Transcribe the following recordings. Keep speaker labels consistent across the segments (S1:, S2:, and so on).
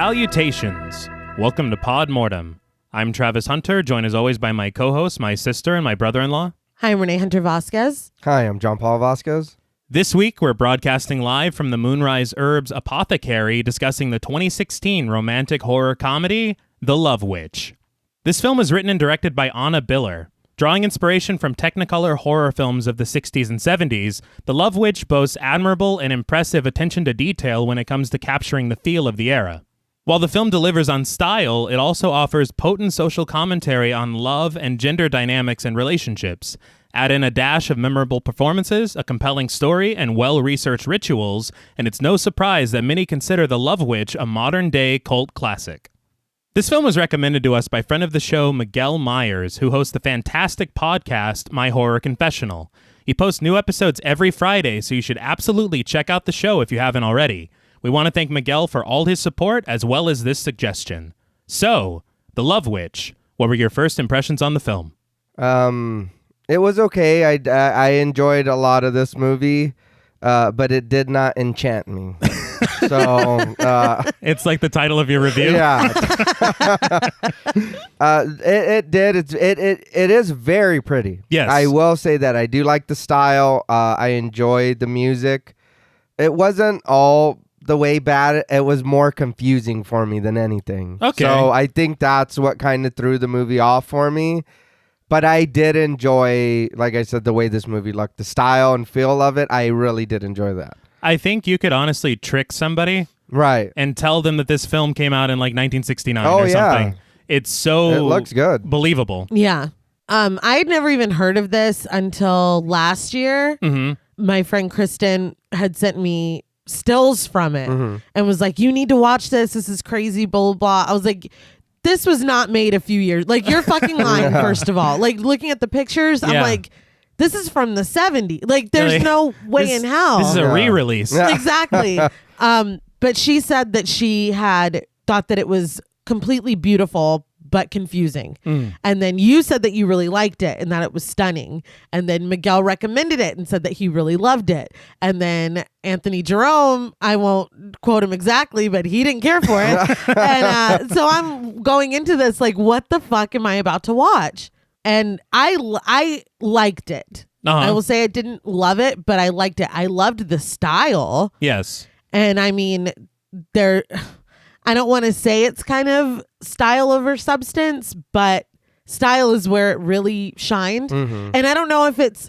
S1: Salutations! Welcome to Pod Mortem. I'm Travis Hunter, joined as always by my co-host, my sister, and my brother-in-law.
S2: Hi, I'm Reneé Hunter Vasquez.
S3: Hi, I'm John Paul Vasquez.
S1: This week, we're broadcasting live from the Moonrise Herbs Apothecary, discussing the 2016 romantic horror comedy, The Love Witch. This film was written and directed by Anna Biller. Drawing inspiration from Technicolor horror films of the 60s and 70s, The Love Witch boasts admirable and impressive attention to detail when it comes to capturing the feel of the era. While the film delivers on style, it also offers potent social commentary on love and gender dynamics and relationships. Add in a dash of memorable performances, a compelling story, and well-researched rituals, and it's no surprise that many consider The Love Witch a modern-day cult classic. This film was recommended to us by friend of the show, Miguel Myers, who hosts the fantastic podcast, My Horror Confessional. He posts new episodes every Friday, so you should absolutely check out the show if you haven't already. We want to thank Miguel for all his support, as well as this suggestion. So, The Love Witch, what were your first impressions on the film?
S3: It was okay. I enjoyed a lot of this movie, but it did not enchant me. So
S1: it's like the title of your review?
S3: Yeah. It did. It is very pretty.
S1: Yes.
S3: I will say that. I do like the style. I enjoyed the music. It wasn't all the way bad. It was more confusing for me than anything.
S1: Okay.
S3: So I think that's what kind of threw the movie off for me. But I did enjoy, like I said, the way this movie looked, the style and feel of it. I really did enjoy that.
S1: I think you could honestly trick somebody,
S3: right,
S1: and tell them that this film came out in like 1969
S3: or
S1: something.
S3: Yeah.
S1: It's so
S3: it looks good,
S1: believable.
S2: Yeah. I had never even heard of this until last year.
S1: Mm-hmm.
S2: My friend Kristen had sent me stills from it and was like, you need to watch this. This is crazy, blah, blah, blah. I was like, this was not made a few years. Like, you're fucking lying, first of all. Like, looking at the pictures, I'm like, this is from the 70s. Like, there's no way in hell.
S1: This is a re-release.
S3: Yeah.
S2: Exactly. But she said that she had thought that it was completely beautiful but confusing. And then you said that you really liked it and that it was stunning. And then Miguel recommended it and said that he really loved it. And then Anthony Jerome, I won't quote him exactly, but he didn't care for it. And so I'm going into this like, what the fuck am I about to watch? And I liked it. I will say I didn't love it, but I liked it. I loved the style.
S1: Yes.
S2: And I mean, I don't want to say it's kind of style over substance, but style is where it really shined. And I don't know if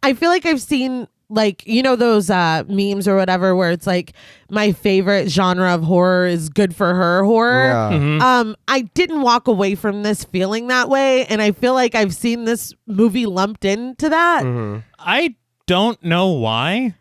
S2: I feel like I've seen, like, you know, those memes or whatever where it's like, my favorite genre of horror is good for her horror.
S3: Yeah.
S2: I didn't walk away from this feeling that way. And I feel like I've seen this movie lumped into that.
S1: I don't know why.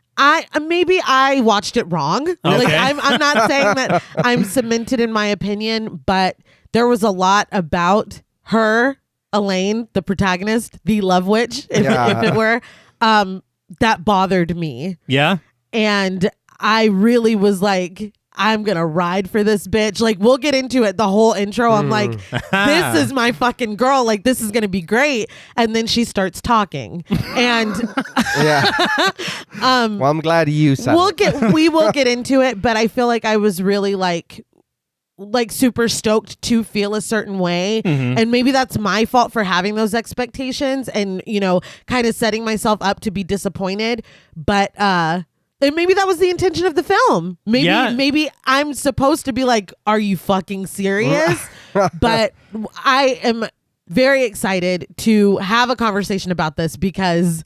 S2: Maybe I watched it wrong.
S1: Okay.
S2: Like, I'm not saying that I'm cemented in my opinion, but there was a lot about her, Elaine, the protagonist, the Love Witch, if it were, that bothered me.
S1: Yeah.
S2: And I really was like, I'm going to ride for this bitch. Like, we'll get into it. The whole intro, I'm like, this is my fucking girl. Like, this is going to be great. And then she starts talking. And
S3: Yeah. Well, I'm glad you said
S2: we will get into it, but I feel like I was really like super stoked to feel a certain way. And maybe that's my fault for having those expectations and, you know, kind of setting myself up to be disappointed. But and maybe that was the intention of the film. Maybe I'm supposed to be like, are you fucking serious? But I am very excited to have a conversation about this because,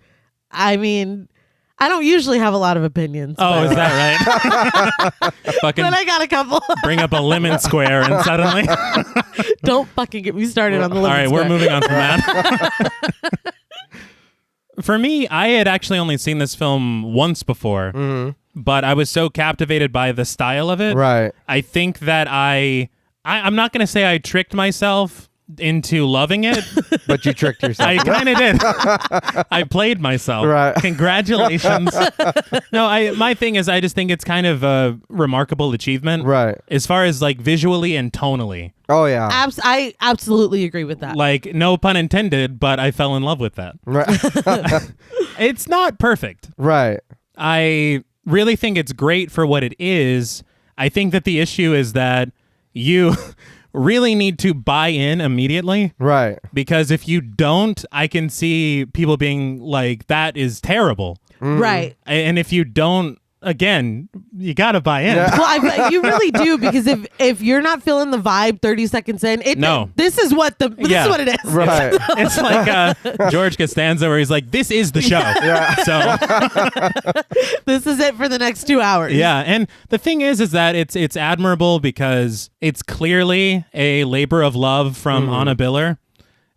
S2: I mean, I don't usually have a lot of opinions.
S1: Oh, is that right? Fucking
S2: but I got a couple.
S1: bring up a lemon square and suddenly...
S2: Don't fucking get me started on the lemon
S1: All right,
S2: square.
S1: we're moving on from that. For me, I had actually only seen this film once before, but I was so captivated by the style of it.
S3: Right.
S1: I think that I'm not going to say I tricked myself into loving it.
S3: But you tricked yourself.
S1: I kind of did. I played myself.
S3: Right.
S1: Congratulations. No, my thing is I just think it's kind of a remarkable achievement.
S3: Right.
S1: As far as like visually and tonally.
S3: Oh, yeah.
S2: I absolutely agree with that.
S1: Like, no pun intended, but I fell in love with that.
S3: Right.
S1: It's not perfect.
S3: Right.
S1: I really think it's great for what it is. I think that the issue is that you really need to buy in immediately.
S3: Right.
S1: Because if you don't, I can see people being like, that is terrible.
S2: Right.
S1: And if you don't, again, you got to buy in.
S3: Yeah.
S2: Well, you really do, because if you're not feeling the vibe 30 seconds in, this is what it is.
S3: Right.
S1: It's like George Costanza, where he's like, this is the show.
S3: Yeah.
S1: So
S2: this is it for the next 2 hours.
S1: yeah, and the thing is that it's admirable because it's clearly a labor of love from Anna Biller.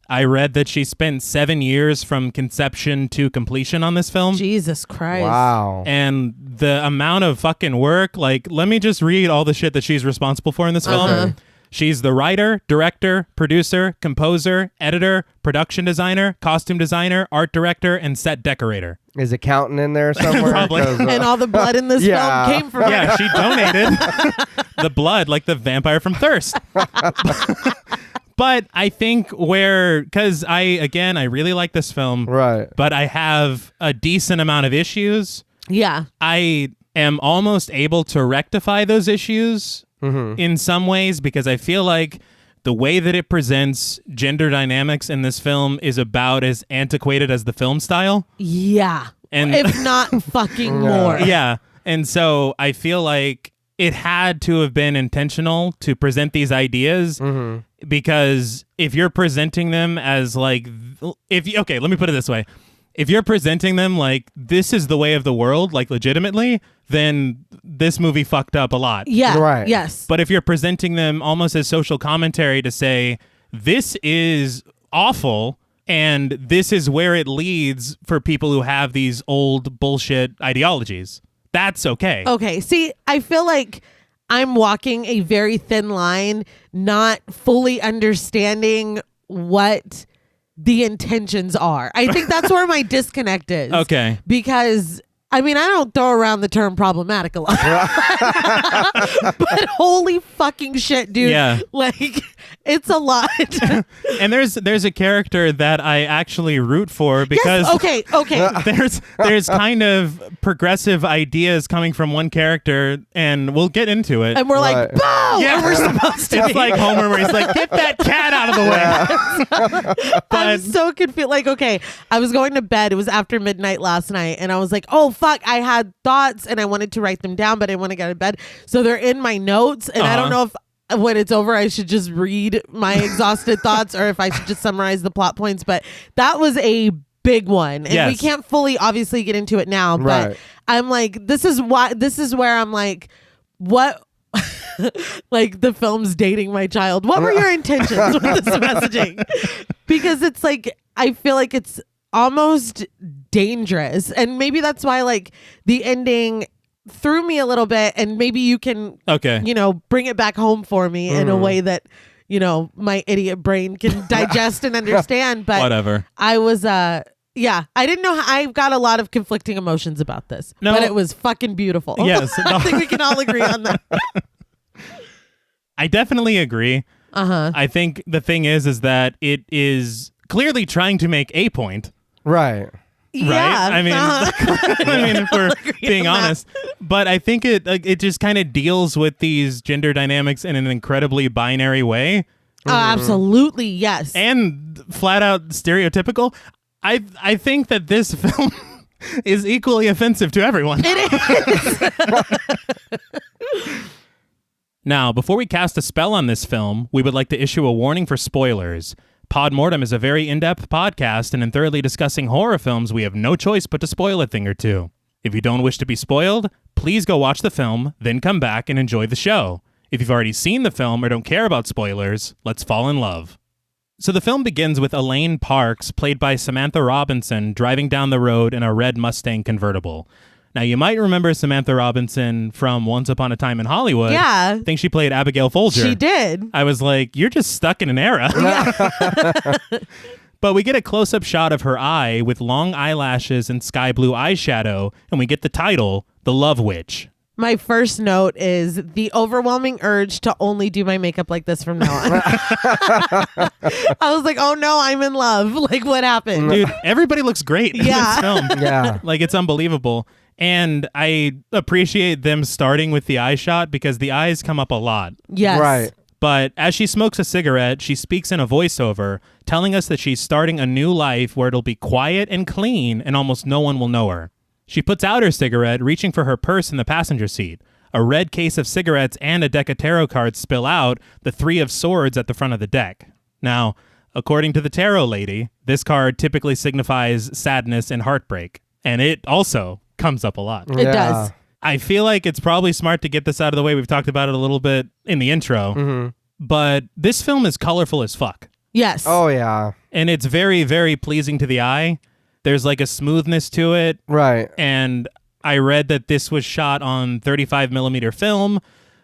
S1: I read that she spent 7 years from conception to completion on this film.
S2: Jesus Christ.
S3: Wow.
S1: And the amount of fucking work, like, let me just read all the shit that she's responsible for in this film. She's the writer, director, producer, composer, editor, production designer, costume designer, art director, and set decorator.
S3: Is accountant in there somewhere?
S1: Probably.
S2: And all the blood in this film came from
S1: Yeah, she donated the blood like the vampire from Thirst. But I think because I really like this film.
S3: Right.
S1: But I have a decent amount of issues.
S2: Yeah.
S1: I am almost able to rectify those issues in some ways, because I feel like the way that it presents gender dynamics in this film is about as antiquated as the film style.
S2: Yeah.
S1: And
S2: if not fucking more.
S1: Yeah. And so I feel like it had to have been intentional to present these ideas, because if you're presenting them as like, okay, let me put it this way. If you're presenting them like this is the way of the world, like legitimately, then this movie fucked up a lot.
S2: Yeah.
S3: Right.
S2: Yes.
S1: But if you're presenting them almost as social commentary to say, this is awful and this is where it leads for people who have these old bullshit ideologies, that's okay.
S2: Okay. See, I feel like I'm walking a very thin line, not fully understanding what the intentions are. I think that's where my disconnect is.
S1: Okay.
S2: Because I mean, I don't throw around the term problematic a lot. But holy fucking shit, dude.
S1: Yeah.
S2: Like, it's a lot.
S1: And there's a character that I actually root for because
S2: yes, okay.
S1: there's kind of progressive ideas coming from one character, and we'll get into it.
S2: And we're like,
S3: Right.
S2: boom!
S1: Yeah,
S2: And we're supposed to
S1: It's
S2: be.
S1: like Homer, where he's like, get that cat out of the way.
S2: I'm so confused. Like, okay, I was going to bed. It was after midnight last night, and I was like, oh, fuck. I had thoughts, and I wanted to write them down, but I want to get to bed. So they're in my notes, and I don't know if when it's over, I should just read my exhausted thoughts, or if I should just summarize the plot points. But that was a big one, and we can't fully obviously get into it now. But
S3: Right.
S2: I'm like, this is where I'm like, what? Like, the film's dating my child. What were your intentions with this messaging? Because it's like, I feel like it's almost dangerous, and maybe that's why like the ending threw me a little bit, and maybe you can bring it back home for me in a way that my idiot brain can digest and understand. But
S1: whatever.
S2: I was I didn't know I've got a lot of conflicting emotions about this.
S1: No.
S2: But it was fucking beautiful.
S1: Yes.
S2: I think we can all agree on that.
S1: I definitely agree. I think the thing is that it is clearly trying to make a point.
S3: Right.
S2: Yeah,
S1: right? I mean, if we're being honest, but I think it just kind of deals with these gender dynamics in an incredibly binary way.
S2: Absolutely, yes.
S1: And flat out stereotypical. I think that this film is equally offensive to everyone.
S2: It is.
S1: Now, before we cast a spell on this film, we would like to issue a warning for spoilers. Pod Mortem is a very in-depth podcast, and in thoroughly discussing horror films, we have no choice but to spoil a thing or two. If you don't wish to be spoiled, please go watch the film, then come back and enjoy the show. If you've already seen the film or don't care about spoilers, let's fall in love. So the film begins with Elaine Parks, played by Samantha Robinson, driving down the road in a red Mustang convertible. Now, you might remember Samantha Robinson from Once Upon a Time in Hollywood.
S2: Yeah.
S1: I think she played Abigail Folger.
S2: She did.
S1: I was like, you're just stuck in an era. But we get a close-up shot of her eye with long eyelashes and sky blue eyeshadow, and we get the title, The Love Witch.
S2: My first note is the overwhelming urge to only do my makeup like this from now on. I was like, oh no, I'm in love. Like, what happened?
S1: Dude, everybody looks great in this film.
S3: Yeah.
S1: Like, it's unbelievable. And I appreciate them starting with the eye shot because the eyes come up a lot.
S2: Yes.
S3: Right.
S1: But as she smokes a cigarette, she speaks in a voiceover, telling us that she's starting a new life where it'll be quiet and clean and almost no one will know her. She puts out her cigarette, reaching for her purse in the passenger seat. A red case of cigarettes and a deck of tarot cards spill out, the 3 of swords at the front of the deck. Now, according to the tarot lady, this card typically signifies sadness and heartbreak. And it also comes up a lot.
S2: It does.
S1: I feel like it's probably smart to get this out of the way. We've talked about it a little bit in the intro. But this film is colorful as fuck.
S2: Yes.
S3: Oh, yeah.
S1: And it's very, very pleasing to the eye. There's like a smoothness to it.
S3: Right.
S1: And I read that this was shot on 35 millimeter film,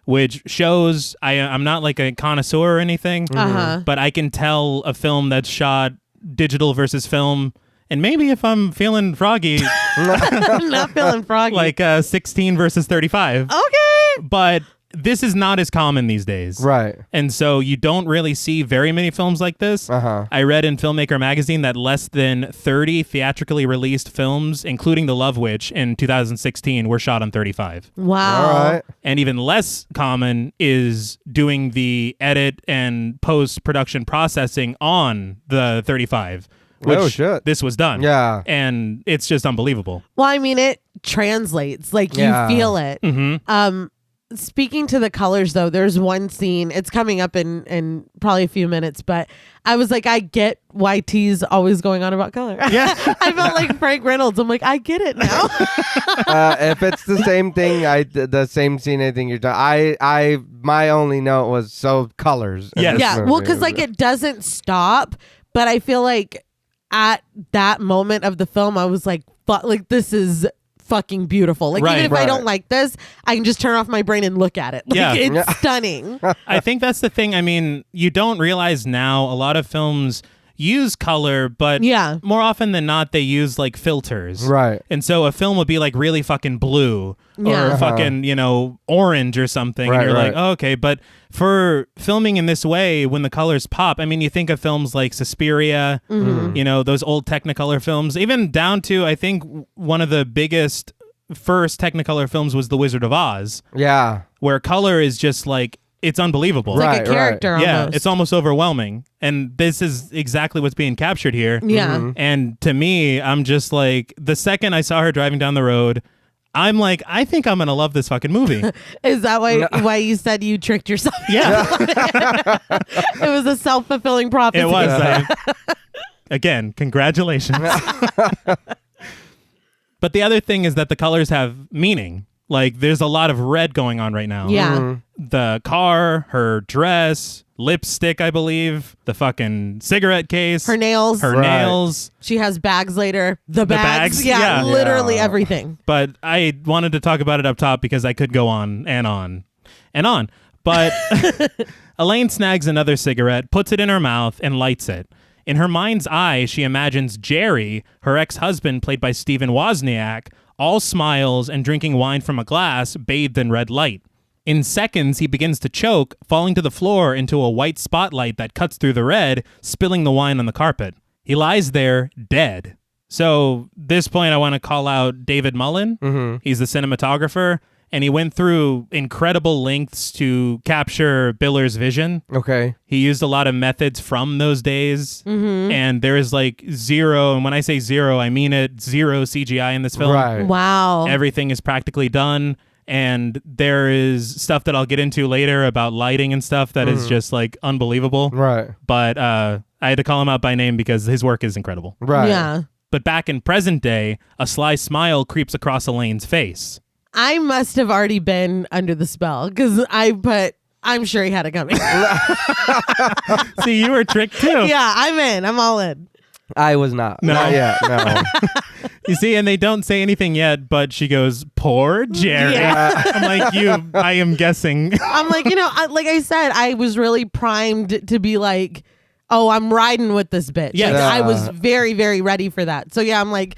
S1: which shows I'm not like a connoisseur or anything, but I can tell a film that's shot digital versus film. And maybe if I'm feeling froggy,
S2: Not feeling froggy.
S1: like 16 versus 35.
S2: Okay.
S1: But this is not as common these days.
S3: Right.
S1: And so you don't really see very many films like this. I read in Filmmaker magazine that less than 30 theatrically released films, including The Love Witch in 2016, were shot on 35.
S2: Wow.
S3: All right.
S1: And even less common is doing the edit and post-production processing on the 35. Which
S3: Oh, shit.
S1: this was done.
S3: Yeah.
S1: And it's just unbelievable.
S2: Well, I mean, it translates. Like,
S3: Yeah.
S2: you feel it. Speaking to the colors, though, there's one scene. It's coming up in probably a few minutes, but I was like, I get why T's always going on about color.
S1: Yeah.
S2: I felt like Frank Reynolds. I'm like, I get it now.
S3: If it's the same thing, the same scene, I think you're talking. My only note was colors. in
S1: Yes.
S3: this
S2: Yeah.
S3: movie.
S2: Well, because like it doesn't stop, but I feel like at that moment of the film, I was like, like this is fucking beautiful. Like,
S1: Right.
S2: even if I don't like this, I can just turn off my brain and look at it. Like,
S1: Yeah.
S2: it's stunning.
S1: I think that's the thing. I mean, you don't realize now a lot of films use color, but
S2: Yeah.
S1: more often than not, they use like filters.
S3: Right.
S1: And so a film would be like really fucking blue
S2: Yeah.
S1: or fucking, orange or something.
S3: Right,
S1: and you're
S3: right.
S1: like, oh, okay. But for filming in this way, when the colors pop, I mean, you think of films like Suspiria, those old Technicolor films, even down to, I think, one of the biggest first Technicolor films was The Wizard of Oz,
S3: Yeah.
S1: where color is just like, it's unbelievable.
S2: It's like
S3: Right,
S2: a character
S1: Yeah,
S2: almost.
S1: it's almost overwhelming. And this is exactly what's being captured here.
S2: Yeah.
S1: And to me, I'm just like, the second I saw her driving down the road, I'm like, I think I'm going to love this fucking movie.
S2: Is that why you said you tricked yourself?
S1: Yeah,
S2: It was a self-fulfilling prophecy.
S1: it was. Again, congratulations. But the other thing is that the colors have meaning. Like, there's a lot of red going on right now.
S2: Yeah.
S1: The car, her dress, lipstick, I believe, the fucking cigarette case,
S2: Her nails.
S1: her
S3: Right.
S1: nails.
S2: She has bags later. The bags.
S1: bags,
S2: Yeah,
S1: yeah.
S2: literally
S3: Yeah.
S2: everything.
S1: But I wanted to talk about it up top because I could go on and on and on. But Elaine snags another cigarette, puts it in her mouth, and lights it. In her mind's eye, she imagines Jerry, her ex-husband, played by Stephen Wozniak, all smiles and drinking wine from a glass bathed in red light. In seconds, he begins to choke, falling to the floor into a white spotlight that cuts through the red, spilling the wine on the carpet. He lies there, dead. So, this point, I want to call out David Mullen. He's the cinematographer, and he went through incredible lengths to capture Biller's vision.
S3: Okay.
S1: He used a lot of methods from those days, and there is like zero, and when I say zero, I mean it, zero CGI in this film.
S3: Right.
S2: Wow.
S1: Everything is practically done, and there is stuff that I'll get into later about lighting and stuff that is just like unbelievable.
S3: Right.
S1: But I had to call him out by name because his work is incredible.
S3: Right.
S2: Yeah.
S1: But back in present day, a sly smile creeps across Elaine's face.
S2: I must have already been under the spell because I'm sure he had it coming.
S1: See, you were tricked too.
S2: Yeah, I'm in. I'm all in.
S3: I was not.
S1: No.
S3: Not yet. No.
S1: You see, and they don't say anything yet, but she goes, "Poor Jerry."
S2: Yeah.
S1: I'm like, I am guessing.
S2: I'm like, like I said, I was really primed to be like, oh, I'm riding with this bitch.
S1: Yes.
S2: Like, I was very, very ready for that. So yeah, I'm like,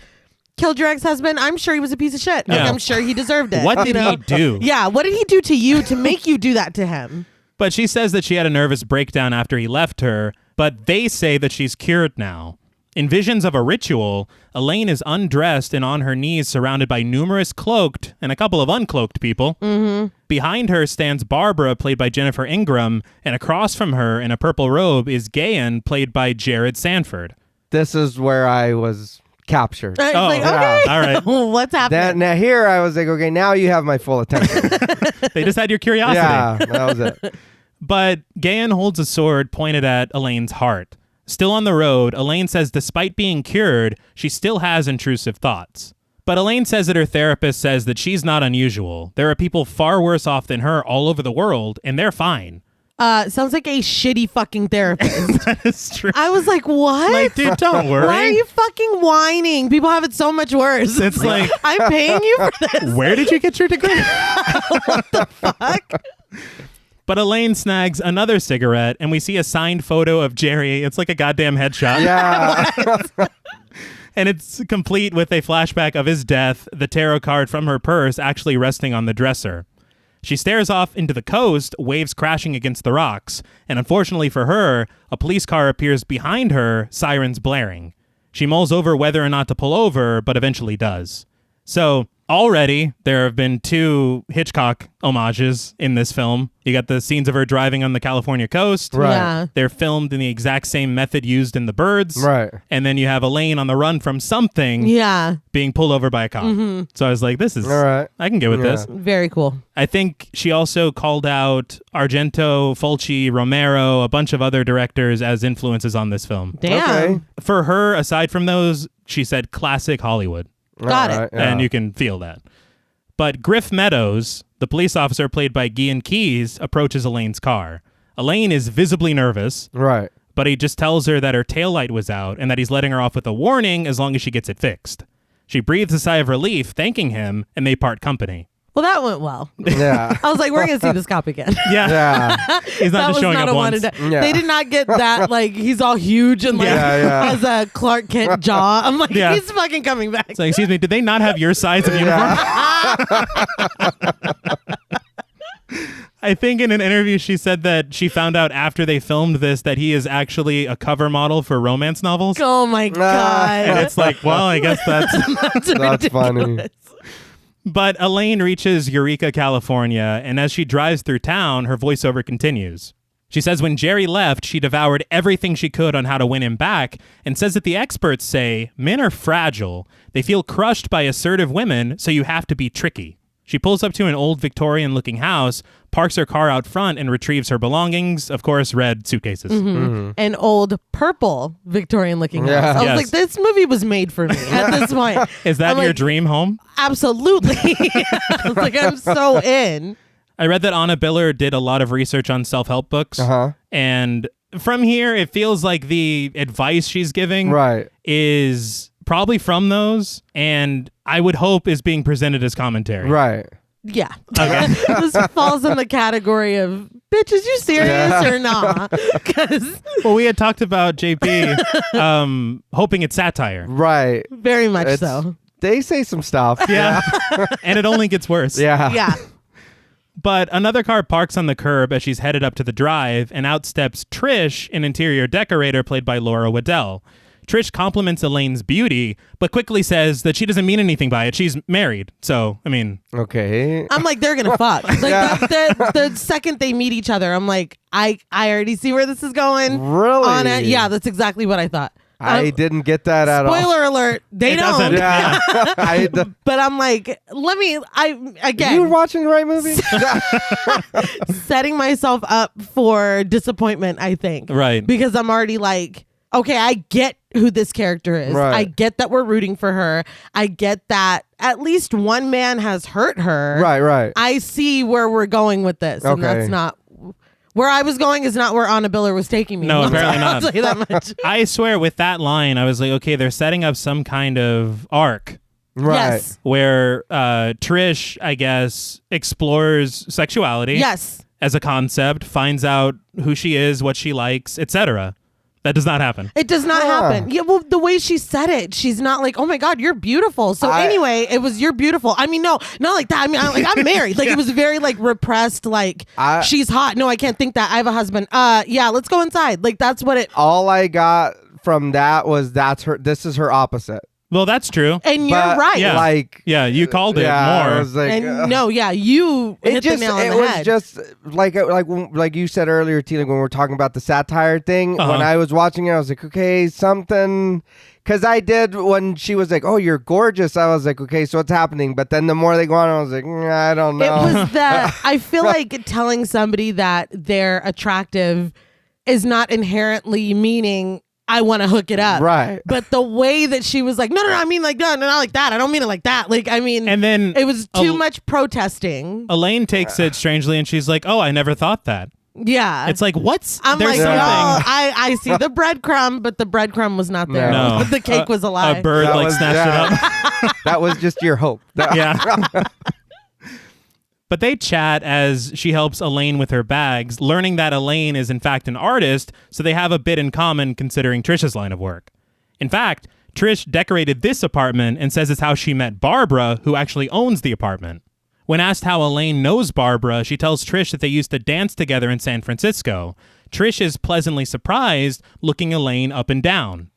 S2: killed your ex-husband. I'm sure he was a piece of shit. Like,
S1: Yeah.
S2: I'm sure he deserved it.
S1: What did he do?
S2: Yeah, what did he do to you to make you do that to him?
S1: But she says that she had a nervous breakdown after he left her, but they say that she's cured now. In visions of a ritual, Elaine is undressed and on her knees surrounded by numerous cloaked and a couple of uncloaked people. Mm-hmm. Behind her stands Barbara, played by Jennifer Ingram, and across from her in a purple robe is Gayan, played by Jared Sanford.
S3: This is where I was captured.
S2: It's
S1: Oh,
S2: like,
S1: yeah.
S2: okay.
S1: All right.
S2: What's happening?
S3: Now here I was like, okay, now you have my full attention.
S1: They just had your curiosity.
S3: Yeah, that was it.
S1: But Gayan holds a sword pointed at Elaine's heart. Still on the road, Elaine says despite being cured, she still has intrusive thoughts. But Elaine says that her therapist says that she's not unusual. There are people far worse off than her all over the world, and they're fine.
S2: Sounds like a shitty fucking therapist.
S1: That is true.
S2: I was like, what?
S1: Like, dude, don't worry.
S2: Why are you fucking whining? People have it so much worse.
S1: It's like,
S2: I'm paying you for this.
S1: where did you get your degree?
S2: Fuck.
S1: But Elaine snags another cigarette, and we see a signed photo of Jerry. It's like a goddamn headshot.
S3: Yeah.
S1: And it's complete with a flashback of his death, the tarot card from her purse actually resting on the dresser. She stares off into the coast, waves crashing against the rocks, and unfortunately for her, a police car appears behind her, sirens blaring. She mulls over whether or not to pull over, but eventually does. So, already, there have been 2 Hitchcock homages in this film. You got the scenes of her driving on the California coast.
S3: Right.
S2: Yeah.
S1: They're filmed in the exact same method used in The Birds.
S3: Right.
S1: And then you have Elaine on the run from something
S2: Yeah.
S1: being pulled over by a cop.
S2: Mm-hmm.
S1: So I was like, this is,
S3: All right.
S1: I can get with
S3: Yeah.
S1: this.
S2: Very cool.
S1: I think she also called out Argento, Fulci, Romero, a bunch of other directors as influences on this film.
S2: Damn.
S3: Okay.
S1: For her, aside from those, she said classic Hollywood.
S2: Got it.
S3: All right, yeah.
S1: And you can feel that. But Griff Meadows, the police officer played by Gian Keyes, approaches Elaine's car. Elaine is visibly nervous,
S3: Right.
S1: but he just tells her that her taillight was out and that he's letting her off with a warning as long as she gets it fixed. She breathes a sigh of relief, thanking him, and they part company.
S2: Well, that went well.
S3: Yeah.
S2: I was like, we're going to see this cop again.
S1: Yeah.
S3: Yeah.
S1: He's not
S2: that
S1: just
S2: was
S1: showing
S2: not
S1: up
S2: a
S1: once.
S3: Yeah.
S2: They did not get that, like, he's all huge and, like,
S3: Yeah.
S2: has a Clark Kent jaw. I'm like,
S1: Yeah.
S2: he's fucking coming back.
S1: It's like, excuse me, did they not have your size of uniform? I think in an interview she said that she found out after they filmed this that he is actually a cover model for romance novels.
S2: Oh, my
S1: And
S2: God.
S1: it's like, well, I guess that's...
S3: That's funny.
S1: But Elaine reaches Eureka, California, and as she drives through town, her voiceover continues. She says when Jerry left, she devoured everything she could on how to win him back, and says that the experts say men are fragile. They feel crushed by assertive women, so you have to be tricky. She pulls up to an old Victorian-looking house, parks her car out front, and retrieves her belongings, of course, red suitcases.
S2: An old purple Victorian-looking
S3: Yeah.
S2: house. I was
S1: Yes.
S2: like, this movie was made for me at this point.
S1: Is that
S2: I'm
S1: your
S2: like,
S1: dream home?
S2: Absolutely. I was like, I'm so in.
S1: I read that Anna Biller did a lot of research on self-help books.
S3: Uh-huh.
S1: And from here, it feels like the advice she's giving
S3: Right.
S1: is probably from those, and I would hope is being presented as commentary.
S3: Right.
S2: Yeah.
S1: Okay.
S2: This falls in the category of, bitch, is you serious or not? Because
S1: Well, we had talked about JP hoping it's satire.
S3: Right.
S2: very much
S3: It's-
S2: so.
S3: They say some stuff.
S1: Yeah. And it only gets worse.
S3: Yeah.
S2: Yeah.
S1: But another car parks on the curb as she's headed up to the drive, and out steps Trish, an interior decorator played by Laura Waddell. Trish compliments Elaine's beauty, but quickly says that she doesn't mean anything by it. She's married. So, I mean,
S3: Okay.
S2: I'm like, they're gonna fuck. Like the second they meet each other, I'm like, I already see where this is going.
S3: Really?
S2: On it. Yeah, that's exactly what I thought.
S3: I didn't get that at all.
S2: Spoiler alert, they
S1: It
S2: don't.
S1: doesn't.
S3: Yeah.
S2: But I'm like, again,
S3: You were watching the right movie?
S2: setting myself up for disappointment, I think.
S1: right.
S2: Because I'm already like, okay, I get who this character is.
S3: Right.
S2: I get that we're rooting for her. I get that at least one man has hurt her.
S3: Right, right.
S2: I see where we're going with this. And
S3: Okay.
S2: that's not where I was going is not where Anna Biller was taking me.
S1: No, apparently
S2: I'll
S1: not.
S2: tell you that much.
S1: I swear with that line, I was like, okay, they're setting up some kind of arc
S3: Right.
S2: Yes.
S1: where Trish, I guess, explores sexuality
S2: Yes.
S1: as a concept, finds out who she is, what she likes, etc. That does not happen.
S2: It does not
S3: Huh.
S2: happen. Yeah, well, the way she said it, she's not like, "Oh my God, you're beautiful." So anyway, it was "you're beautiful." I mean, no, not like that. I mean, I'm married. Like it was very like repressed. Like she's hot. No, I can't think that. I have a husband. Yeah, let's go inside. Like that's what it.
S3: All I got from that was this is her opposite.
S1: Well, that's true.
S2: And you're
S3: But,
S2: right.
S1: Yeah.
S3: Like,
S1: You called it
S3: I
S1: more.
S3: was like,
S2: And no, yeah, you hit the nail on the head.
S3: It was just like you said earlier, Tina, when we were talking about the satire thing.
S1: Uh-huh.
S3: When I was watching it, I was like, okay, something. Because I did when she was like, "Oh, you're gorgeous." I was like, "Okay, so what's happening?" But then the more they go on, I was like, "I don't know."
S2: It was that I feel like telling somebody that they're attractive is not inherently meaning I want to hook it up.
S3: Right.
S2: But the way that she was like, no, I mean like, no, not like that. I don't mean it like that. Like, I mean,
S1: And then
S2: it was too much protesting.
S1: Elaine takes it strangely and she's like, "Oh, I never thought that."
S2: Yeah.
S1: It's like, what's
S2: I'm
S1: there's
S2: like,
S1: something.
S2: I see the breadcrumb, but the breadcrumb was not there.
S1: No.
S2: The cake was a lie.
S1: A bird
S3: That
S1: like
S3: was-
S1: snatched it up.
S3: That was just your hope.
S1: Yeah. But they chat as she helps Elaine with her bags, learning that Elaine is in fact an artist, so they have a bit in common considering Trish's line of work. In fact, Trish decorated this apartment and says it's how she met Barbara, who actually owns the apartment. When asked how Elaine knows Barbara, she tells Trish that they used to dance together in San Francisco. Trish is pleasantly surprised, looking Elaine up and down.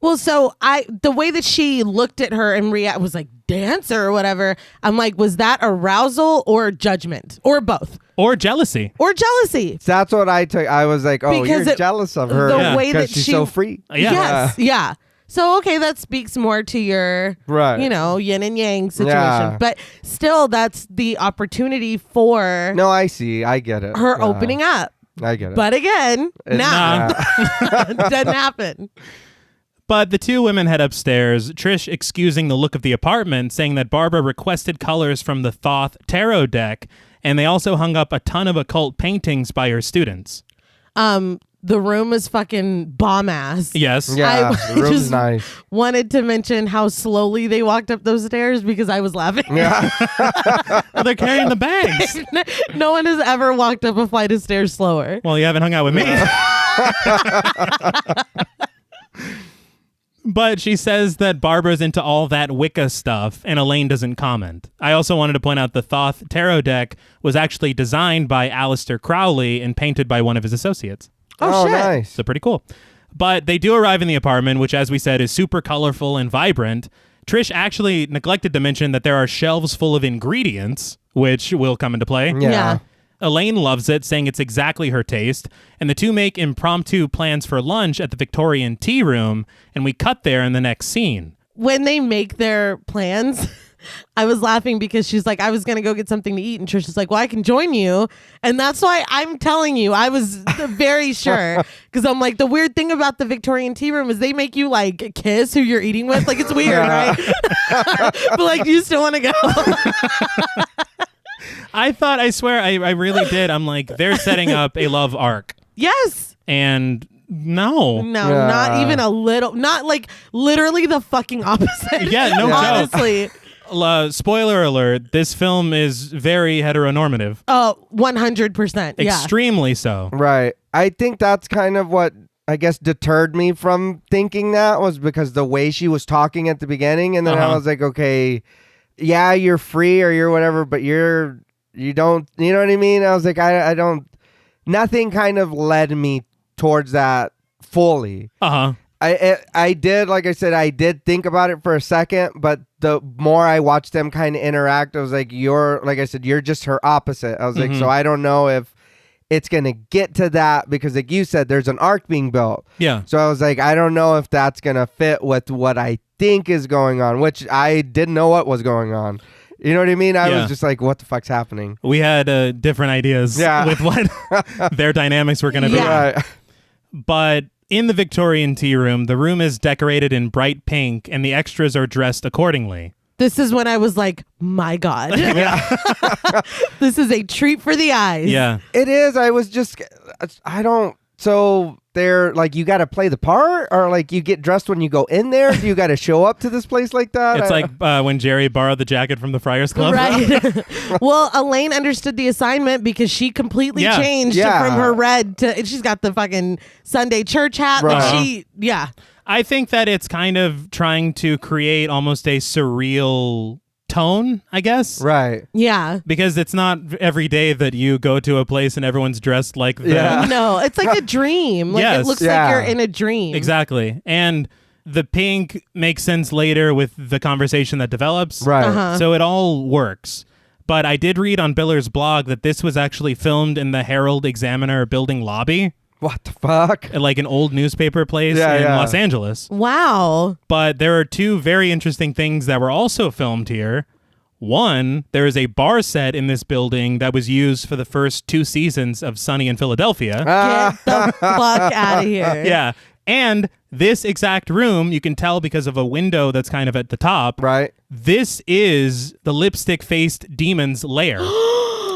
S2: Well, so the way that she looked at her and was like dancer or whatever. I'm like, was that arousal or judgment or both
S1: Or jealousy.
S2: or jealousy?
S3: That's what I took. I was like, "Oh,
S2: Because
S3: you're jealous of her
S2: the way that
S3: she's
S2: she-
S3: so free."
S1: Yeah.
S2: Yes, yeah. So okay, that speaks more to your
S3: Right.
S2: yin and yang situation.
S3: Yeah.
S2: But still, that's the opportunity for
S3: No, I see. I get it.
S2: her
S3: Yeah.
S2: opening up.
S3: I get it.
S2: But again, nah,
S3: Yeah.
S2: doesn't happen.
S1: But the two women head upstairs, Trish excusing the look of the apartment, saying that Barbara requested colors from the Thoth tarot deck, and they also hung up a ton of occult paintings by her students.
S2: The room is fucking bomb ass.
S1: Yes.
S3: Yeah,
S2: I
S3: the room's
S2: just-
S3: nice.
S2: Wanted to mention how slowly they walked up those stairs because I was laughing.
S3: Yeah.
S1: Oh, they're carrying the bags.
S2: No one has ever walked up a flight of stairs slower.
S1: Well, you haven't hung out with me. But she says that Barbara's into all that Wicca stuff, and Elaine doesn't comment. I also wanted to point out the Thoth tarot deck was actually designed by Aleister Crowley and painted by one of his associates.
S2: Oh, shit.
S3: Nice.
S1: So pretty cool. But they do arrive in the apartment, which, as we said, is super colorful and vibrant. Trish actually neglected to mention that there are shelves full of ingredients, which will come into play.
S2: Yeah.
S1: Elaine loves it, saying it's exactly her taste, and the two make impromptu plans for lunch at the Victorian tea room, and we cut there in the next scene.
S2: When they make their plans, I was laughing because she's like, I was going to go get something to eat. And Trish is like, well, I can join you. And that's why I'm telling you, I was very sure. Because I'm like, the weird thing about the Victorian tea room is they make you like kiss who you're eating with. Like, it's weird, right? But like, you still want to go.
S1: I swear, I really did. I'm like, they're setting up a love arc.
S2: Yes.
S1: And no.
S2: No,
S3: Yeah.
S2: not even a little. Not like literally the fucking opposite.
S1: Yeah, no joke.
S2: Honestly.
S1: Spoiler alert, this film is very heteronormative.
S2: Oh, 100%. Yeah.
S1: Extremely so.
S3: Right. I think that's kind of what I guess deterred me from thinking that was because the way she was talking at the beginning, and then I was like, okay, yeah, you're free or you're whatever, but you don't, you know what I mean? I was like, I don't, nothing kind of led me towards that fully.
S1: Uh-huh.
S3: I did, like I said, I did think about it for a second, but the more I watched them kind of interact, I was like, like I said, you're just her opposite. I was like, so I don't know if it's going to get to that because like you said, there's an arc being built.
S1: Yeah.
S3: So I was like, I don't know if that's going to fit with what I think is going on, which I didn't know what was going on. You know what I mean? I was just like, what the fuck's happening?
S1: We had different ideas with what their dynamics were going to be.
S2: Yeah.
S1: But in the Victorian tea room, the room is decorated in bright pink and the extras are dressed accordingly.
S2: This is when I was like, my God. This is a treat for the eyes.
S1: Yeah.
S3: It is. So they're like, you got to play the part or like you get dressed when you go in there? Do you got to show up to this place like that?
S1: It's like when Jerry borrowed the jacket from the Friars Club.
S2: Right. Well, Elaine understood the assignment because she completely changed from her red to, she's got the fucking Sunday church hat.
S3: Right.
S2: Like
S1: I think that it's kind of trying to create almost a surreal tone, I guess.
S3: Right.
S2: Yeah.
S1: Because it's not every day that you go to a place and everyone's dressed like the...
S3: Yeah.
S2: No, it's like a dream. Like
S1: Yes.
S2: it looks
S3: Yeah.
S2: like you're in a dream.
S1: Exactly. And the pink makes sense later with the conversation that develops.
S3: Right.
S2: Uh-huh.
S1: So it all works. But I did read on Biller's blog that this was actually filmed in the Herald Examiner building lobby,
S3: What the fuck?
S1: at like an old newspaper place
S3: Yeah,
S1: in
S3: yeah.
S1: Los Angeles.
S2: Wow.
S1: But there are two very interesting things that were also filmed here. One, there is a bar set in this building that was used for the first 2 seasons of Sunny in Philadelphia.
S2: Get the fuck out of here.
S1: Yeah. And this exact room, you can tell because of a window that's kind of at the top.
S3: Right.
S1: This is the lipstick-faced demon's lair.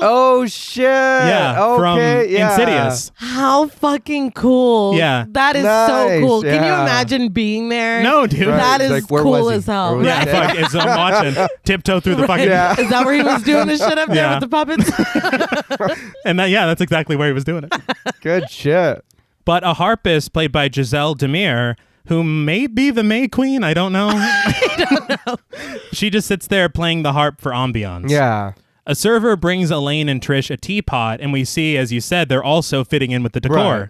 S3: Oh shit.
S1: Yeah,
S3: Okay.
S1: from
S3: Yeah.
S1: Insidious.
S2: How fucking cool.
S1: Yeah.
S2: That is so
S3: Nice,
S2: cool. Can you
S3: yeah.
S2: imagine being there?
S1: No, dude.
S3: Right.
S2: That is
S3: Like, where
S2: cool
S3: was he?
S2: as hell.
S3: Where was
S1: Yeah,
S3: he?
S1: fuck. It's, I'm watching. Tiptoe through the
S2: Right.
S1: fucking...
S3: Yeah.
S2: Is that where he was doing this shit up there
S1: Yeah.
S2: with the puppets?
S1: And that's exactly where he was doing it.
S3: Good shit.
S1: But a harpist played by Giselle Demire, who may be the May Queen, I don't know. She just sits there playing the harp for ambiance.
S3: Yeah.
S1: A server brings Elaine and Trish a teapot, and we see, as you said, they're also fitting in with the decor.
S3: Right.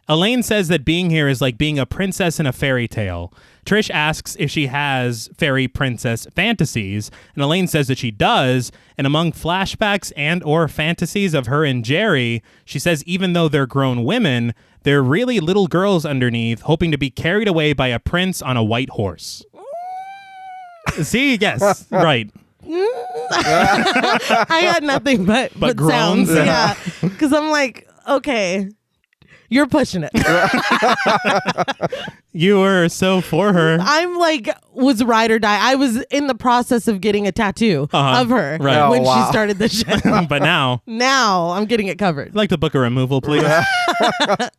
S1: Elaine says that being here is like being a princess in a fairy tale. Trish asks if she has fairy princess fantasies, and Elaine says that she does, and among flashbacks and or fantasies of her and Jerry, she says even though they're grown women, they're really little girls underneath, hoping to be carried away by a prince on a white horse. See? Yes. Right.
S2: I had nothing but
S1: groans?
S2: sounds. Yeah. Because I'm like, okay, you're pushing it.
S1: You were so for her.
S2: I'm like, was ride or die. I was in the process of getting a tattoo of her
S1: Right.
S2: when
S3: Oh, wow.
S2: she started the show.
S1: But now...
S2: Now I'm getting it covered.
S1: I'd like to book a removal, please.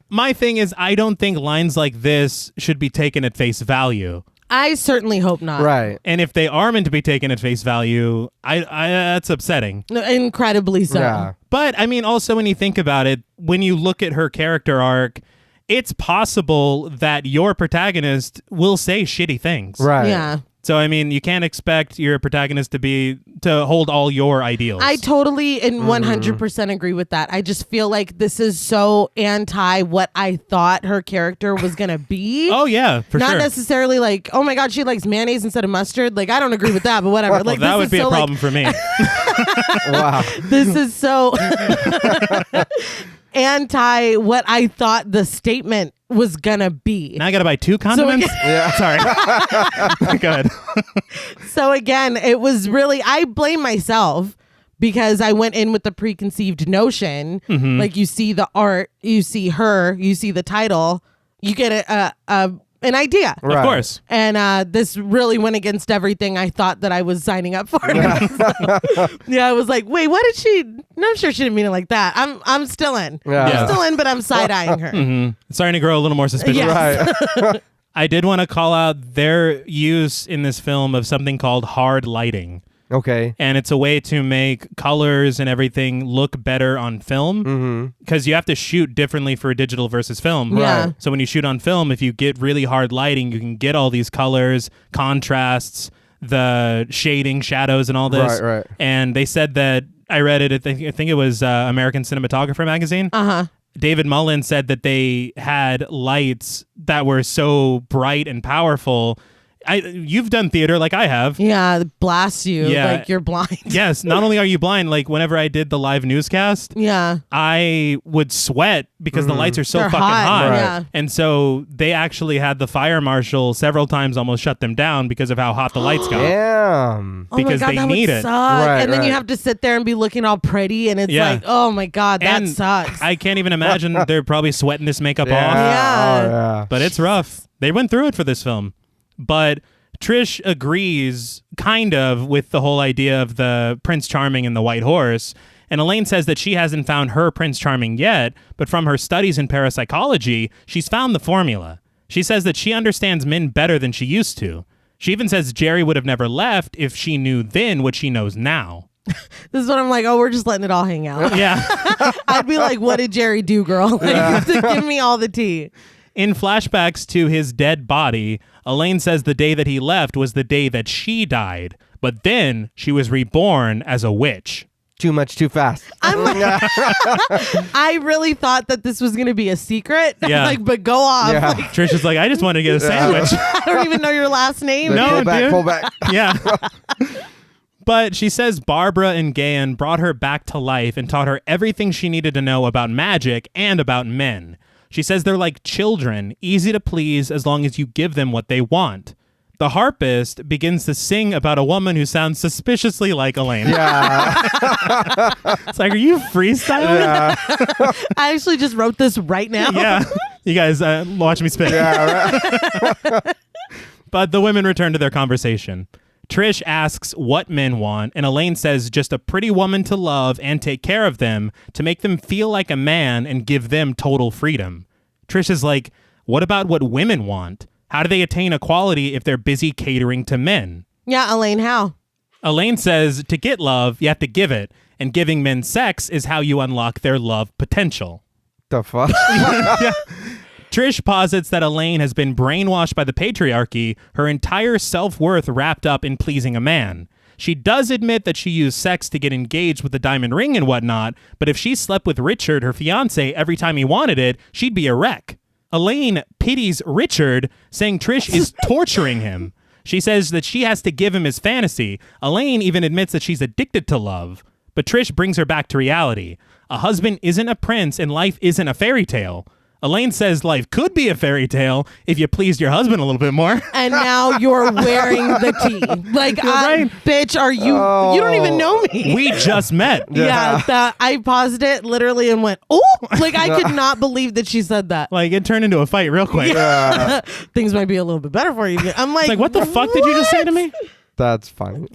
S1: My thing is, I don't think lines like this should be taken at face value.
S2: I certainly hope not.
S3: Right.
S1: And if they are meant to be taken at face value, I that's upsetting.
S2: No, incredibly so.
S3: Yeah.
S1: But I mean, also when you think about it, when you look at her character arc, it's possible that your protagonist will say shitty things.
S3: Right.
S2: Yeah.
S1: So I mean, you can't expect your protagonist to hold all your ideals.
S2: I totally and 100% agree with that. I just feel like this is so anti what I thought her character was going to be.
S1: Oh yeah, for
S2: Not
S1: sure.
S2: necessarily like, oh my God, she likes mayonnaise instead of mustard. Like, I don't agree with that, but whatever.
S1: Well,
S2: Like,
S1: that
S2: this
S1: would
S2: is
S1: be
S2: so,
S1: a problem for me.
S3: Wow.
S2: This is so anti what I thought the statement was gonna be.
S1: Now I gotta buy 2 condiments.
S3: Yeah.
S1: Sorry. Go ahead.
S2: So again, it was really, I blame myself because I went in with the preconceived notion. Like, you see the art, you see her, you see the title, you get an idea.
S3: Right.
S1: Of course.
S2: And this really went against everything I thought that I was signing up for. Yeah, I was like, wait, what did she? No, I'm sure she didn't mean it like that. I'm still in.
S3: Yeah.
S2: I'm still in, but I'm side eyeing her.
S1: Starting to grow a little more suspicious.
S2: Yes.
S3: Right.
S1: I did want to call out their use in this film of something called hard lighting.
S3: Okay.
S1: And it's a way to make colors and everything look better on film because you have to shoot differently for digital versus film.
S2: Yeah.
S3: Right.
S1: So when you shoot on film, if you get really hard lighting, you can get all these colors, contrasts, the shading, shadows, and all this.
S3: Right, right.
S1: And they said that, I read it, I think it was American Cinematographer magazine. David Mullen said that they had lights that were so bright and powerful. You've done theater like I have.
S2: Yeah, it blasts you
S1: Yeah.
S2: like you're blind.
S1: Yes, not only are you blind, like whenever I did the live newscast,
S2: Yeah.
S1: I would sweat because the lights are so
S2: They're
S1: fucking
S2: hot,
S1: hot.
S2: right. Yeah.
S1: And so they actually had the fire marshal several times almost shut them down because of how hot the lights got.
S3: Damn.
S1: Because
S2: oh my God,
S1: they
S2: that
S1: need
S2: would
S1: it.
S2: suck.
S3: Right,
S2: and then you
S3: right.
S2: have to sit there and be looking all pretty, and it's
S1: Yeah.
S2: like, oh my God, that
S1: And
S2: sucks.
S1: I can't even imagine they're probably sweating this makeup
S3: Yeah.
S1: off.
S2: Yeah.
S3: Oh, yeah.
S1: But it's rough. They went through it for this film. But Trish agrees kind of with the whole idea of the Prince Charming and the White Horse. And Elaine says that she hasn't found her Prince Charming yet, but from her studies in parapsychology, she's found the formula. She says that she understands men better than she used to. She even says Jerry would have never left if she knew then what she knows now.
S2: This is what I'm like, oh, we're just letting it all hang out.
S1: Yeah.
S2: I'd be like, what did Jerry do, girl? Like, give me all the tea.
S1: In flashbacks to his dead body, Elaine says the day that he left was the day that she died, but then she was reborn as a witch.
S3: Too much, too fast.
S2: I'm like, I really thought that this was going to be a secret.
S1: Yeah.
S2: Like, but go off.
S3: Yeah.
S2: Like,
S1: Trish is like, I just wanted to get a sandwich.
S2: I don't even know your last name.
S1: No,
S3: pull back,
S1: dude.
S3: pull back.
S1: Yeah. But she says Barbara and Gayan brought her back to life and taught her everything she needed to know about magic and about men. She says they're like children, easy to please as long as you give them what they want. The harpist begins to sing about a woman who sounds suspiciously like Elaine.
S3: Yeah.
S1: It's like, are you freestyling?
S3: Yeah.
S2: I actually just wrote this right now.
S1: Yeah. You guys watch me spit.
S3: Yeah, right.
S1: But the women return to their conversation. Trish asks what men want, and Elaine says just a pretty woman to love and take care of them, to make them feel like a man and give them total freedom. Trish is like, what about what women want? How do they attain equality if they're busy catering to men?
S2: Yeah, Elaine, how?
S1: Elaine says to get love, you have to give it, and giving men sex is how you unlock their love potential.
S3: The fuck?
S1: Trish posits that Elaine has been brainwashed by the patriarchy, her entire self-worth wrapped up in pleasing a man. She does admit that she used sex to get engaged with the diamond ring and whatnot, but if she slept with Richard, her fiancé, every time he wanted it, she'd be a wreck. Elaine pities Richard, saying Trish is torturing him. She says that she has to give him his fantasy. Elaine even admits that she's addicted to love. But Trish brings her back to reality. A husband isn't a prince and life isn't a fairy tale. Elaine says life could be a fairy tale if you pleased your husband a little bit more.
S2: And now you're wearing the tea. Like,
S1: right.
S2: Bitch, are you?
S3: Oh.
S2: You don't even know me.
S1: We just met.
S2: Yeah, I paused it literally and went, oh, like I could not believe that she said that.
S1: Like, it turned into a fight real quick.
S3: Yeah.
S2: Things might be a little bit better for you. I'm like,
S1: It's like, what the fuck did you just say to me?
S3: That's funny.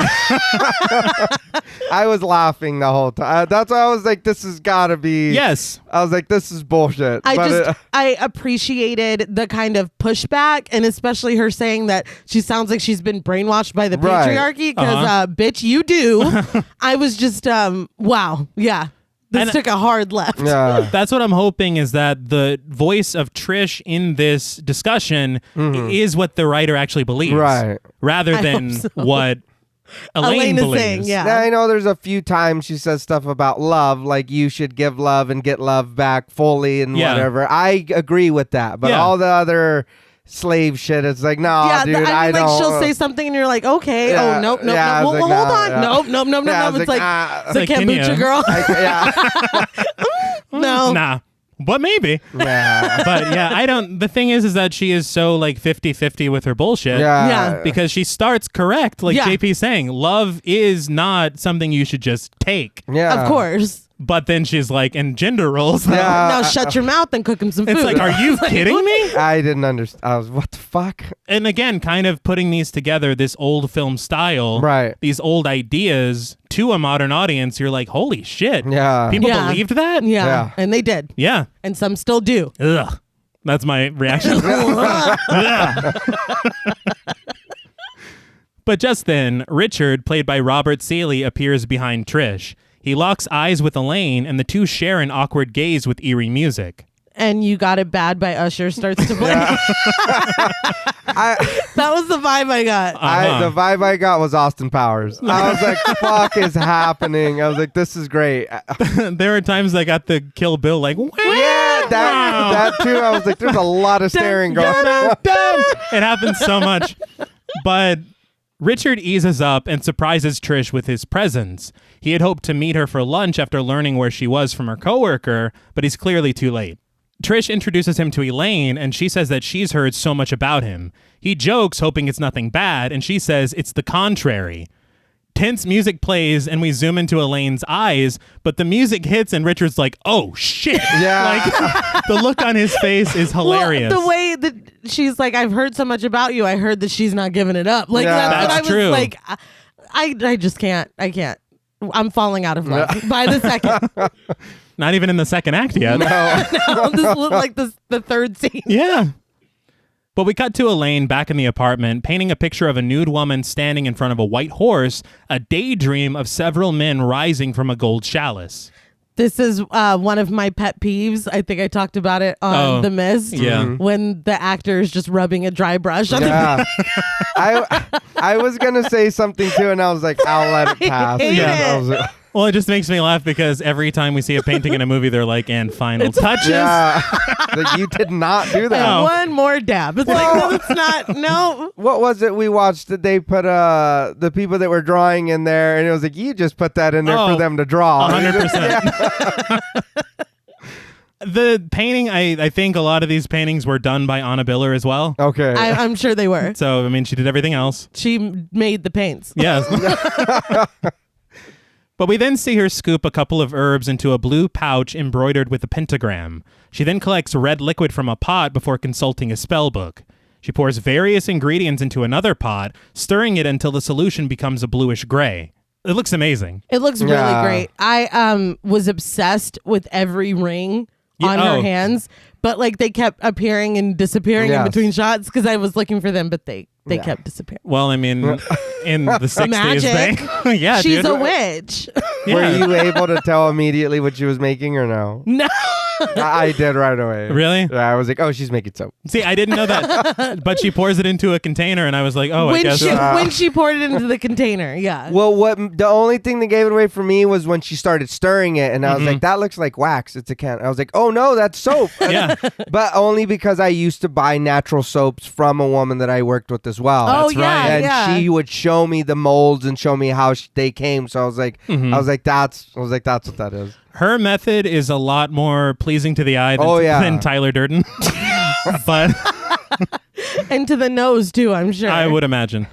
S3: I was laughing the whole time. That's why I was like, this has got to be.
S1: Yes.
S3: I was like, this is bullshit.
S2: I appreciated the kind of pushback, and especially her saying that she sounds like she's been brainwashed by the
S3: Right.
S2: patriarchy because, bitch, you do. I was just, wow. Yeah. This
S1: And-
S2: took a hard left.
S3: Yeah.
S1: That's what I'm hoping, is that the voice of Trish in this discussion is what the writer actually believes.
S3: Right.
S1: Rather
S2: I
S1: than
S2: hope so.
S1: what Elaine
S2: Elaine is
S1: believes.
S2: saying, yeah.
S3: Yeah, I know there's a few times she says stuff about love, like you should give love and get love back fully and
S1: Yeah.
S3: whatever. I agree with that. But
S1: Yeah.
S3: all the other slave shit, it's like, no,
S2: Yeah,
S3: dude,
S2: I mean,
S3: I
S2: like
S3: don't.
S2: she'll say something and you're like, okay,
S3: Yeah,
S2: oh, nope,
S3: yeah, I
S2: no,
S3: was
S2: well,
S3: like,
S2: hold
S3: nah,
S2: on,
S3: yeah.
S2: nope.
S3: Yeah, I was
S2: It's like,
S3: like,
S2: the
S1: Like, can
S2: kombucha
S1: you-
S2: girl.
S3: yeah.
S2: No.
S1: Nah. But maybe.
S3: Yeah.
S1: But yeah, the thing is that she is so like 50-50 with her bullshit.
S2: Yeah.
S1: Because she starts correct, like
S2: Yeah.
S1: JP's saying. Love is not something you should just take.
S3: Yeah.
S2: Of course.
S1: But then she's like, and gender roles.
S3: Yeah.
S2: Now shut your mouth and cook him some food.
S1: It's like, are you kidding me?
S3: I didn't understand. I was, what the fuck?
S1: And again, kind of putting these together, this old film style,
S3: Right.
S1: these old ideas to a modern audience, you're like, holy shit.
S3: Yeah.
S1: People
S2: Yeah.
S1: believed that?
S2: Yeah.
S3: Yeah.
S2: And they did.
S1: Yeah.
S2: And some still do.
S1: Ugh. That's my reaction. Ugh. But just then, Richard, played by Robert Saley, appears behind Trish. He locks eyes with Elaine, and the two share an awkward gaze with eerie music.
S2: And You Got It Bad by Usher starts to play. That was the vibe I got.
S3: The vibe I got was Austin Powers. I was like, fuck is happening? I was like, this is great.
S1: There are times I got the Kill Bill like, wow.
S3: Yeah, that too. I was like, there's a lot of staring going on.
S1: It happens so much. But Richard eases up and surprises Trish with his presence. He had hoped to meet her for lunch after learning where she was from her coworker, but he's clearly too late. Trish introduces him to Elaine, and she says that she's heard so much about him. He jokes, hoping it's nothing bad, and she says it's the contrary. Tense music plays, and we zoom into Elaine's eyes, but the music hits, and Richard's like, oh, shit.
S3: Yeah.
S1: Like, the look on his face is hilarious.
S2: Well, the way that she's like, I've heard so much about you. I heard that she's not giving it up. Like,
S3: Yeah.
S2: that's what I
S1: That's
S2: was
S1: true.
S2: like. I just can't. I can't. I'm falling out of love by the second.
S1: Not even in the second act yet.
S2: No, this is like the third scene.
S1: Yeah. But we cut to Elaine back in the apartment, painting a picture of a nude woman standing in front of a white horse, a daydream of several men rising from a gold chalice.
S2: This is one of my pet peeves. I think I talked about it on The Mist.
S1: Yeah.
S2: When the actor is just rubbing a dry brush on the
S3: I was going to say something too, and I was like, I'll let it pass.
S2: hate
S3: I
S2: it.
S3: was like,
S1: Well, it just makes me laugh because every time we see a painting in a movie, they're like, and final touches.
S3: yeah. Like, you did not do that.
S1: No.
S2: One more dab. It's like, no, it's not. No.
S3: What was it we watched that they put the people that were drawing in there, and it was like, you just put that in there for them to draw.
S1: 100%. The painting, I think a lot of these paintings were done by Anna Biller as well.
S3: Okay.
S2: I'm sure they were.
S1: So, I mean, she did everything else.
S2: She made the paints.
S1: Yes. But we then see her scoop a couple of herbs into a blue pouch embroidered with a pentagram. She then collects red liquid from a pot before consulting a spell book. She pours various ingredients into another pot, stirring it until the solution becomes a bluish gray. It looks amazing.
S2: It looks really great. I was obsessed with every ring on her hands, but like they kept appearing and disappearing in between shots because I was looking for them, but they kept disappearing.
S1: Well, I mean, in the 60s,
S2: Magic.
S1: yeah,
S2: She's
S1: dude.
S2: a witch.
S1: Yeah.
S3: Were you able to tell immediately what she was making or no?
S2: No.
S3: I did right away.
S1: Really?
S3: Yeah, I was like, oh, she's making soap.
S1: See, I didn't know that, but she pours it into a container, and I was like, oh, I guess.
S2: When she poured it into the container, yeah.
S3: Well, the only thing that gave it away for me was when she started stirring it, and I was like, that looks like wax. It's a can. I was like, oh no, that's soap.
S1: Yeah.
S3: But only because I used to buy natural soaps from a woman that I worked with as well.
S2: Oh,
S1: That's right.
S3: And
S2: yeah.
S3: she would show me the molds and show me how they came. So I was like, that's what that is.
S1: Her method is a lot more pleasing to the eye than Tyler Durden. But
S2: And to the nose too, I'm sure.
S1: I would imagine.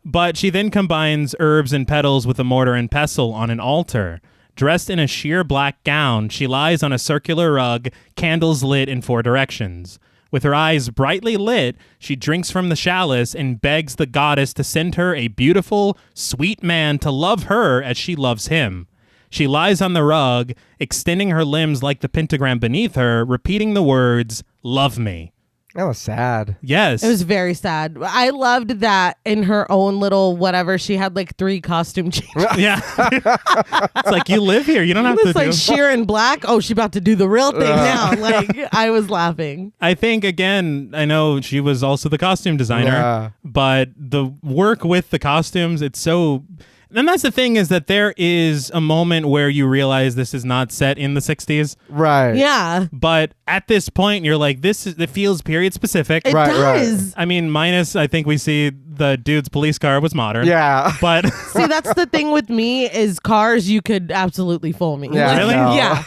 S1: But she then combines herbs and petals with a mortar and pestle on an altar. Dressed in a sheer black gown, she lies on a circular rug, candles lit in 4 directions. With her eyes brightly lit, she drinks from the chalice and begs the goddess to send her a beautiful, sweet man to love her as she loves him. She lies on the rug, extending her limbs like the pentagram beneath her, repeating the words, "Love me."
S3: That was sad.
S1: Yes.
S2: It was very sad. I loved that in her own little whatever. She had like 3 costume changes.
S1: Yeah. It's like, you live here. You don't have to
S2: It's like
S1: do.
S2: sheer in black. Oh, she about to do the real thing now. Like, I was laughing.
S1: I think, again, I know she was also the costume designer,
S3: Yeah.
S1: but the work with the costumes, it's so... And that's the thing, is that there is a moment where you realize this is not set in the 60s.
S3: Right.
S2: Yeah,
S1: But at this point, you're like, it feels period specific.
S2: it
S3: Right,
S2: does.
S1: I mean, minus, I think we see the dude's police car was modern.
S3: Yeah.
S1: But
S2: See, that's the thing with me is cars. You could absolutely fool me.
S3: Yeah,
S1: Really?
S3: no.
S2: Yeah.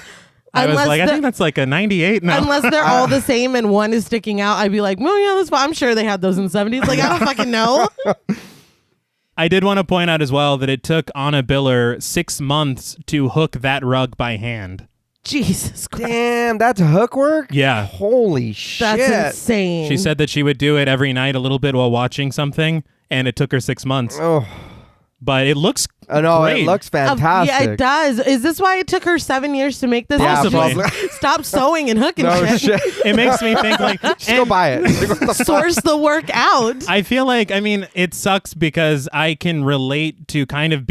S1: I was like, I
S2: the-
S1: think that's like a 98 now.
S2: Unless they're all the same and one is sticking out, I'd be like, well, yeah, that's fine. I'm sure they had those in the 70s. Like, I don't fucking know.
S1: I did want to point out as well that it took Anna Biller 6 months to hook that rug by hand.
S2: Jesus Christ.
S3: Damn, that's hook work?
S1: Yeah.
S3: Holy shit.
S2: That's insane.
S1: She said that she would do it every night a little bit while watching something, and it took her 6 months.
S3: Oh,
S1: But it looks
S3: no,
S1: great.
S3: it looks fantastic.
S2: Yeah, it does. Is this why it took her 7 years to make this?
S3: Yeah,
S1: Possibly.
S3: probably.
S2: Stop sewing and hooking
S3: No
S2: shit.
S3: shit.
S1: It makes me think like...
S3: Just go
S1: and
S3: buy it. Like, what the fuck?
S2: Source the work out.
S1: I feel like, I mean, it sucks because I can relate to kind of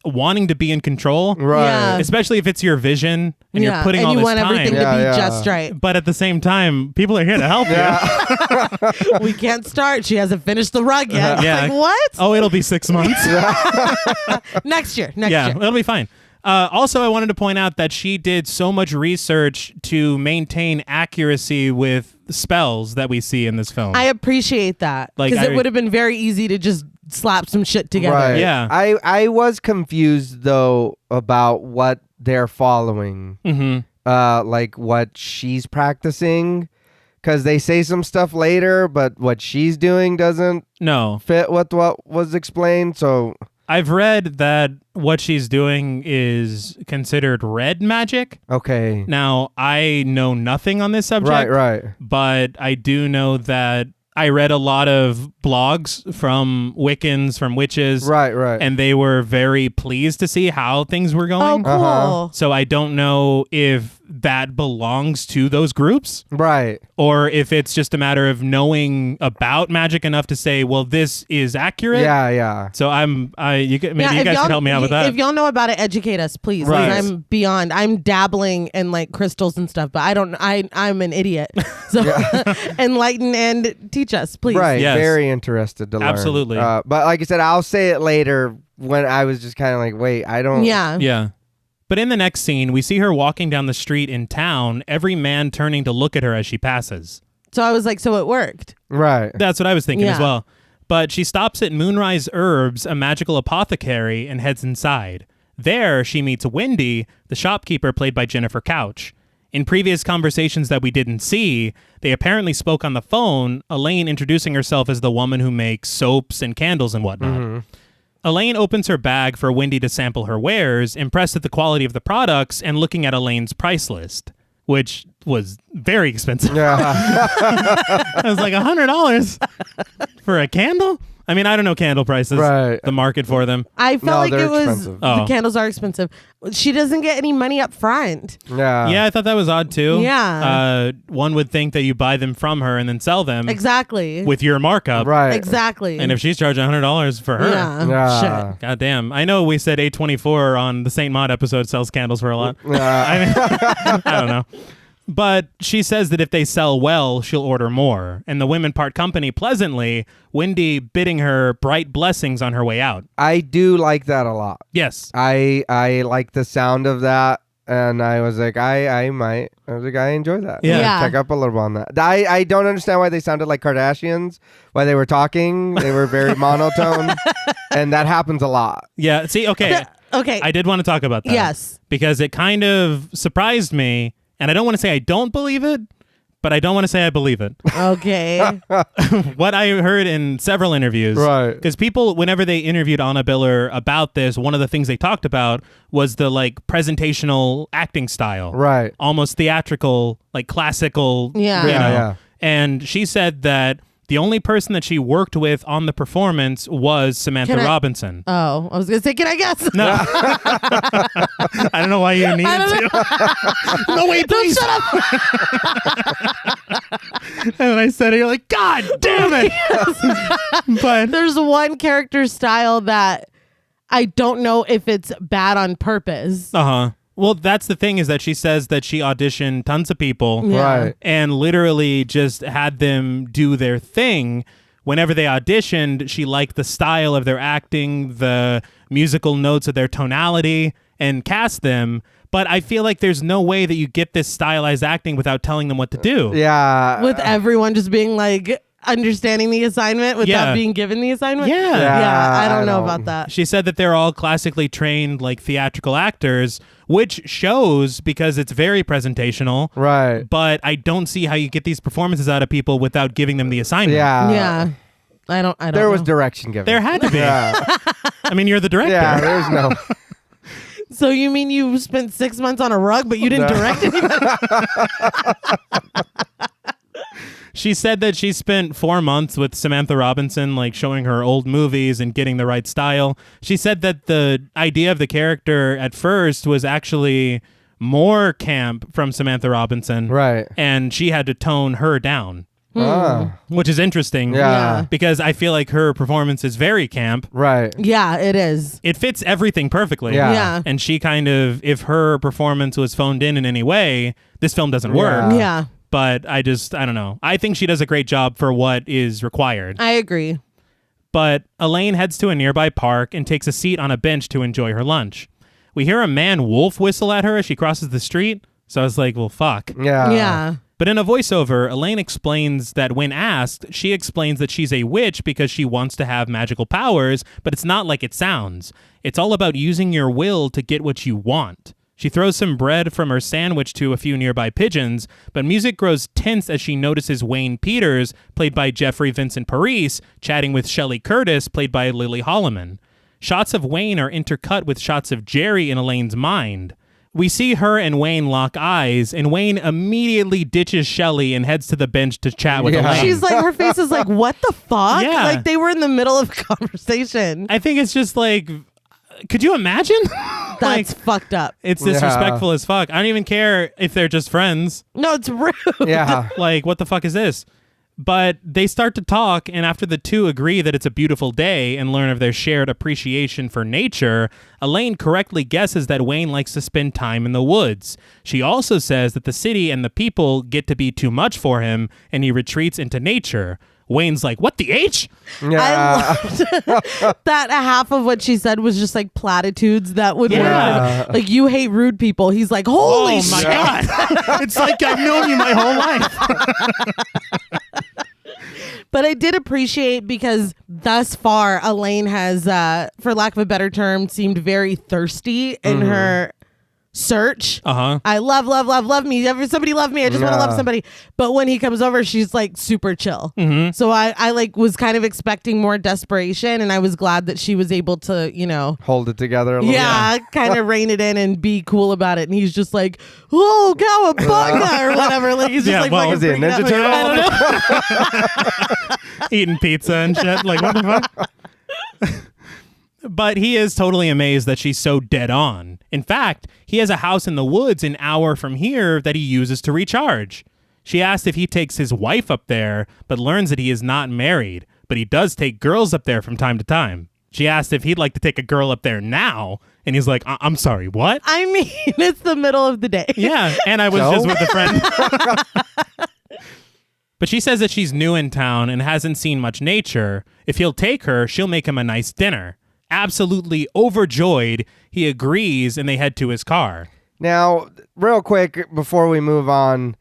S1: wanting to be in control.
S3: Right.
S2: Yeah.
S1: Especially if it's your vision and you're putting
S2: and
S1: all
S2: you
S1: this
S2: want
S1: time.
S2: everything
S3: Yeah,
S2: to be
S3: yeah.
S2: just right.
S1: But at the same time, people are here to help you.
S2: We can't start. She hasn't finished the rug yet. It's
S1: Yeah.
S2: like, what?
S1: Oh, it'll be 6 months.
S2: Next year. Next
S1: Yeah,
S2: year.
S1: it'll be fine. Also, I wanted to point out that she did so much research to maintain accuracy with spells that we see in this film.
S2: I appreciate that.
S1: Like,
S2: Because
S1: I-
S2: it would have been very easy to just slap some shit together.
S3: Right.
S1: Yeah.
S3: I was confused though about what they're following. Like what she's practicing. Because they say some stuff later, but what she's doing doesn't
S1: No.
S3: fit with what was explained. So
S1: I've read that what she's doing is considered red magic.
S3: okay.
S1: Now, I know nothing on this subject.
S3: Right.
S1: But I do know that I read a lot of blogs from Wiccans, from witches.
S3: Right.
S1: And they were very pleased to see how things were
S2: Oh,
S1: going.
S2: cool.
S3: Uh-huh.
S1: So I don't know if that belongs to those groups.
S3: Right.
S1: Or if it's just a matter of knowing about magic enough to say, well, this is accurate.
S3: Yeah.
S1: So you guys can help me out with that.
S2: If y'all know about it, educate us, please.
S3: Right.
S2: I'm beyond. I'm dabbling in like crystals and stuff, but I'm an idiot. So enlighten and teach us, please.
S3: Right.
S1: Yes.
S3: Very interested to learn.
S1: Absolutely.
S3: But like I said, I'll say it later when I was just kind of like, wait, I don't.
S2: Yeah.
S1: Yeah. But in the next scene, we see her walking down the street in town, every man turning to look at her as she passes.
S2: So I was like, so it worked.
S3: Right.
S1: That's what I was thinking as
S2: Yeah.
S1: well. But she stops at Moonrise Herbs, a magical apothecary, and heads inside. There, she meets Wendy, the shopkeeper played by Jennifer Couch. In previous conversations that we didn't see, they apparently spoke on the phone, Elaine introducing herself as the woman who makes soaps and candles and whatnot.
S3: Mm-hmm.
S1: Elaine opens her bag for Wendy to sample her wares, impressed at the quality of the products and looking at Elaine's price list, which was very expensive.
S3: Yeah.
S1: I was like, $100 for a candle? I mean, I don't know candle prices,
S3: Right.
S1: the market for them.
S2: I felt
S3: No,
S2: like
S3: they're
S2: it was
S3: expensive.
S1: Oh.
S2: the candles are expensive. She doesn't get any money up front.
S3: Yeah.
S1: Yeah, I thought that was odd too.
S2: Yeah.
S1: One would think that you buy them from her and then sell them
S2: Exactly.
S1: with your markup.
S3: Right.
S2: Exactly.
S1: And if she's charging $100 for her,
S3: Yeah.
S2: Shit.
S1: God damn. I know we said A24 on the Saint Maud episode sells candles for a lot.
S3: Yeah.
S1: I mean, I don't know. But she says that if they sell well, she'll order more. And the women part company pleasantly, Wendy bidding her bright blessings on her way out.
S3: I do like that a lot.
S1: Yes.
S3: I like the sound of that, and I was like, I enjoy that.
S1: Yeah.
S2: Yeah.
S3: Check up a little bit on that. I don't understand why they sounded like Kardashians while they were talking. They were very monotone, and that happens a lot.
S1: Yeah. See, okay.
S2: Okay.
S1: I did want to talk about that.
S2: Yes.
S1: Because it kind of surprised me. And I don't want to say I don't believe it, but I don't want to say I believe it.
S2: Okay.
S1: What I heard in several interviews,
S3: Right.
S1: because people, whenever they interviewed Anna Biller about this, one of the things they talked about was the like presentational acting style,
S3: Right.
S1: almost theatrical, like classical.
S2: Yeah.
S1: you
S3: Yeah,
S1: know?
S3: yeah.
S1: And she said that the only person that she worked with on the performance was Samantha
S2: Can I-
S1: Robinson.
S2: Oh, I was gonna say, can I guess?
S1: No, I don't know why you needed to. No, wait, please.
S2: Shut up.
S1: And when I said it, you're like, God damn it. But
S2: There's one character style that I don't know if it's bad on purpose.
S1: well, that's the thing, is that she says that she auditioned tons of people
S2: Yeah.
S3: Right.
S1: and literally just had them do their thing. Whenever they auditioned, she liked the style of their acting, the musical notes of their tonality, and cast them. But I feel like there's no way that you get this stylized acting without telling them what to do.
S3: Yeah.
S2: With everyone just being like understanding the assignment without
S1: Yeah.
S2: being given the assignment.
S1: Yeah.
S2: Yeah, I don't know
S3: don't-
S2: about that.
S1: She said that they're all classically trained, like theatrical actors, which shows because it's very presentational.
S3: Right.
S1: But I don't see how you get these performances out of people without giving them the assignment.
S3: Yeah.
S2: Yeah. I don't
S3: There was
S2: know.
S3: direction given.
S1: There had to be.
S3: Yeah.
S1: I mean, you're the director.
S3: Yeah. There's no.
S2: So you mean you spent 6 months on a rug, but you didn't direct anything?
S1: She said that she spent 4 months with Samantha Robinson, like showing her old movies and getting the right style. She said that the idea of the character at first was actually more camp from Samantha Robinson.
S3: Right.
S1: And she had to tone her down,
S3: Ah.
S1: which is interesting.
S3: Yeah.
S1: Because I feel like her performance is very camp.
S3: Right.
S2: Yeah, it is.
S1: It fits everything perfectly.
S3: Yeah.
S2: Yeah.
S1: And she kind of, if her performance was phoned in any way, this film doesn't work.
S2: Yeah.
S1: But I don't know. I think she does a great job for what is required.
S2: I agree.
S1: But Elaine heads to a nearby park and takes a seat on a bench to enjoy her lunch. We hear a man wolf whistle at her as she crosses the street. So I was like, well, fuck.
S3: Yeah.
S2: Yeah.
S1: But in a voiceover, Elaine explains that when asked, she explains that she's a witch because she wants to have magical powers, but it's not like it sounds. It's all about using your will to get what you want. She throws some bread from her sandwich to a few nearby pigeons, but music grows tense as she notices Wayne Peters, played by Jeffrey Vincent Parise, chatting with Shelley Curtis, played by Lily Holloman. Shots of Wayne are intercut with shots of Jerry in Elaine's mind. We see her and Wayne lock eyes, and Wayne immediately ditches Shelley and heads to the bench to chat with
S3: Yeah.
S1: Elaine.
S2: She's like, her face is like, what the fuck?
S1: Yeah.
S2: Like they were in the middle of a conversation.
S1: I think it's just like, Could you imagine?
S2: That's fucked up.
S1: It's disrespectful as fuck. I don't even care if they're just friends.
S2: No, it's rude.
S3: Yeah.
S1: Like, what the fuck is this? But they start to talk, and after the two agree that it's a beautiful day and learn of their shared appreciation for nature, Elaine correctly guesses that Wayne likes to spend time in the woods. She also says that the city and the people get to be too much for him, and he retreats into nature. Wayne's like, what the H?
S3: Yeah.
S2: I loved that half of what she said was just like platitudes that would
S1: Yeah.
S2: work. Like, you hate rude people. He's like, holy
S1: Oh my
S2: shit.
S1: God. It's like I've known you my whole life.
S2: But I did appreciate because thus far, Elaine has, for lack of a better term, seemed very thirsty in her search. I love me. Somebody love me. I just want to love somebody. But when he comes over, she's like super chill. So I like was kind of expecting more desperation, and I was glad that she was able to, you know,
S3: Hold it together a little
S2: kind of rein it in and be cool about it. And he's just like, oh, cowabunga or whatever. Like, he's just like,
S1: well,
S2: fucking
S3: Was he a
S2: freaking out.
S3: Ninja Turtle?
S2: I don't know.
S1: Eating pizza and shit. Like, what the fuck? But he is totally amazed that she's so dead on. In fact, he has a house in the woods an hour from here that he uses to recharge. She asked if he takes his wife up there, but learns that he is not married, but he does take girls up there from time to time. She asked if he'd like to take a girl up there now, and he's like, I'm sorry, what?
S2: I mean, it's the middle of the day.
S1: Yeah, and I was
S3: So?
S1: just with a friend. But she says that she's new in town and hasn't seen much nature. If he'll take her, she'll make him a nice dinner. Absolutely overjoyed, he agrees, and they head to his car.
S3: Now, real quick before we move on,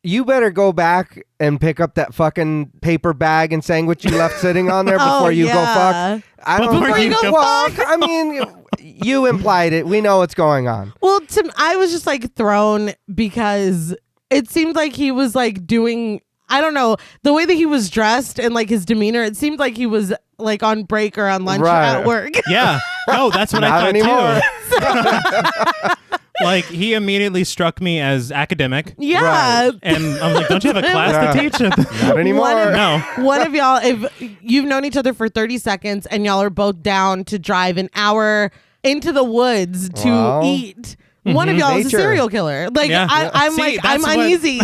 S3: you better go back and pick up that fucking paper bag and sandwich you left sitting on there before you go fuck. I don't
S1: Before you go
S3: well,
S1: fuck?
S3: I mean, you implied it. We know what's going on.
S2: Well, I was just like thrown because it seemed like he was like doing, I don't know, the way that he was dressed and like his demeanor, it seemed like he was like on break or on lunch
S3: Right.
S2: at work.
S1: Yeah. No, that's what
S3: Not
S1: I
S3: anymore.
S1: thought too. Like, he immediately struck me as academic.
S2: Yeah.
S3: Right.
S1: And I was like, don't you have a class to teach?
S3: Not anymore.
S1: No.
S2: One of y'all, if you've known each other for 30 seconds and y'all are both down to drive an hour into the woods to
S3: Wow.
S2: eat, one of y'all is a
S3: Nature.
S2: serial killer. Like,
S1: Yeah.
S2: I'm
S1: See,
S2: like, I'm
S1: that's what-
S2: uneasy.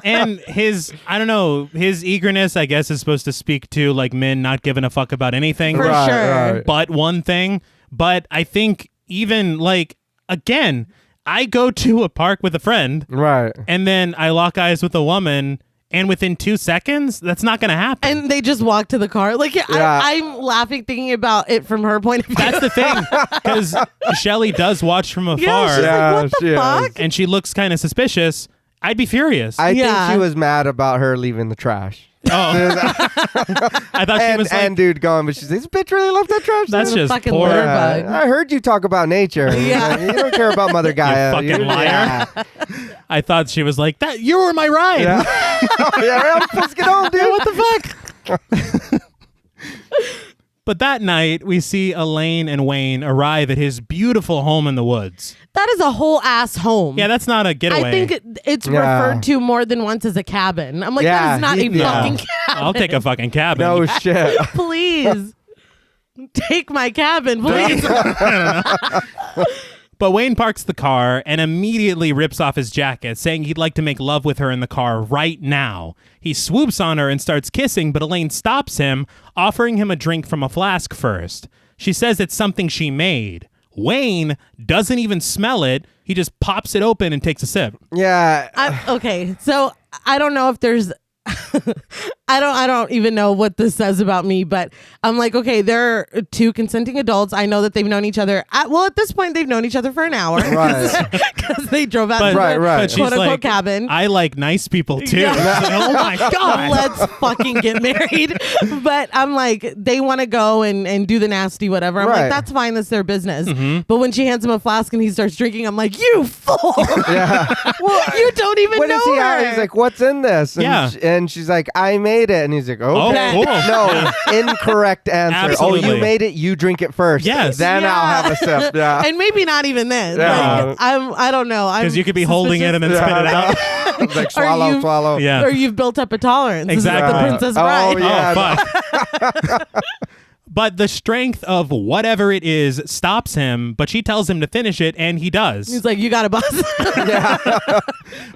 S1: And his, I don't know, his eagerness, I guess, is supposed to speak to like men not giving a fuck about anything.
S2: For
S3: Right,
S2: sure.
S3: right.
S1: But one thing. But I think even like, again, I go to a park with a friend
S3: Right.
S1: and then I lock eyes with a woman, and within 2 seconds, that's not going to happen.
S2: And they just walk to the car. Like,
S3: Yeah.
S2: I'm laughing thinking about it from her point of view.
S1: That's the thing, because Shelly does watch from afar,
S2: Yeah, she's
S3: Yeah,
S2: like, what
S3: she
S2: the
S3: is.
S2: fuck?
S1: and she looks kind of suspicious. I'd be furious.
S3: I
S2: Yeah.
S3: think she was mad about her leaving the trash.
S1: I thought she was like,
S3: and dude going, but she's like, this bitch really left that trash.
S1: that's
S3: there?"
S1: just
S2: fucking
S1: poor.
S2: litter
S3: Yeah,
S2: bug.
S3: I heard you talk about nature.
S2: Yeah.
S3: You don't care about Mother Gaia.
S1: fucking liar.
S3: Yeah.
S1: I thought she was like, that. You were my ride.
S3: Yeah. Yeah, I'm supposed to get home, dude.
S1: What the fuck? But that night, we see Elaine and Wayne arrive at his beautiful home in the woods.
S2: That is a whole ass home.
S1: Yeah, that's not a getaway.
S2: I think it's
S3: Yeah.
S2: referred to more than once as a cabin. I'm like,
S3: Yeah,
S2: that is not a
S3: yeah.
S2: fucking cabin.
S1: I'll take a fucking cabin.
S3: No shit.
S2: Please. Take my cabin, please.
S1: But Wayne parks the car and immediately rips off his jacket, saying he'd like to make love with her in the car right now. He swoops on her and starts kissing, but Elaine stops him, offering him a drink from a flask first. She says it's something she made. Wayne doesn't even smell it. He just pops it open and takes a sip.
S3: Yeah.
S2: Okay, so I don't know if there's I don't even know what this says about me, but I'm like, okay, they're two consenting adults. I know that they've known each other. At this point, they've known each other for an hour.
S3: Right.
S2: Because they drove out
S1: But,
S2: to
S3: Right,
S2: the
S3: right.
S1: but she's
S2: quote-unquote
S1: like,
S2: cabin.
S1: I like nice people too.
S2: Yeah.
S1: She's like, oh my God.
S2: Let's fucking get married. But I'm like, they want to go and do the nasty whatever. I'm
S3: Right.
S2: like, that's fine. That's their business.
S1: Mm-hmm.
S2: But when she hands him a flask and he starts drinking, I'm like, you fool.
S3: Yeah. Well,
S2: You don't even
S3: what
S2: know
S3: does he
S2: her.
S3: have? He's like, what's in this? And
S1: Yeah.
S3: and she's like, I made it. And he's like,
S1: Oh,
S3: okay.
S1: cool.
S3: No, incorrect answer.
S1: Absolutely.
S3: Oh, you made it. You drink it first.
S1: Yes.
S3: Then
S2: Yeah.
S3: I'll have a sip. Yeah.
S2: And maybe not even then.
S3: Yeah.
S2: Like, I don't know.
S1: Because you could be holding it and then spit it out.
S3: It's like swallow,
S2: you-
S3: swallow.
S1: Yeah.
S2: Or you've built up a tolerance. This is like
S1: Exactly.
S2: the Princess
S3: Oh,
S2: Bride.
S3: yeah.
S1: Oh, fuck. But the strength of whatever it is stops him, but she tells him to finish it, and he does.
S2: He's like, you got it, boss.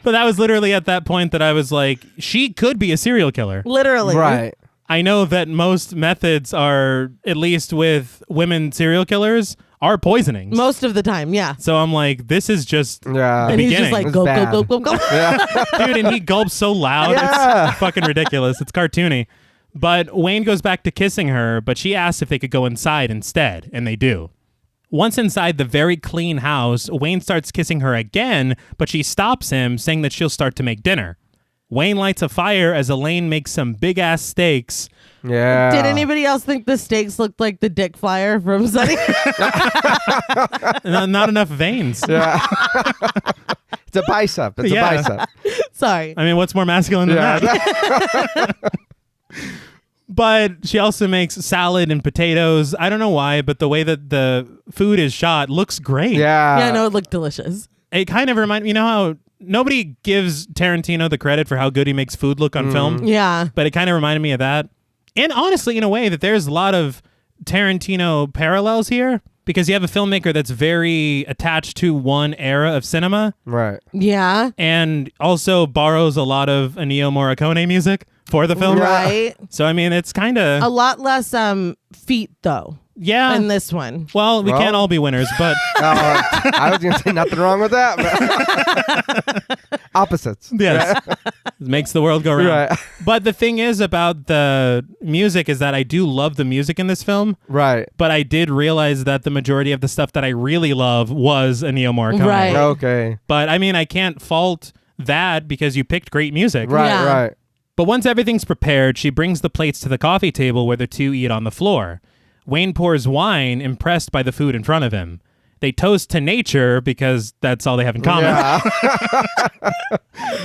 S1: But that was literally at that point that I was like, she could be a serial killer.
S2: Literally.
S3: Right.
S1: I know that most methods are, at least with women serial killers, are poisonings.
S2: Most of the time, yeah.
S1: So I'm like, this is just
S3: Yeah.
S2: And he's just
S1: beginning.
S2: like,
S3: It's
S2: go,
S3: bad.
S2: go, go, go, go.
S1: Dude, and he gulps so loud.
S3: Yeah.
S1: It's fucking ridiculous. It's cartoony. But Wayne goes back to kissing her, but she asks if they could go inside instead, and they do. Once inside the very clean house, Wayne starts kissing her again, but she stops him, saying that she'll start to make dinner. Wayne lights a fire as Elaine makes some big-ass steaks.
S3: Yeah.
S2: Did anybody else think the steaks looked like the dick flyer from Sunny?
S1: Not enough veins.
S3: Yeah. It's a bicep. It's
S1: Yeah.
S3: a bicep.
S2: Sorry.
S1: I mean, what's more masculine than that? But she also makes salad and potatoes. I don't know why, but the way that the food is shot looks great.
S3: Yeah.
S2: Yeah, no, it looked delicious.
S1: It kind of reminds me, you know how nobody gives Tarantino the credit for how good he makes food look on film?
S2: Yeah.
S1: But it kind of reminded me of that. And honestly, in a way, that there's a lot of Tarantino parallels here because you have a filmmaker that's very attached to one era of cinema
S3: Right.
S2: Yeah.
S1: and also borrows a lot of Ennio Morricone music for the film.
S2: Right.
S1: So, I mean, it's kind
S2: A
S1: of,
S2: lot less feet, though,
S1: yeah.
S2: in this one.
S1: Well, we
S3: Well-
S1: can't all be winners, but
S3: I was going to say nothing wrong with that. But opposites.
S1: yes, it makes the world go round.
S3: Right.
S1: But the thing is about the music is that I do love the music in this film,
S3: Right.
S1: but I did realize that the majority of the stuff that I really love was Ennio Morricone.
S2: Right.
S3: Okay.
S1: But I mean, I can't fault that because you picked great music.
S3: Right.
S2: Yeah.
S3: Right.
S1: But once everything's prepared, she brings the plates to the coffee table where the two eat on the floor. Wayne pours wine, impressed by the food in front of him. They toast to nature because that's all they have in common.
S3: Yeah.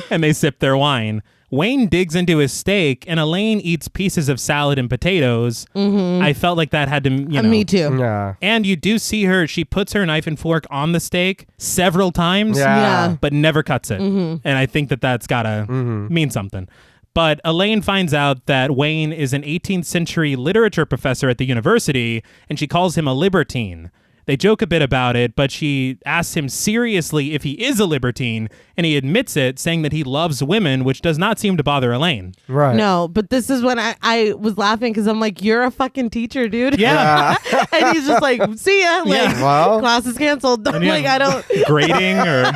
S1: And they sip their wine. Wayne digs into his steak, and Elaine eats pieces of salad and potatoes. I felt like that had to, you know.
S2: Me too.
S3: Yeah.
S1: And you do see her, she puts her knife and fork on the steak several times,
S2: Yeah.
S1: but never cuts it. And I think that that's gotta mean something. But Elaine finds out that Wayne is an 18th century literature professor at the university, and she calls him a libertine. They joke a bit about it, but she asks him seriously if he is a libertine, and he admits it, saying that he loves women, which does not seem to bother Elaine.
S3: Right.
S2: No, but this is when I was laughing because I'm like, you're a fucking teacher, dude.
S1: Yeah.
S2: And he's just like, see ya. Like,
S1: Yeah.
S3: Well.
S2: class is canceled. I'm
S1: you
S2: like, I
S1: have
S2: don't.
S1: Grading or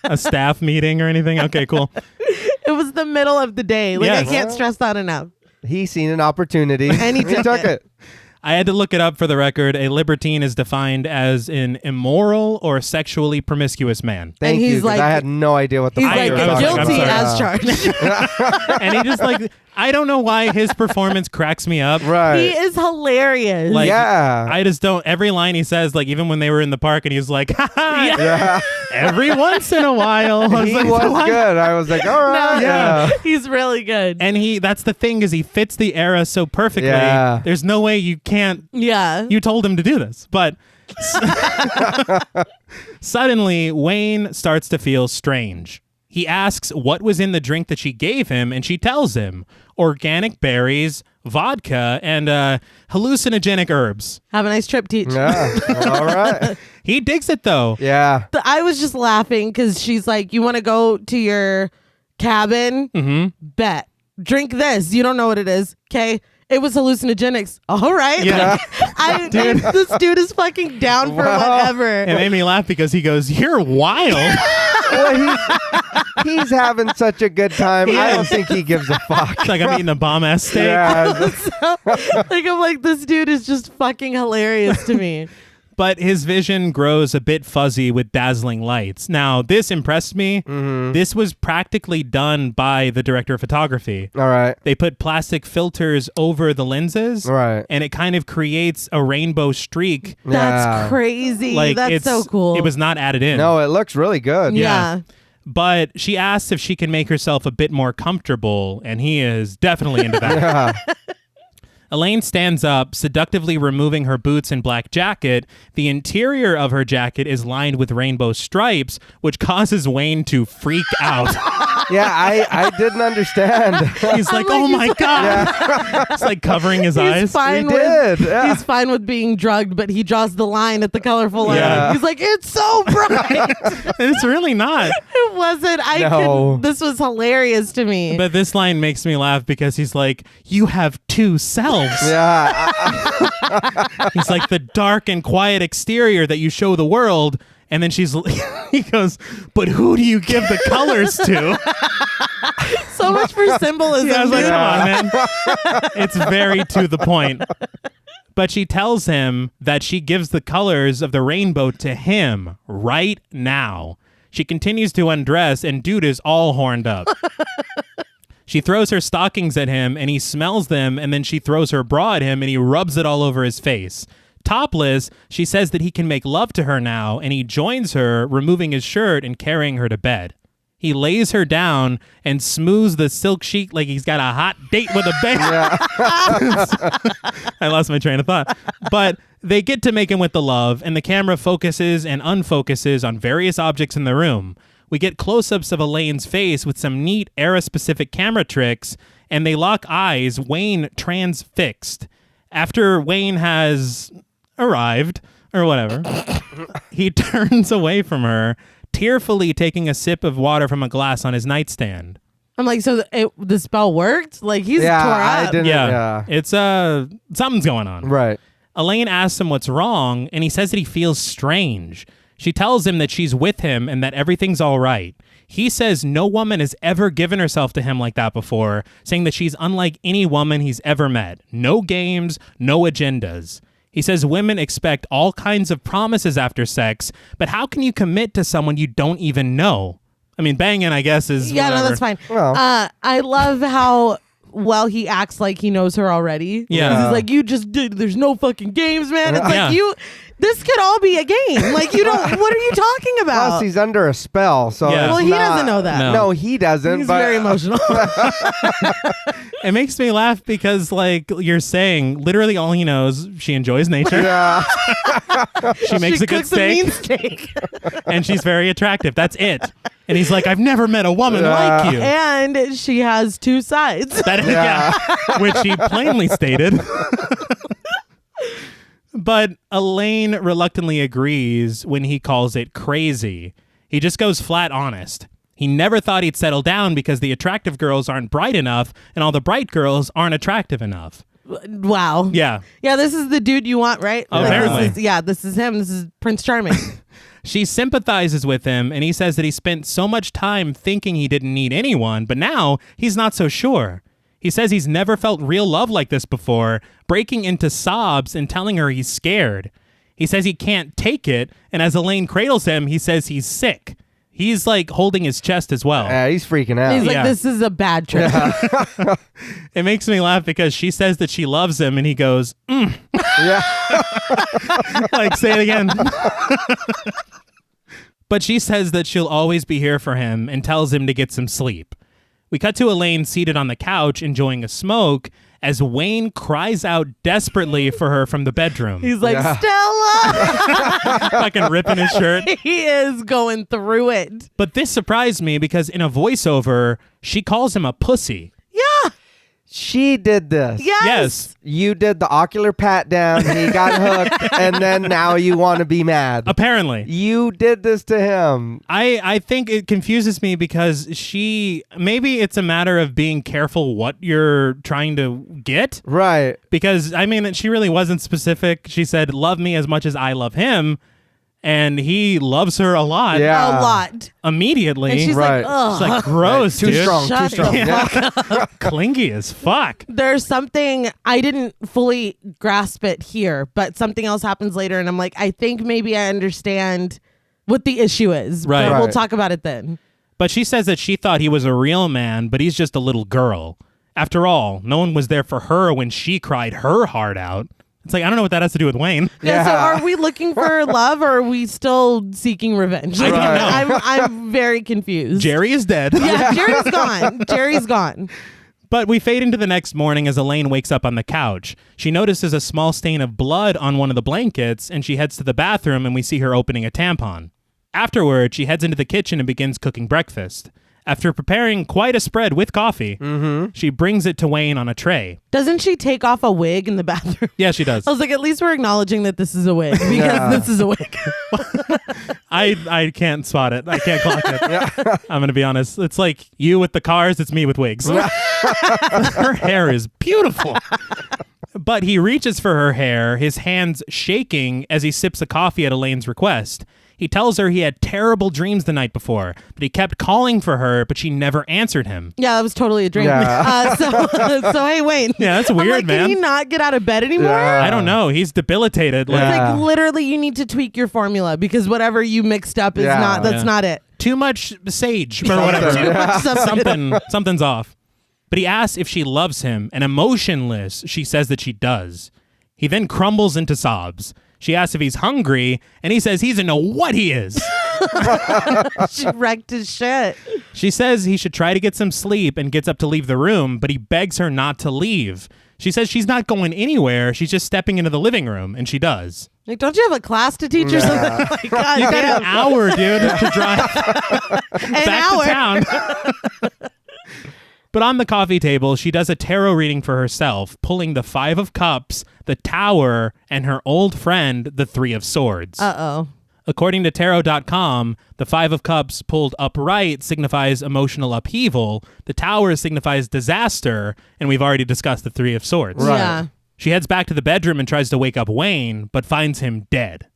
S1: a staff meeting or anything? Okay, cool.
S2: It was the middle of the day. Like,
S1: Yes.
S2: I can't stress that enough.
S3: He seen an opportunity.
S2: And he took
S3: it.
S1: I had to look it up for the record. A libertine is defined as an immoral or sexually promiscuous man.
S3: Thank
S2: he's
S3: you. 'Cause
S2: like-
S3: I had no idea what the
S2: He's
S3: fuck
S2: like,
S3: you were
S1: I was
S3: talking
S1: I'm
S2: guilty
S1: sorry.
S2: as charged.
S1: And he just like, I don't know why his performance cracks me up.
S3: Right.
S2: He is hilarious.
S1: Like,
S3: yeah.
S1: I just don't, every line he says, like even when they were in the park and he was like, haha,
S3: yeah.
S1: every once in a while. I was
S3: He
S1: like,
S3: was
S1: "What?"
S3: good. I was like, all right.
S1: Yeah.
S2: He's really good.
S1: And that's the thing is he fits the era so perfectly.
S3: Yeah.
S1: There's no way you can't,
S2: Yeah.
S1: you told him to do this. But suddenly, Wayne starts to feel strange. He asks what was in the drink that she gave him, and she tells him organic berries, vodka, and hallucinogenic herbs.
S2: Have a nice trip, Teach.
S3: Yeah. All right.
S1: He digs it, though.
S3: Yeah.
S2: I was just laughing because she's like, you want to go to your cabin?
S1: Mm-hmm.
S2: Bet. Drink this. You don't know what it is. Okay. It was hallucinogenics. All right.
S1: Yeah.
S2: Like, this dude is fucking down for
S3: Wow.
S2: whatever.
S1: It made me laugh because he goes, "You're wild."
S3: Well, he's having such a good time. I don't think he gives a fuck.
S1: It's like I'm eating a bomb-ass steak.
S3: Yeah.
S2: Like, I'm like, this dude is just fucking hilarious to me.
S1: But his vision grows a bit fuzzy with dazzling lights. Now, this impressed me.
S3: Mm-hmm.
S1: This was practically done by the director of photography.
S3: All right.
S1: They put plastic filters over the lenses,
S3: Right.
S1: and it kind of creates a rainbow streak.
S2: That's
S3: Yeah.
S2: crazy.
S1: Like
S2: That's
S1: it's
S2: so cool.
S1: It was not added in.
S3: No, it looks really good.
S2: Yeah.
S1: But she asks if she can make herself a bit more comfortable, and he is definitely into that.
S3: Yeah.
S1: Elaine stands up, seductively removing her boots and black jacket. The interior of her jacket is lined with rainbow stripes, which causes Wayne to freak out.
S3: Yeah, I didn't understand.
S1: He's like, oh my God. It's like covering his eyes.
S2: Fine
S3: He did, yeah.
S2: He's fine with being drugged, but he draws the line at the colorful line.
S1: Yeah.
S2: He's like, it's so bright.
S1: It's really not.
S2: It wasn't. This was hilarious to me.
S1: But this line makes me laugh because he's like, you have two selves.
S3: Yeah.
S1: He's like, the dark and quiet exterior that you show the world. And then he goes, but who do you give the colors to?
S2: So much for symbolism.
S1: Yeah, I was like,
S2: dude.
S1: come on, man. It's very to the point. But she tells him that she gives the colors of the rainbow to him right now. She continues to undress, and dude is all horned up. She throws her stockings at him, and he smells them, and then she throws her bra at him, and he rubs it all over his face. Topless, she says that he can make love to her now, and he joins her, removing his shirt and carrying her to bed. He lays her down and smooths the silk sheet like he's got a hot date with a babe. I lost my train of thought. But they get to making with the love, and the camera focuses and unfocuses on various objects in the room. We get close-ups of Elaine's face with some neat era-specific camera tricks, and they lock eyes, Wayne transfixed. After Wayne has arrived, or whatever, he turns away from her, tearfully taking a sip of water from a glass on his nightstand.
S2: I'm like, so the spell worked? Like, he's tore
S3: I
S2: up.
S3: didn't. Yeah.
S1: It's something's going on.
S3: Right.
S1: Elaine asks him what's wrong, and he says that he feels strange. She tells him that she's with him and that everything's all right. He says no woman has ever given herself to him like that before, saying that she's unlike any woman he's ever met. No games, no agendas. He says women expect all kinds of promises after sex, but how can you commit to someone you don't even know? I mean, banging, I guess, is
S2: Yeah,
S1: whatever.
S2: no, that's fine.
S3: Well.
S2: I love how well he acts like he knows her already.
S1: Yeah.
S2: 'Cause he's like, you just did. There's no fucking games, man. It's
S1: Yeah.
S2: like this could all be a game. Like, you don't. What are you talking about?
S3: Plus, he's under a spell, so
S1: Yeah.
S3: it's
S2: Well, he
S3: not-
S2: doesn't know that.
S1: No.
S3: No, he doesn't.
S2: He's
S3: but
S2: very emotional.
S1: It makes me laugh because, like you're saying, literally all he knows, she enjoys nature.
S3: Yeah.
S1: She makes a good
S2: cooks a mean
S1: steak,
S2: steak.
S1: and she's very attractive. That's it. And he's like, I've never met a woman like you.
S2: And she has two sides.
S1: That, yeah, which he plainly stated. But Elaine reluctantly agrees when he calls it crazy. He just goes flat honest. He never thought he'd settle down because the attractive girls aren't bright enough and all the bright girls aren't attractive enough.
S2: Wow.
S1: Yeah.
S2: Yeah, this is the dude you want, right?
S1: Oh, apparently.
S2: This is him. This is Prince Charming.
S1: She sympathizes with him, and he says that he spent so much time thinking he didn't need anyone, but now he's not so sure. He says he's never felt real love like this before, breaking into sobs and telling her he's scared. He says he can't take it, and as Elaine cradles him, he says he's sick. He's like holding his chest as well.
S3: Yeah, he's freaking out.
S2: He's like,
S1: Yeah.
S2: this is a bad trip.
S1: It makes me laugh because she says that she loves him, and he goes,
S3: Yeah.
S1: like, say it again. But she says that she'll always be here for him and tells him to get some sleep. We cut to Elaine seated on the couch enjoying a smoke as Wayne cries out desperately for her from the bedroom.
S2: He's like,
S3: Yeah.
S2: Stella!
S1: fucking ripping his shirt.
S2: He is going through it.
S1: But this surprised me because in a voiceover, she calls him a pussy.
S2: Yeah.
S3: She did this.
S2: Yes.
S1: Yes,
S3: You did the ocular pat down. He got hooked, and then now you want to be mad.
S1: apparently.
S3: You did this to him.
S1: I think it confuses me because maybe it's a matter of being careful what you're trying to get.
S3: Right.
S1: Because, I mean, she really wasn't specific. She said, love me as much as I love him. And he loves her a lot.
S3: Yeah.
S2: A lot.
S1: Immediately.
S2: And she's
S3: Right.
S2: like, ugh.
S1: It's like, gross,
S3: Too
S1: dude.
S3: strong.
S2: Shut
S3: Too strong.
S2: the
S3: Yeah.
S1: Clingy as fuck.
S2: There's something, I didn't fully grasp it here, but something else happens later. And I'm like, I think maybe I understand what the issue is.
S1: Right.
S2: But we'll
S3: Right.
S2: talk about it then.
S1: But she says that she thought he was a real man, but he's just a little girl. After all, no one was there for her when she cried her heart out. It's like, I don't know what that has to do with Wayne.
S2: Yeah. So
S3: Yeah.
S2: are we looking for love or are we still seeking revenge?
S1: I don't know.
S2: I'm very confused.
S1: Jerry is dead.
S2: Yeah, Jerry's gone. Jerry's gone.
S1: But we fade into the next morning as Elaine wakes up on the couch. She notices a small stain of blood on one of the blankets, and she heads to the bathroom, and we see her opening a tampon. Afterward, she heads into the kitchen and begins cooking breakfast. After preparing quite a spread with coffee, she brings it to Wayne on a tray.
S2: Doesn't she take off a wig in the bathroom?
S1: Yeah, she does.
S2: I was like, at least we're acknowledging that this is a wig because this is a wig.
S1: I can't spot it. I can't clock it. I'm going to be honest. It's like you with the cars. It's me with wigs. Her hair is beautiful. But he reaches for her hair, his hands shaking as he sips a coffee at Elaine's request. He tells her he had terrible dreams the night before, but he kept calling for her, but she never answered him.
S2: Yeah, that was totally a dream.
S3: Yeah.
S2: So hey, Wayne.
S1: Yeah, that's weird,
S2: like,
S1: man.
S2: Can he not get out of bed anymore?
S3: Yeah.
S1: I don't know. He's debilitated.
S2: It's like literally you need to tweak your formula because whatever you mixed up is not it.
S1: Too much sage or whatever.
S2: Too much
S1: Something's off. But he asks if she loves him, and emotionless, she says that she does. He then crumbles into sobs. She asks if he's hungry, and he says he doesn't know what he is.
S2: She wrecked his shit.
S1: She says he should try to get some sleep and gets up to leave the room, but he begs her not to leave. She says she's not going anywhere. She's just stepping into the living room, and she does.
S2: Like, don't you have a class to teach or something? Like, God,
S1: You got an hour, dude, to drive back to town. But on the coffee table, she does a tarot reading for herself, pulling the 5 of Cups, the Tower, and her old friend, the 3 of Swords.
S2: Uh-oh.
S1: According to tarot.com, the 5 of Cups pulled upright signifies emotional upheaval, the Tower signifies disaster, and we've already discussed the 3 of Swords.
S3: Right.
S2: Yeah.
S1: She heads back to the bedroom and tries to wake up Wayne, but finds him dead.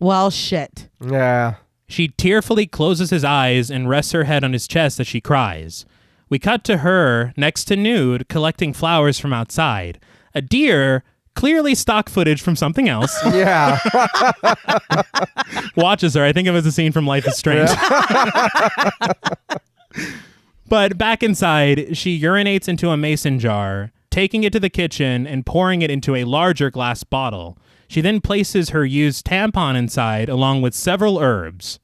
S2: Well, shit.
S3: Yeah.
S1: She tearfully closes his eyes and rests her head on his chest as she cries. We cut to her, next to nude, collecting flowers from outside. A deer, clearly stock footage from something else,
S3: Yeah.
S1: watches her. I think it was a scene from Life is Strange. But back inside, she urinates into a mason jar, taking it to the kitchen and pouring it into a larger glass bottle. She then places her used tampon inside along with several herbs.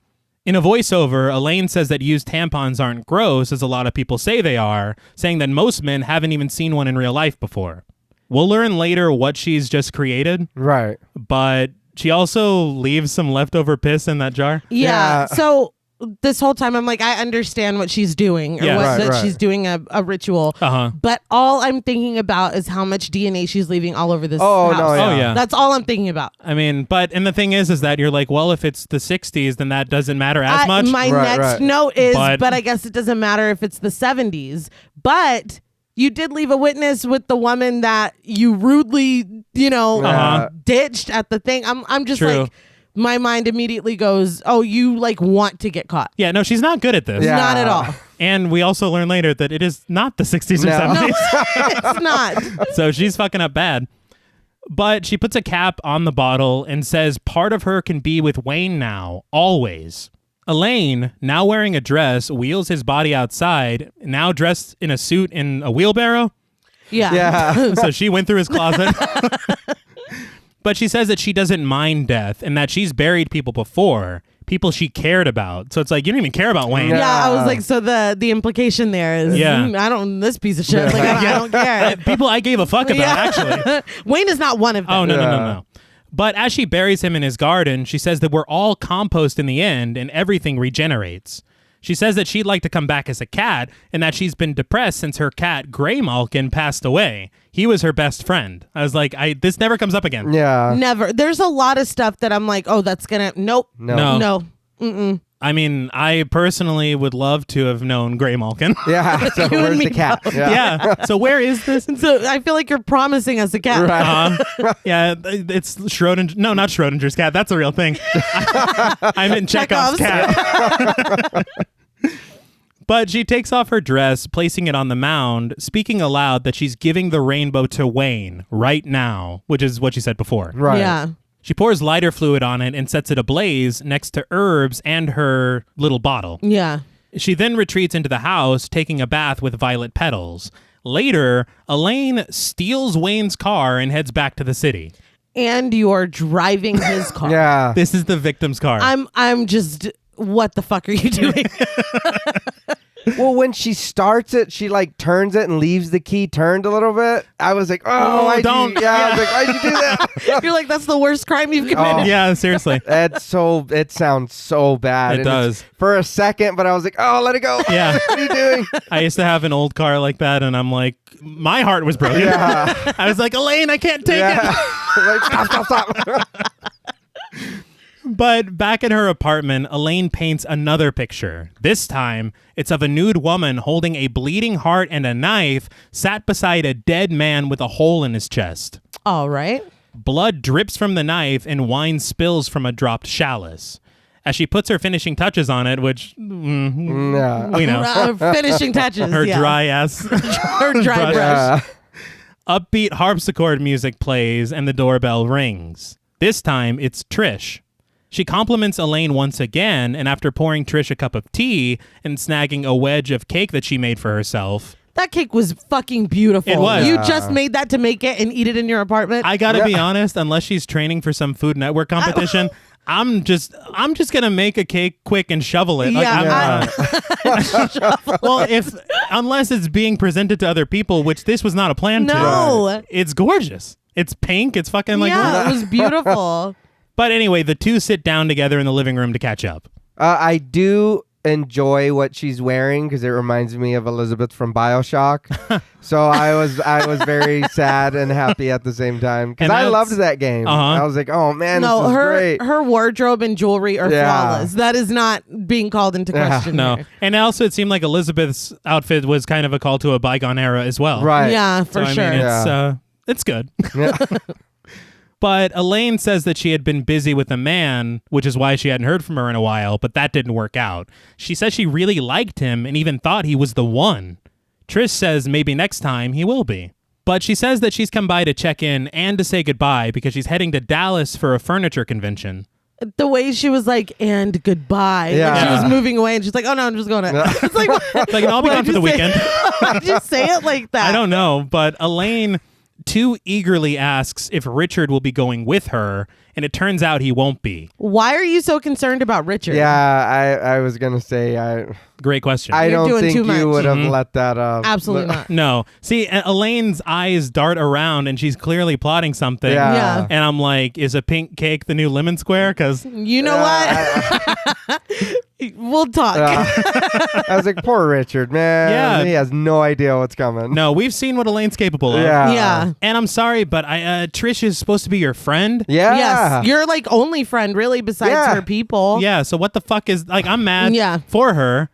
S1: In a voiceover, Elaine says that used tampons aren't gross, as a lot of people say they are, saying that most men haven't even seen one in real life before. We'll learn later what she's just created,
S3: Right.
S1: but she also leaves some leftover piss in that jar.
S2: Yeah.
S3: Yeah.
S2: So this whole time I'm like, I understand what she's doing or
S1: Yeah.
S2: what,
S3: Right,
S2: that
S3: right.
S2: she's doing a ritual.
S1: Uh-huh.
S2: But all I'm thinking about is how much DNA she's leaving all over this
S3: Oh,
S2: house.
S3: no, yeah.
S1: Oh, yeah.
S2: That's all I'm thinking about.
S1: I mean, and the thing is that you're like, well, if it's the 60s, then that doesn't matter as much.
S2: My
S3: Right,
S2: next
S3: right.
S2: note is,
S1: But-
S2: but I guess it doesn't matter if it's the 70s. But you did leave a witness with the woman that you rudely,
S3: Uh-huh.
S2: ditched at the thing. I'm just
S1: True.
S2: like, my mind immediately goes, oh, you like want to get caught.
S1: Yeah, no, she's not good at this.
S3: Yeah.
S2: Not at all.
S1: And we also learn later that it is not the 60s or
S3: No.
S1: 70s.
S2: It's not.
S1: So she's fucking up bad. But she puts a cap on the bottle and says part of her can be with Wayne now, always. Elaine, now wearing a dress, wheels his body outside, now dressed in a suit in a wheelbarrow.
S2: Yeah.
S3: Yeah.
S1: So she went through his closet. But she says that she doesn't mind death and that she's buried people before, people she cared about. So it's like, you don't even care about Wayne.
S3: Yeah.
S2: Yeah, I was like, so the implication there is,
S1: Yeah.
S2: I don't, this piece of shit. Like, I don't care.
S1: People I gave a fuck about, actually.
S2: Wayne is not one of them.
S1: Oh, no.
S3: Yeah.
S1: But as she buries him in his garden, she says that we're all compost in the end and everything regenerates. She says that she'd like to come back as a cat and that she's been depressed since her cat, Grey Malkin, passed away. He was her best friend. I was like, this never comes up again.
S3: Yeah.
S2: Never. There's a lot of stuff that I'm like, oh, that's gonna, nope.
S3: No.
S2: No. Mm-mm.
S1: I mean, I personally would love to have known Grey Malkin.
S3: Yeah. So
S2: You and
S3: where's
S2: me
S3: the cat?
S1: Yeah. So where is this?
S2: So I feel like you're promising us a cat.
S3: Right.
S1: Yeah, it's Schrodinger. No, not Schrodinger's cat. That's a real thing. I'm in Chekhov's cat. But she takes off her dress, placing it on the mound, speaking aloud that she's giving the rainbow to Wayne right now, which is what she said before.
S3: Right.
S2: Yeah.
S1: She pours lighter fluid on it and sets it ablaze next to herbs and her little bottle.
S2: Yeah.
S1: She then retreats into the house, taking a bath with violet petals. Later, Elaine steals Wayne's car and heads back to the city.
S2: And you're driving his car.
S3: Yeah.
S1: This is the victim's car.
S2: I'm just, what the fuck are you doing?
S3: Well, when she starts it, she like turns it and leaves the key turned a little bit. I was like,
S1: don't.
S3: I was like, why'd you do that?
S2: You're like, that's the worst crime you've committed.
S1: Yeah, seriously.
S3: It sounds so bad.
S1: It does.
S3: For a second, but I was like, let it go.
S1: Yeah.
S3: What are you doing?
S1: I used to have an old car like that, and I'm like, my heart was broken.
S3: Yeah.
S1: I was like, Elaine, I can't take it.
S3: Like, stop.
S1: But back in her apartment, Elaine paints another picture. This time, it's of a nude woman holding a bleeding heart and a knife sat beside a dead man with a hole in his chest.
S2: All right.
S1: Blood drips from the knife and wine spills from a dropped chalice. As she puts her finishing touches on it, which we know.
S2: Finishing touches.
S1: Her dry ass.
S2: Her dry brush.
S1: Upbeat harpsichord music plays and the doorbell rings. This time, it's Trish. She compliments Elaine once again, and after pouring Trish a cup of tea and snagging a wedge of cake that she made for herself.
S2: That cake was fucking beautiful.
S1: It was.
S2: You just made that to make it and eat it in your apartment?
S1: I gotta be honest, unless she's training for some Food Network competition, I'm just gonna make a cake quick and shovel it. Well, unless it's being presented to other people, which this was not a plan to.
S2: No.
S1: It's gorgeous. It's pink. It's fucking like.
S2: Yeah, it was beautiful.
S1: But anyway, the two sit down together in the living room to catch up.
S3: I do enjoy what she's wearing because it reminds me of Elizabeth from BioShock. So I was very sad and happy at the same time because I loved that game. I was like, oh man, this is great.
S2: Her wardrobe and jewelry are flawless. That is not being called into question.
S1: No,
S2: here.
S1: and also it seemed like Elizabeth's outfit was kind of a call to a bygone era as well.
S3: Right?
S2: Yeah, for sure.
S1: I mean, it's good.
S3: Yeah.
S1: But Elaine says that she had been busy with a man, which is why she hadn't heard from her in a while, but that didn't work out. She says she really liked him and even thought he was the one. Trish says maybe next time he will be. But she says that she's come by to check in and to say goodbye because she's heading to Dallas for a furniture convention.
S2: The way she was like, and goodbye.
S3: Yeah.
S2: Like she was moving away and she's like, oh no, I'm just going to. It's like,
S1: Like, I'll be gone for the weekend.
S2: Why'd you say it like that?
S1: I don't know, but Elaine too eagerly asks if Richard will be going with her, and it turns out he won't be.
S2: Why are you so concerned about Richard?
S3: Yeah, I was gonna say
S1: Great question.
S3: I
S2: You're
S3: don't
S2: doing
S3: think
S2: too much.
S3: you would have let that up.
S2: Absolutely not.
S1: No. See, Elaine's eyes dart around, and she's clearly plotting something.
S2: Yeah.
S1: And I'm like, is a pink cake the new lemon square? Because
S2: You know what? We'll talk.
S3: I was like, poor Richard, man.
S1: Yeah.
S3: He has no idea what's coming.
S1: no, we've seen what Elaine's capable of.
S2: Yeah.
S1: And I'm sorry, but Trish is supposed to be your friend.
S3: Yeah.
S2: Yes. You're like only friend really besides her people.
S1: Yeah, so what the fuck is, like, I'm mad for her.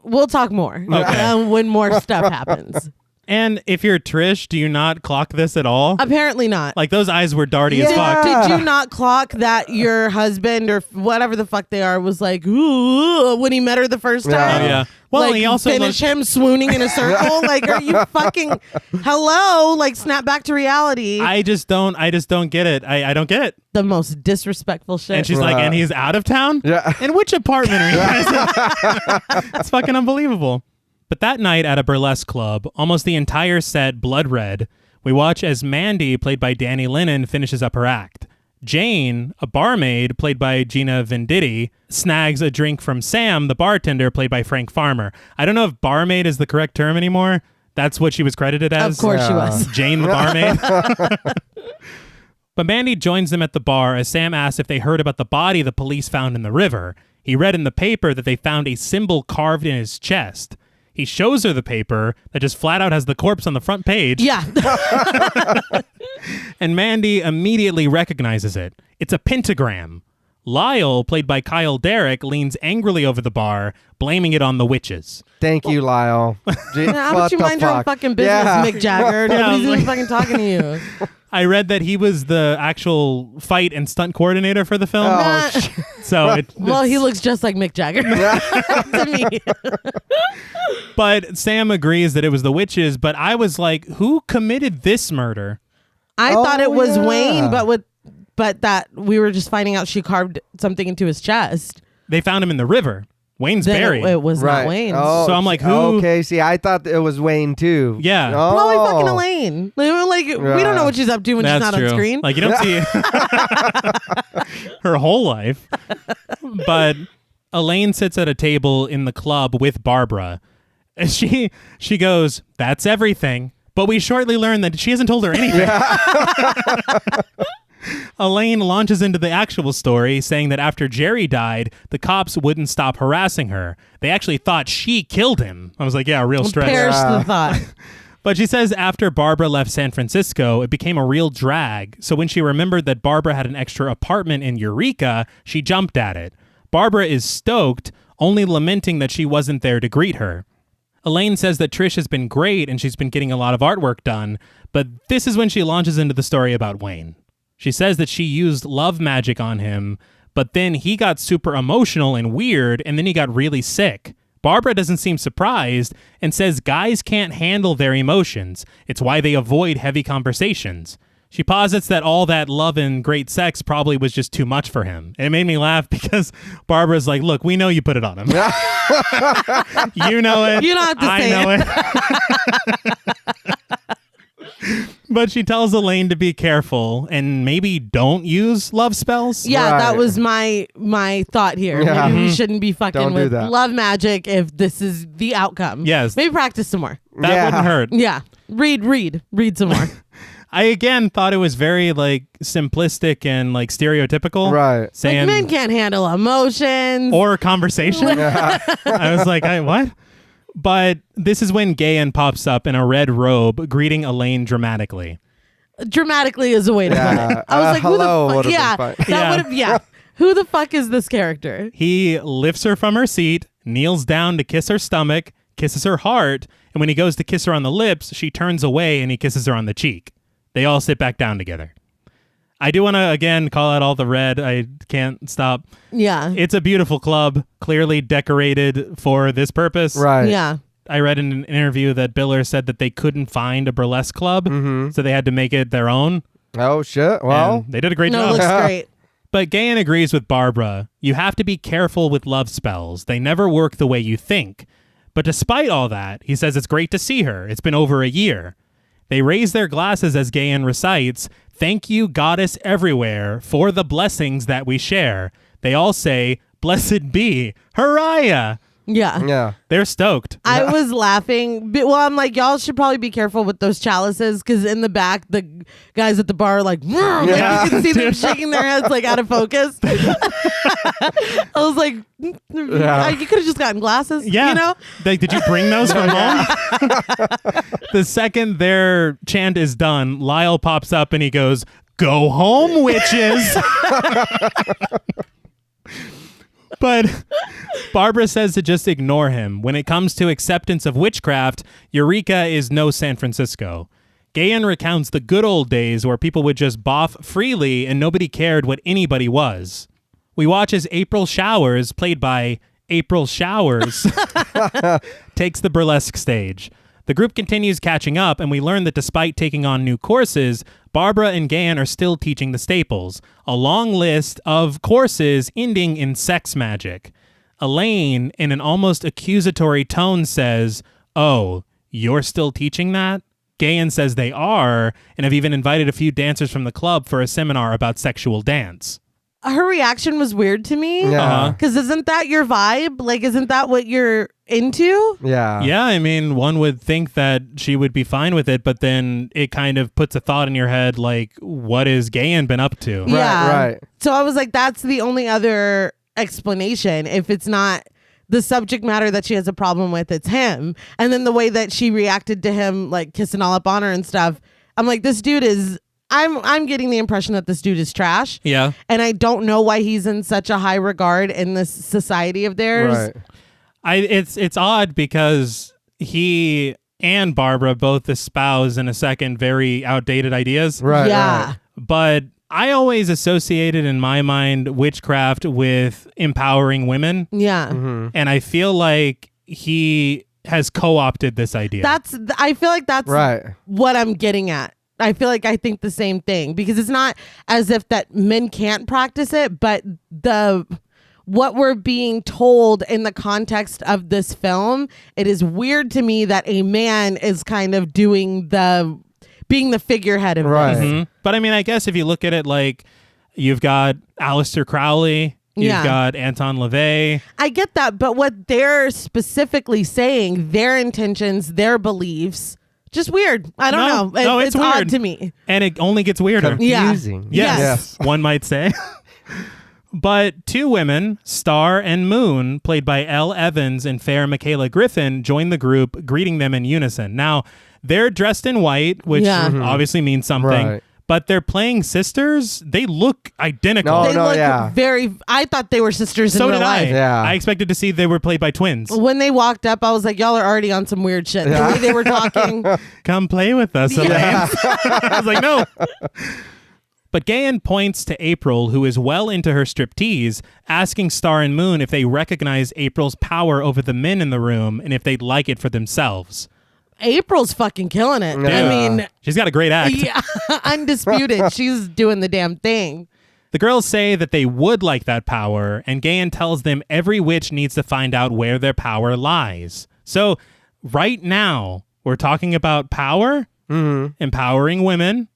S2: We'll talk more when more stuff happens.
S1: And if you're Trish, do you not clock this at all?
S2: Apparently not.
S1: Like, those eyes were darty as fuck.
S2: Did you not clock that your husband or whatever the fuck they are was like, ooh, when he met her the first time?
S1: Oh, yeah. Well,
S2: like,
S1: he also
S2: finish him swooning in a circle. Like, are you fucking hello? Like, snap back to reality.
S1: I just don't get it. I don't get it.
S2: The most disrespectful shit.
S1: And she's like, and he's out of town?
S3: Yeah.
S1: In which apartment are you guys in? It's fucking unbelievable. But that night at a burlesque club, almost the entire set blood red, we watch as Mandy, played by Danny Lennon, finishes up her act. Jane, a barmaid, played by Gina Venditti, snags a drink from Sam, the bartender, played by Frank Farmer. I don't know if barmaid is the correct term anymore. That's what she was credited as.
S2: Of course she was.
S1: Jane the barmaid. But Mandy joins them at the bar as Sam asks if they heard about the body the police found in the river. He read in the paper that they found a symbol carved in his chest. He shows her the paper that just flat out has the corpse on the front page.
S2: Yeah.
S1: And Mandy immediately recognizes it. It's a pentagram. Lyle, played by Kyle Derrick, leans angrily over the bar, blaming it on the witches.
S3: Thank you, Lyle.
S2: How about you mind your own fucking business, Mick Jagger? Nobody's even fucking talking to you.
S1: I read that he was the actual fight and stunt coordinator for the film. So
S2: well, he looks just like Mick Jagger to me.
S1: But Sam agrees that it was the witches, but I was like, who committed this murder?
S2: I thought it was Wayne, but that we were just finding out she carved something into his chest.
S1: They found him in the river. Wayne's
S2: Then
S1: buried.
S2: It was not Wayne.
S3: Oh,
S1: So I'm like, who?
S3: Okay, see, I thought it was Wayne too.
S1: Yeah.
S3: Oh.
S2: Probably fucking Elaine. Like, we don't know what she's up to when she's
S1: That's
S2: not
S1: true.
S2: on screen.
S1: Like, you don't see her whole life. But Elaine sits at a table in the club with Barbara. And she goes, "That's everything." But we shortly learn that she hasn't told her anything. Elaine launches into the actual story, saying that after Jerry died, the cops wouldn't stop harassing her. They actually thought she killed him. I was like, yeah, real stretch.
S2: Perish the thought.
S1: But she says after Barbara left San Francisco, it became a real drag. So when she remembered that Barbara had an extra apartment in Eureka, she jumped at it. Barbara is stoked, only lamenting that she wasn't there to greet her. Elaine says that Trish has been great and she's been getting a lot of artwork done, but this is when she launches into the story about Wayne. She says that she used love magic on him, but then he got super emotional and weird, and then he got really sick. Barbara doesn't seem surprised and says guys can't handle their emotions. It's why they avoid heavy conversations. She posits that all that love and great sex probably was just too much for him. And it made me laugh because Barbara's like, look, we know you put it on him. You know it.
S2: You don't have to
S1: I know it. But she tells Elaine to be careful and maybe don't use love spells.
S2: Yeah,
S3: Right.
S2: that was my thought here.
S3: Yeah.
S2: Maybe we shouldn't be fucking
S3: Don't do
S2: with
S3: that.
S2: love magic if this is the outcome.
S1: Yes.
S2: Maybe practice some more.
S1: That
S3: Yeah.
S1: wouldn't hurt.
S2: Yeah. Read some more.
S1: I again thought it was very like simplistic and like stereotypical.
S3: Right.
S1: Saying
S2: Like men can't handle emotions.
S1: or conversation. I was like, what? But this is when Gayan pops up in a red robe, greeting Elaine dramatically.
S2: Dramatically is a way to put it. I was like,
S3: hello
S2: who the
S3: would've
S2: fuck?
S3: been
S2: Yeah,
S3: fine.
S2: that
S1: Yeah.
S2: would have. Yeah, who the fuck is this character?
S1: He lifts her from her seat, kneels down to kiss her stomach, kisses her heart, and when he goes to kiss her on the lips, she turns away and he kisses her on the cheek. They all sit back down together. I do want to, again, call out all the red. I can't stop.
S2: Yeah,
S1: It's a beautiful club, clearly decorated for this purpose.
S3: Right.
S2: yeah.
S1: I read in an interview that Biller said that they couldn't find a burlesque club, so they had to make it their own.
S3: Oh shit. Well,
S1: And they did a great
S2: No, it
S1: job.
S2: looks great.
S1: But Gayan agrees with Barbara. You have to be careful with love spells. They never work the way you think. But despite all that, he says it's great to see her. It's been over a year. They raise their glasses as Gayan recites, "Thank you, Goddess everywhere, for the blessings that we share." They all say, "Blessed be, Hurrah!"
S2: Yeah.
S3: yeah.
S1: They're stoked.
S2: I was laughing. Well, I'm like, y'all should probably be careful with those chalices because in the back, the guys at the bar are like, "Vroom," like you can see them shaking their heads like out of focus. I was like, you could have just gotten glasses.
S1: Yeah.
S2: You know?
S1: Like, did you bring those from home? The second their chant is done, Lyle pops up and he goes, "Go home, witches." But Barbara says to just ignore him. When it comes to acceptance of witchcraft, Eureka is no San Francisco. Gayan recounts the good old days where people would just boff freely and nobody cared what anybody was. We watch as April Showers, played by April Showers, takes the burlesque stage. The group continues catching up, and we learn that despite taking on new courses, Barbara and Gayan are still teaching the staples, a long list of courses ending in sex magic. Elaine, in an almost accusatory tone, says, "Oh, you're still teaching that?" Gayan says they are, and have even invited a few dancers from the club for a seminar about sexual dance.
S2: Her reaction was weird to me.
S3: Yeah.
S2: Because isn't that your vibe? Like, isn't that what you're into?
S3: Yeah.
S1: Yeah, I mean, one would think that she would be fine with it, but then it kind of puts a thought in your head, like, what has Gayan been up to?
S3: Right.
S2: So I was like, that's the only other explanation. If it's not the subject matter that she has a problem with, it's him. And then the way that she reacted to him, like kissing all up on her and stuff, I'm like, this dude is... I'm getting the impression that this dude is trash.
S1: Yeah.
S2: And I don't know why he's in such a high regard in this society of theirs.
S3: Right.
S1: It's odd because he and Barbara both espouse in a second very outdated ideas.
S3: Right.
S2: Yeah.
S3: Right.
S1: But I always associated in my mind witchcraft with empowering women.
S2: Yeah.
S1: And I feel like he has co-opted this idea.
S2: I feel like that's
S3: Right.
S2: what I'm getting at. I feel like I think the same thing because it's not as if that men can't practice it, but what we're being told in the context of this film, it is weird to me that a man is kind of being the figurehead of
S3: Right.
S2: this.
S1: But I mean, I guess if you look at it like you've got Aleister Crowley You've
S2: Yeah.
S1: got Anton LaVey.
S2: I get that, but what they're specifically saying, their intentions, their beliefs, just weird. I don't know.
S1: No, it's weird.
S2: odd to me.
S1: And it only gets weirder.
S3: Confusing.
S1: Yes. One might say. But two women, Star and Moon, played by Elle Evans and Fair Michaela Griffin, join the group, greeting them in unison. Now, they're dressed in white, which obviously means something.
S3: Right.
S1: But they're playing sisters. They look identical.
S2: They look
S3: yeah.
S2: very. I thought they were sisters
S1: So
S2: in real
S1: did I.
S2: life.
S3: Yeah.
S1: I expected to see they were played by twins.
S2: When they walked up, I was like, y'all are already on some weird shit. The way they were talking.
S1: Come play with us, Elaine. I was like, no. But Gayan points to April, who is well into her striptease, asking Star and Moon if they recognize April's power over the men in the room and if they'd like it for themselves.
S2: April's fucking killing it. I mean,
S1: She's got a great act.
S2: yeah, undisputed. She's doing the damn thing.
S1: The girls say that they would like that power, and Gayan tells them every witch needs to find out where their power lies. So right now, we're talking about power, empowering women.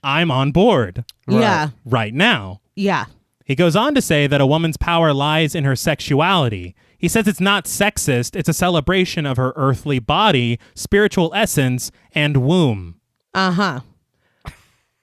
S1: I'm on board.
S2: Yeah.
S1: Right now.
S2: Yeah.
S1: He goes on to say that a woman's power lies in her sexuality. He says it's not sexist, it's a celebration of her earthly body, spiritual essence, and womb.
S2: Uh-huh.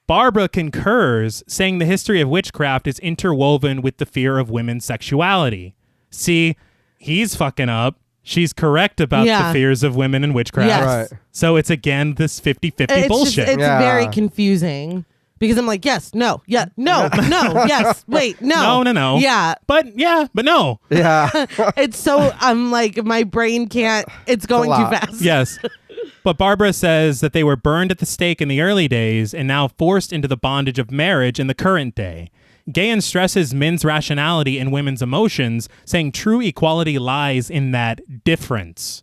S1: Barbara concurs, saying the history of witchcraft is interwoven with the fear of women's sexuality. See, he's fucking up. She's correct about the fears of women in witchcraft.
S2: Yes.
S3: Right.
S1: So it's again this 50-50 bullshit.
S2: It's very confusing because I'm like, yes, no, yeah, no, no, yes, wait, no.
S1: No.
S2: Yeah.
S1: But no.
S3: Yeah.
S2: It's so, I'm like, my brain can't, it's going too fast.
S1: Yes. But Barbara says that they were burned at the stake in the early days and now forced into the bondage of marriage in the current day. Gayan stresses men's rationality and women's emotions, saying true equality lies in that difference.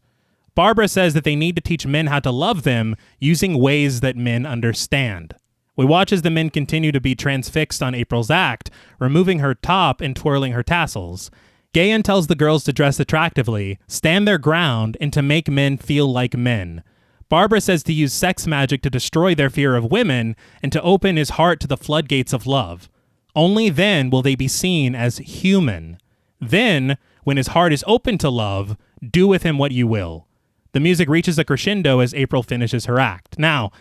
S1: Barbara says that they need to teach men how to love them using ways that men understand. We watch as the men continue to be transfixed on April's act, removing her top and twirling her tassels. Gayan tells the girls to dress attractively, stand their ground, and to make men feel like men. Barbara says to use sex magic to destroy their fear of women and to open his heart to the floodgates of love. Only then will they be seen as human. Then, when his heart is open to love, do with him what you will. The music reaches a crescendo as April finishes her act. Now,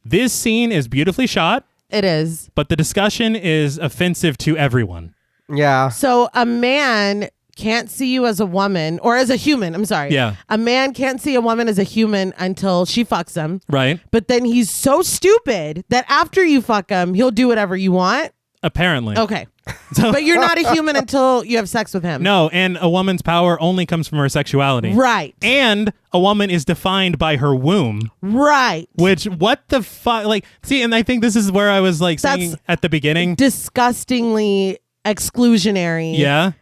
S1: this scene is beautifully shot.
S2: It is.
S1: But the discussion is offensive to everyone.
S3: Yeah.
S2: So a man can't see you as a woman or as a human. I'm sorry.
S1: Yeah.
S2: A man can't see a woman as a human until she fucks him.
S1: Right.
S2: But then he's so stupid that after you fuck him, he'll do whatever you want.
S1: Apparently.
S2: Okay. But you're not a human until you have sex with him.
S1: No, and a woman's power only comes from her sexuality.
S2: Right.
S1: And a woman is defined by her womb.
S2: Right.
S1: Which, what the fuck? Like, see, and I think this is where I was like saying
S2: That's
S1: at the beginning.
S2: Disgustingly exclusionary.
S1: Yeah.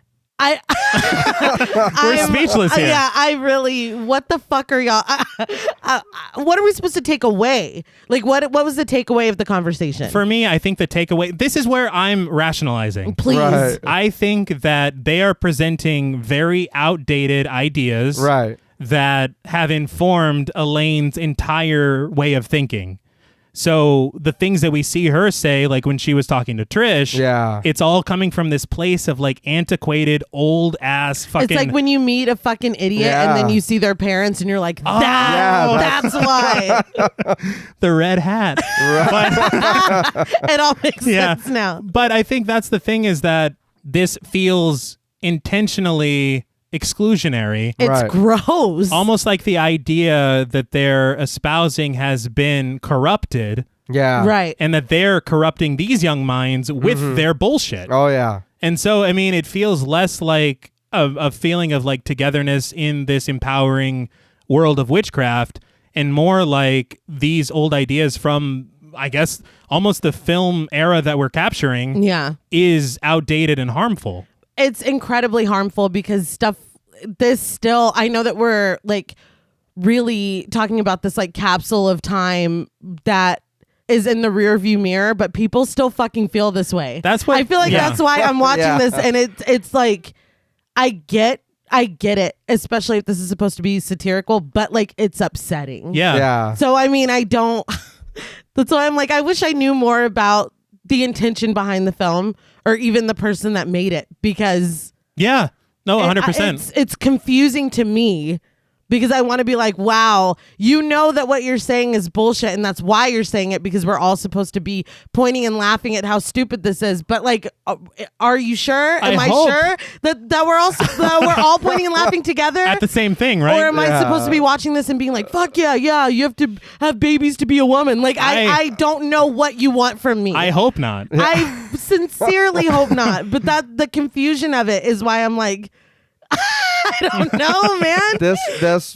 S1: We're speechless here.
S2: Yeah, I really. What the fuck are y'all? What are we supposed to take away? Like, what was the takeaway of the conversation?
S1: For me, I think the takeaway. This is where I'm rationalizing.
S2: Please.
S3: Right.
S1: I think that they are presenting very outdated ideas.
S3: Right.
S1: That have informed Elaine's entire way of thinking. So the things that we see her say, like when she was talking to Trish, it's all coming from this place of like antiquated, old ass fucking.
S2: It's like when you meet a fucking idiot and then you see their parents and you're like, that's why.
S1: The red hat.
S2: It all makes sense now.
S1: But I think that's the thing is that this feels intentionally exclusionary.
S2: It's gross.
S1: Almost like the idea that they're espousing has been corrupted.
S3: Yeah.
S2: Right.
S1: And that they're corrupting these young minds with their bullshit.
S3: Oh, yeah.
S1: And so, I mean, it feels less like a feeling of like togetherness in this empowering world of witchcraft and more like these old ideas from, I guess, almost the film era that we're capturing is outdated and harmful.
S2: It's incredibly harmful because I know that we're like really talking about this like capsule of time that is in the rear view mirror, but people still fucking feel this way.
S1: That's what
S2: I feel like that's why I'm watching this and it's like I get it, especially if this is supposed to be satirical, but like it's upsetting.
S1: Yeah.
S2: So I mean, that's why I'm like, I wish I knew more about the intention behind the film or even the person that made it, because
S1: Yeah. No, 100%.
S2: it's confusing to me. Because I want to be like, wow, you know that what you're saying is bullshit, and that's why you're saying it, because we're all supposed to be pointing and laughing at how stupid this is. But like, are you sure? Am I
S1: hope.
S2: sure that we're all pointing and laughing together
S1: At the same thing, right?
S2: Or am I supposed to be watching this and being like, fuck yeah, you have to have babies to be a woman? Like, I don't know what you want from me.
S1: I hope not.
S2: I sincerely hope not. But the confusion of it is why I'm like, I don't know, man.
S3: This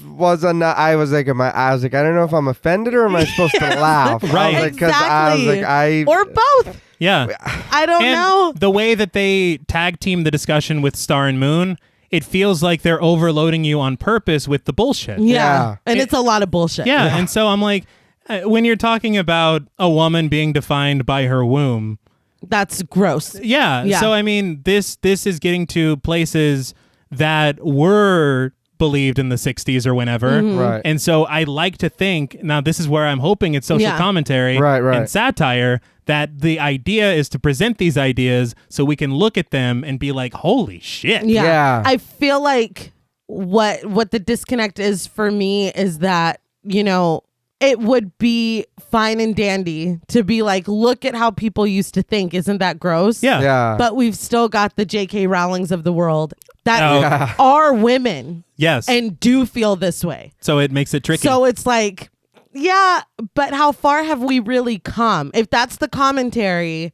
S3: was I was like, I don't know if I'm offended or am I supposed to laugh?
S1: Right.
S3: I was like, 'cause I was like,
S2: or both.
S1: Yeah.
S2: I don't know.
S1: The way that they tag team the discussion with Star and Moon, it feels like they're overloading you on purpose with the bullshit.
S2: Yeah. And it's a lot of bullshit.
S1: Yeah. And so I'm like, when you're talking about a woman being defined by her womb,
S2: that's gross.
S1: Yeah. So I mean, this is getting to places that were believed in the 60s or whenever.
S3: Right.
S1: And so I like to think, now this is where I'm hoping it's social commentary
S3: Right.
S1: and satire, that the idea is to present these ideas so we can look at them and be like, holy shit.
S3: Yeah.
S2: I feel like what the disconnect is for me is that, you know, it would be fine and dandy to be like, look at how people used to think. Isn't that gross?
S1: Yeah.
S2: But we've still got the J.K. Rowlings of the world that are women.
S1: Yes.
S2: And do feel this way.
S1: So it makes it tricky.
S2: So it's like, yeah, but how far have we really come? If that's the commentary,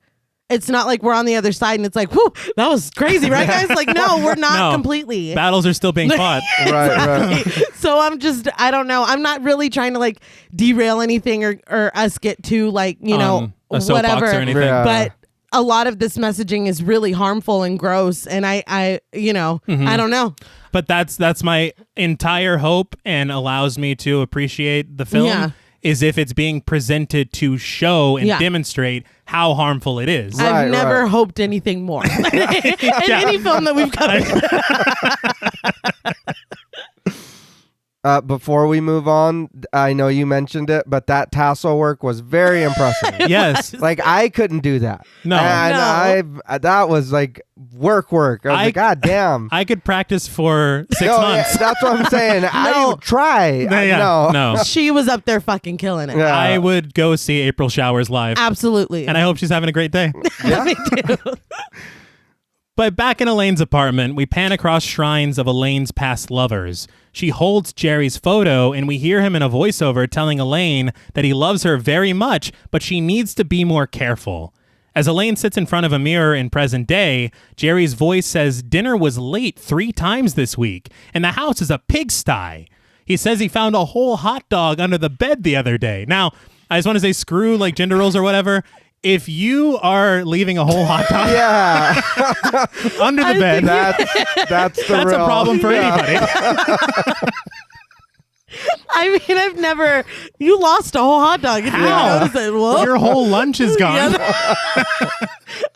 S2: it's not like we're on the other side and it's like, whew, that was crazy, right, guys? Like, no, we're not completely.
S1: Battles are still being fought.
S3: Right.
S2: So I don't know. I'm not really trying to like derail anything or us get to like, you know,
S1: a soapbox
S2: whatever.
S1: or anything.
S3: Yeah.
S2: But a lot of this messaging is really harmful and gross. And I you know, I don't know.
S1: But that's my entire hope and allows me to appreciate the film.
S2: Yeah.
S1: Is if it's being presented to show and demonstrate how harmful it is.
S2: I've never hoped anything more in any film that we've covered.
S3: Before we move on, I know you mentioned it, but that tassel work was very impressive.
S1: Yes.
S3: Like, I couldn't do that.
S1: No.
S3: And that was like work. I was like, God damn.
S1: I could practice for 6 months.
S3: That's what I'm saying. I would try.
S1: No.
S2: She was up there fucking killing it.
S3: Yeah.
S1: I would go see April Showers live.
S2: Absolutely.
S1: And I hope she's having a great day.
S2: Me too.
S1: But back in Elaine's apartment, we pan across shrines of Elaine's past lovers. She holds Jerry's photo, and we hear him in a voiceover telling Elaine that he loves her very much, but she needs to be more careful. As Elaine sits in front of a mirror in present day, Jerry's voice says dinner was late 3 times this week, and the house is a pigsty. He says he found a whole hot dog under the bed the other day. Now, I just want to say screw like gender roles or whatever. If you are leaving a whole hot dog under the bed,
S3: that's
S1: a problem for anybody.
S2: I mean, you lost a whole hot dog. If you
S1: How?
S2: notice it. Well,
S1: Your whole lunch is gone.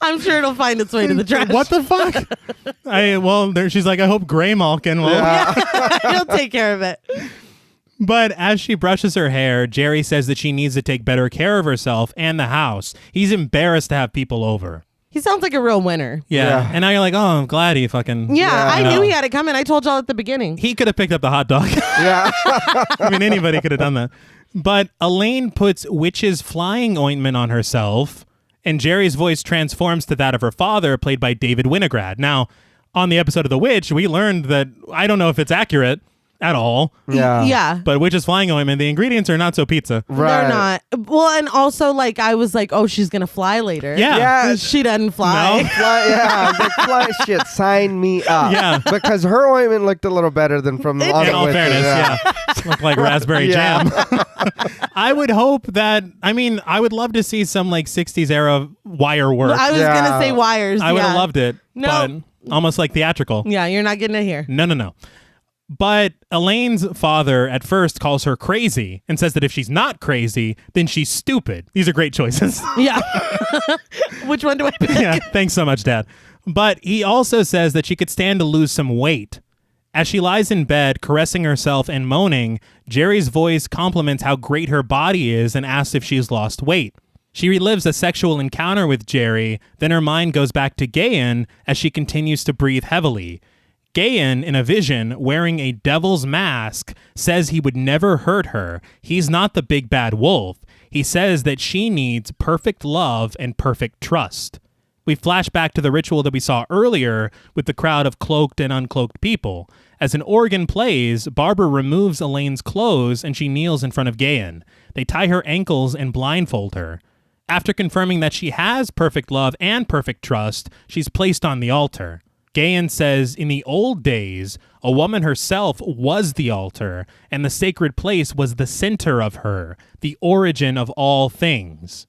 S2: I'm sure it'll find its way to the trash.
S1: What the fuck? She's like, I hope Gray Malkin will.
S2: He'll take care of it.
S1: But as she brushes her hair, Jerry says that she needs to take better care of herself and the house. He's embarrassed to have people over.
S2: He sounds like a real winner.
S1: Yeah. And now you're like, oh, I'm glad he fucking...
S2: Yeah, I knew he had it coming. I told y'all at the beginning.
S1: He could have picked up the hot dog.
S3: Yeah.
S1: I mean, anybody could have done that. But Elaine puts witch's flying ointment on herself, and Jerry's voice transforms to that of her father, played by David Winograd. Now, on the episode of The Witch, we learned that, I don't know if it's accurate at all.
S2: Yeah.
S1: But witch's flying ointment, the ingredients are not so pizza.
S3: Right.
S2: They're not. Well, and also, like, I was like, oh, she's going to fly later.
S1: Yeah.
S2: She doesn't fly.
S1: No.
S3: I was like, fly shit, sign me up.
S1: Yeah.
S3: Because her ointment looked a little better than from the other
S1: In all
S3: witches.
S1: fairness, yeah. Looked like raspberry jam. I would hope that, I would love to see some like 60s era wire work.
S2: I was going to say wires.
S1: I would have loved it.
S2: No.
S1: But almost like theatrical.
S2: Yeah, you're not getting it here.
S1: No. But Elaine's father at first calls her crazy and says that if she's not crazy, then she's stupid. These are great choices.
S2: Yeah. Which one do I pick?
S1: Yeah, thanks so much, Dad. But he also says that she could stand to lose some weight. As she lies in bed, caressing herself and moaning, Jerry's voice compliments how great her body is and asks if she's lost weight. She relives a sexual encounter with Jerry, then her mind goes back to Gayan as she continues to breathe heavily. Gayan, in a vision, wearing a devil's mask, says he would never hurt her. He's not the big bad wolf. He says that she needs perfect love and perfect trust. We flash back to the ritual that we saw earlier with the crowd of cloaked and uncloaked people. As an organ plays, Barbara removes Elaine's clothes and she kneels in front of Gayan. They tie her ankles and blindfold her. After confirming that she has perfect love and perfect trust, she's placed on the altar. Gayan says, in the old days, a woman herself was the altar, and the sacred place was the center of her, the origin of all things.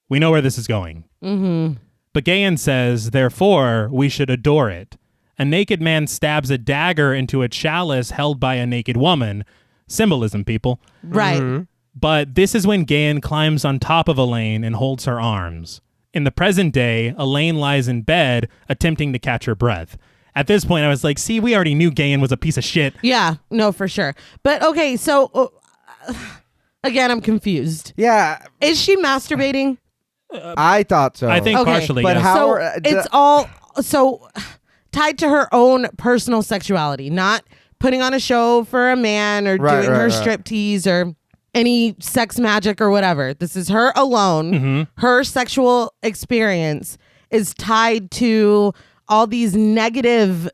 S1: We know where this is going.
S2: Mm-hmm.
S1: But Gayan says, therefore, we should adore it. A naked man stabs a dagger into a chalice held by a naked woman. Symbolism, people.
S2: Right.
S3: Mm-hmm.
S1: But this is when Gayan climbs on top of Elaine and holds her arms. In the present day, Elaine lies in bed, attempting to catch her breath. At this point, I was like, see, we already knew Gayan was a piece of shit.
S2: Yeah, no, for sure. But okay, so again, I'm confused.
S3: Yeah,
S2: Is she masturbating?
S3: I thought so.
S1: I think
S2: Okay,
S1: partially,
S3: but
S1: yes.
S3: how-
S2: So
S3: are-
S2: it's all so tied to her own personal sexuality, not putting on a show for a man or
S3: Right,
S2: doing
S3: right,
S2: her
S3: right.
S2: striptease or any sex magic or whatever. This is her alone.
S1: Mm-hmm.
S2: Her sexual experience is tied to all these negative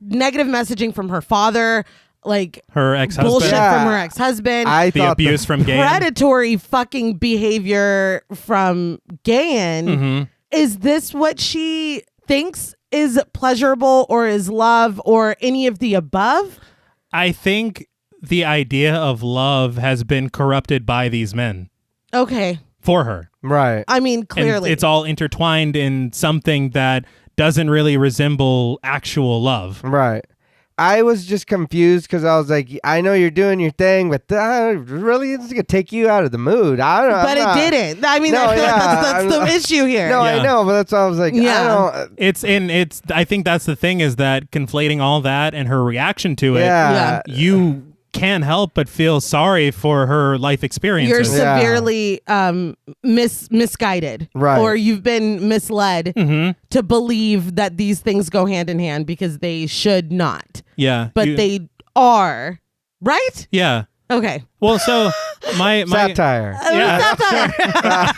S2: messaging from her father, like
S1: Her ex-husband.
S2: bullshit
S3: Yeah.
S2: from her ex-husband,
S3: I
S1: The
S3: thought
S1: abuse from Gayan.
S2: predatory fucking behavior from Gayan.
S1: Mm-hmm.
S2: Is this what she thinks is pleasurable or is love or any of the above?
S1: I think the idea of love has been corrupted by these men
S2: Okay.
S1: for her.
S3: right.
S2: I mean,
S1: And
S2: clearly.
S1: it's all intertwined in something that doesn't really resemble actual love.
S3: Right. I was just confused because I was like, I know you're doing your thing, but really, it's gonna take you out of the mood. I don't know.
S2: but it didn't. I mean,
S3: No,
S2: I feel like
S3: yeah,
S2: that's the issue here.
S3: No,
S1: Yeah.
S3: I know, but that's why I was like,
S2: Yeah.
S3: I don't.
S1: I think that's the thing, is that conflating all that and her reaction to it,
S3: Yeah.
S1: you can't help but feel sorry for her life
S2: You're
S1: experiences.
S3: Yeah.
S2: severely misguided,
S3: Right.
S2: or you've been misled
S1: Mm-hmm.
S2: to believe that these things go hand in hand because they should not,
S1: Yeah.
S2: but they are, right?
S1: Yeah.
S2: Okay.
S1: Well, so my
S3: Satire.
S1: Yeah.
S2: Satire.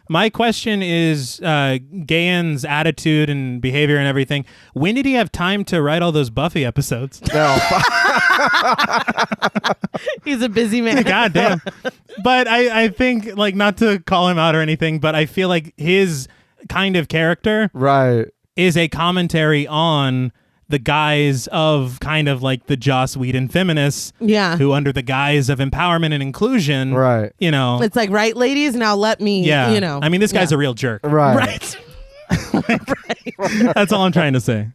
S1: my question is Gayan's attitude and behavior and everything. When did he have time to write all those Buffy episodes?
S3: No.
S2: He's a busy man.
S1: God damn. But I think, like, not to call him out or anything, but I feel like his kind of character
S3: Right.
S1: is a commentary on the guise of kind of like the Joss Whedon feminists
S2: Yeah.
S1: who, under the guise of empowerment and inclusion,
S3: Right.
S1: you know,
S2: It's like, right, ladies, now let me,
S1: yeah.
S2: you know.
S1: I mean, this guy's
S2: yeah.
S1: a real jerk.
S3: Right.
S2: Right.
S1: That's all I'm trying to say.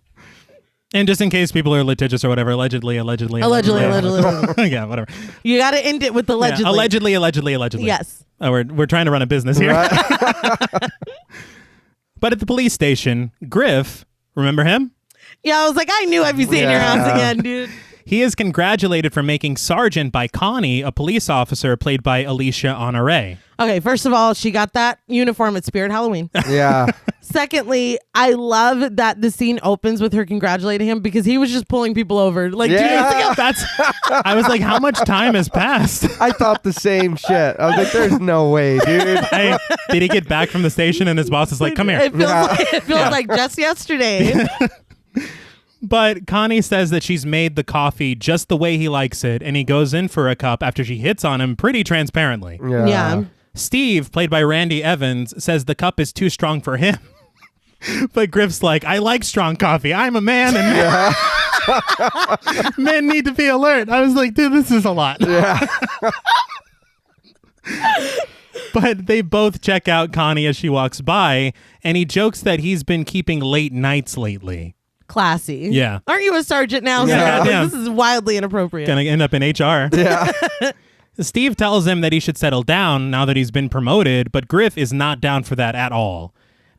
S1: And just in case people are litigious or whatever, allegedly.
S2: Allegedly.
S1: Yeah, whatever.
S2: You got to end it with allegedly.
S1: Yeah, allegedly.
S2: Yes.
S1: Oh, we're trying to run a business here.
S3: Right.
S1: But at the police station, Griff, remember him?
S2: Yeah, I was like, I knew I'd be seeing your house
S3: Yeah.
S2: again, dude.
S1: He is congratulated for making sergeant by Connie, a police officer played by Alicia Honore.
S2: Okay, first of all, she got that uniform at Spirit Halloween.
S3: Yeah.
S2: Secondly, I love that the scene opens with her congratulating him because he was just pulling people over like 2 days
S3: Yeah.
S2: ago.
S1: I was like, how much time has passed?
S3: I thought the same shit. I was like, there's no way, dude.
S1: Did he get back from the station and his boss is like, come here?
S2: It feels,
S3: Yeah.
S2: like, it feels like just yesterday.
S1: But Connie says that she's made the coffee just the way he likes it, and he goes in for a cup after she hits on him pretty transparently.
S2: Yeah.
S1: Steve, played by Randy Evans, says the cup is too strong for him. But Griff's like, I like strong coffee. I'm a man, and men need to be alert. I was like, dude, this is a lot.
S3: Yeah.
S1: But they both check out Connie as she walks by, and he jokes that he's been keeping late nights lately.
S2: Classy.
S1: Yeah.
S2: Aren't you a sergeant now?
S3: Yeah.
S2: sir?
S1: Goddamn.
S2: This is wildly inappropriate.
S1: Gonna end up in HR.
S3: Yeah.
S1: Steve tells him that he should settle down now that he's been promoted, but Griff is not down for that at all.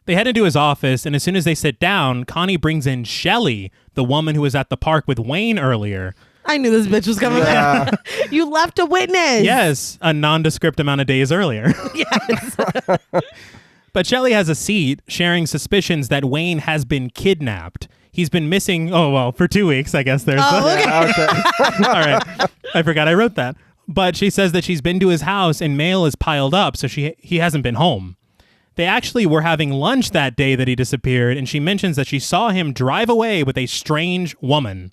S1: They head into his office, and as soon as they sit down, Connie brings in Shelley, the woman who was at the park with Wayne earlier.
S2: I knew this bitch was coming back. You left a witness.
S1: Yes, a nondescript amount of days earlier.
S2: Yes.
S1: But Shelley has a seat, sharing suspicions that Wayne has been kidnapped. He's been missing, for 2 weeks, I guess there's
S2: okay.
S1: All right. I forgot I wrote that. But she says that she's been to his house and mail is piled up, so he hasn't been home. They actually were having lunch that day that he disappeared, and she mentions that she saw him drive away with a strange woman.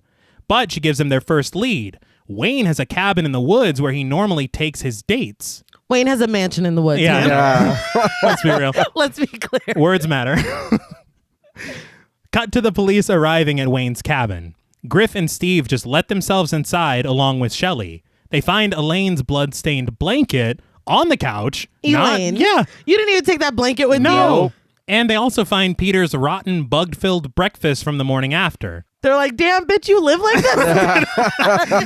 S1: But she gives him their first lead. Wayne has a cabin in the woods where he normally takes his dates.
S2: Wayne has a mansion in the woods.
S1: Yeah. Let's be real.
S2: Let's be clear.
S1: Words matter. Cut to the police arriving at Wayne's cabin. Griff and Steve just let themselves inside along with Shelley. They find Elaine's blood-stained blanket on the couch.
S2: Elaine.
S1: Yeah.
S2: You didn't even take that blanket with
S1: No.
S2: you.
S1: And they also find Peter's rotten, bug-filled breakfast from the morning after.
S2: They're like, damn, bitch, you live like this?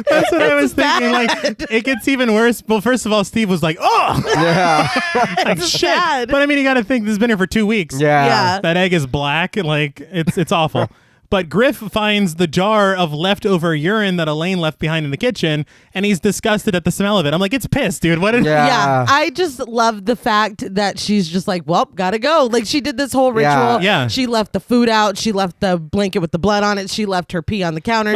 S1: That's what I was thinking. Like, it gets even worse. Well, first of all, Steve was like, oh!
S3: Yeah.
S1: Like,
S2: It's
S1: shit.
S2: sad.
S1: But I mean, you got to think this has been here for 2 weeks.
S2: Yeah.
S1: That egg is black. Like, it's awful. But Griff finds the jar of leftover urine that Elaine left behind in the kitchen, and he's disgusted at the smell of it. I'm like, it's piss, dude. What?
S2: Yeah, I just love the fact that she's just like, well, gotta go. Like, she did this whole ritual.
S1: Yeah.
S2: She left the food out. She left the blanket with the blood on it. She left her pee on the counter.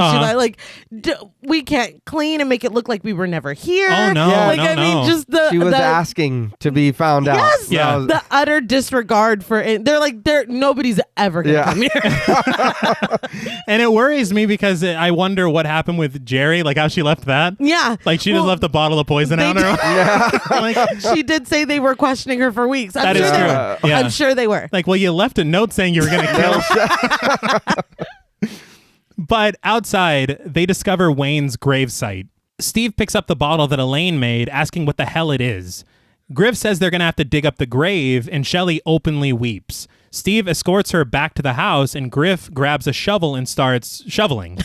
S2: We can't clean and make it look like we were never here.
S1: Oh, no.
S3: Yeah.
S2: Like,
S1: no,
S2: I mean,
S1: no.
S2: just the...
S3: She was
S2: the,
S3: asking to be found out.
S2: Yes.
S3: So
S1: Yeah.
S3: I was-
S2: the utter disregard for it. They're like, nobody's ever gonna come here.
S1: And it worries me because I wonder what happened with Jerry, like how she left that.
S2: Yeah.
S1: Like she just left a bottle of poison
S2: they
S1: out her. Like,
S2: She did say they were questioning her for weeks.
S1: That is
S2: they
S1: true.
S2: were.
S1: Yeah.
S2: I'm sure they were.
S1: well, you left a note saying you were going to kill. But outside, they discover Wayne's gravesite. Steve picks up the bottle that Elaine made, asking what the hell it is. Griff says they're going to have to dig up the grave, and Shelley openly weeps. Steve escorts her back to the house, and Griff grabs a shovel and starts shoveling.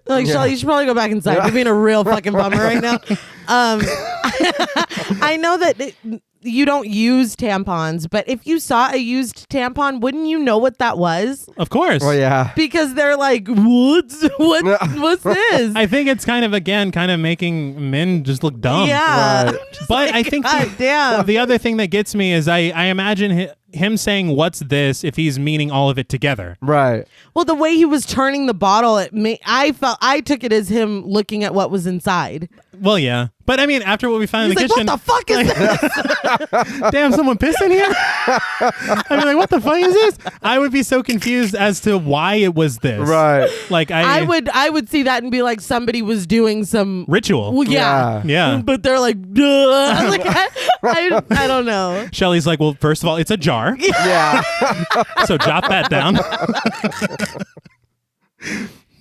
S2: Like, Shelley, you should probably go back inside. You're being a real fucking bummer right now. I know that you don't use tampons, but if you saw a used tampon, wouldn't you know what that was?
S1: Of course.
S3: Well, yeah.
S2: Because they're like, what's this?
S1: I think it's kind of making men just look dumb.
S2: Yeah.
S3: Right.
S1: But I think
S2: God damn.
S1: the other thing that gets me is I imagine him saying, what's this, if he's meaning all of it together.
S3: Right.
S2: Well, the way he was turning the bottle, I took it as him looking at what was inside.
S1: Well, yeah. But I mean, after what we found
S2: He's
S1: in the
S2: like,
S1: kitchen.
S2: what the fuck is this?
S1: Damn, someone pissed in here? I'd be like, what the fuck is this? I would be so confused as to why it was this.
S3: Right.
S1: Like
S2: I would see that and be like, somebody was doing some
S1: ritual.
S2: Well, yeah.
S1: Yeah.
S2: But they're like, duh. Like, I don't know.
S1: Shelley's like, well, first of all, it's a jar.
S3: Yeah.
S1: So jot that down.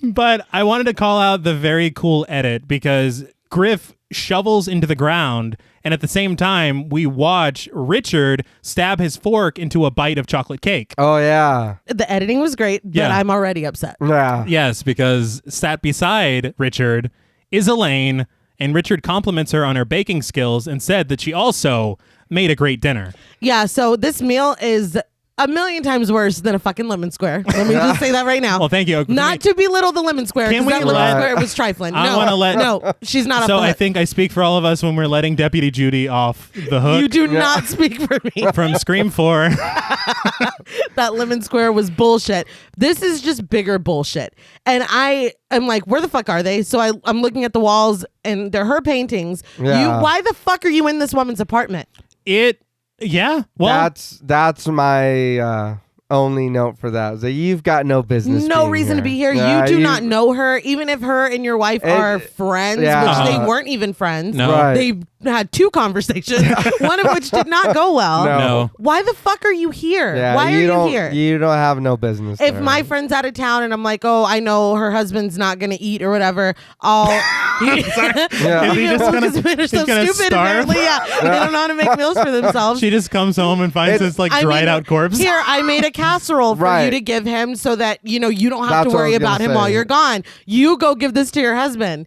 S1: But I wanted to call out the very cool edit because Griff shovels into the ground, and at the same time, we watch Richard stab his fork into a bite of chocolate cake.
S3: Oh, yeah.
S2: The editing was great, but
S1: Yeah.
S2: I'm already upset.
S3: Yeah.
S1: Yes, because sat beside Richard is Elaine, and Richard compliments her on her baking skills and said that she also made a great dinner.
S2: Yeah, so this meal is a million times worse than a fucking lemon square. Let me just say that right now.
S1: Well, thank you.
S2: Not to belittle the lemon square,
S1: Can
S2: because
S1: we
S2: that lemon
S1: let-
S2: square was trifling.
S1: I wanna let-
S2: No, she's not
S1: So
S2: up the
S1: I
S2: hook.
S1: think I speak for all of us when we're letting Deputy Judy off the hook.
S2: You do not speak for me.
S1: From Scream 4.
S2: That lemon square was bullshit. This is just bigger bullshit. And I am like, where the fuck are they? So I'm looking at the walls, and they're her paintings.
S3: Yeah.
S2: Why the fuck are you in this woman's apartment?
S1: Yeah. Well,
S3: That's my only note for that. Is that you've got no business.
S2: No
S3: being
S2: reason to be here.
S3: Yeah,
S2: You do not know her, even if her and your wife are friends,
S3: yeah.
S2: which they weren't even friends.
S1: No.
S3: Right.
S2: They had 2 conversations, one of which did not go well.
S1: No.
S2: Why the fuck are you here?
S3: Yeah,
S2: Why are you
S3: don't,
S2: here?
S3: You don't have no business.
S2: If
S3: there.
S2: my friend's out of town and I'm like, oh, I know her husband's not going to eat or whatever, I'll...
S3: Yeah.
S1: Is he just gonna-
S2: they're
S1: he's
S2: so
S1: gonna
S2: stupid,
S1: starve?
S2: apparently. Yeah. They don't know how to make meals for themselves.
S1: she just comes home and finds this like
S2: I
S1: dried
S2: mean,
S1: out corpse.
S2: Here, I made a casserole for
S3: Right.
S2: you to give him so that, you don't have
S3: That's
S2: to
S3: what I
S2: worry
S3: was gonna
S2: about him
S3: say.
S2: while you're gone. You go give this to your husband.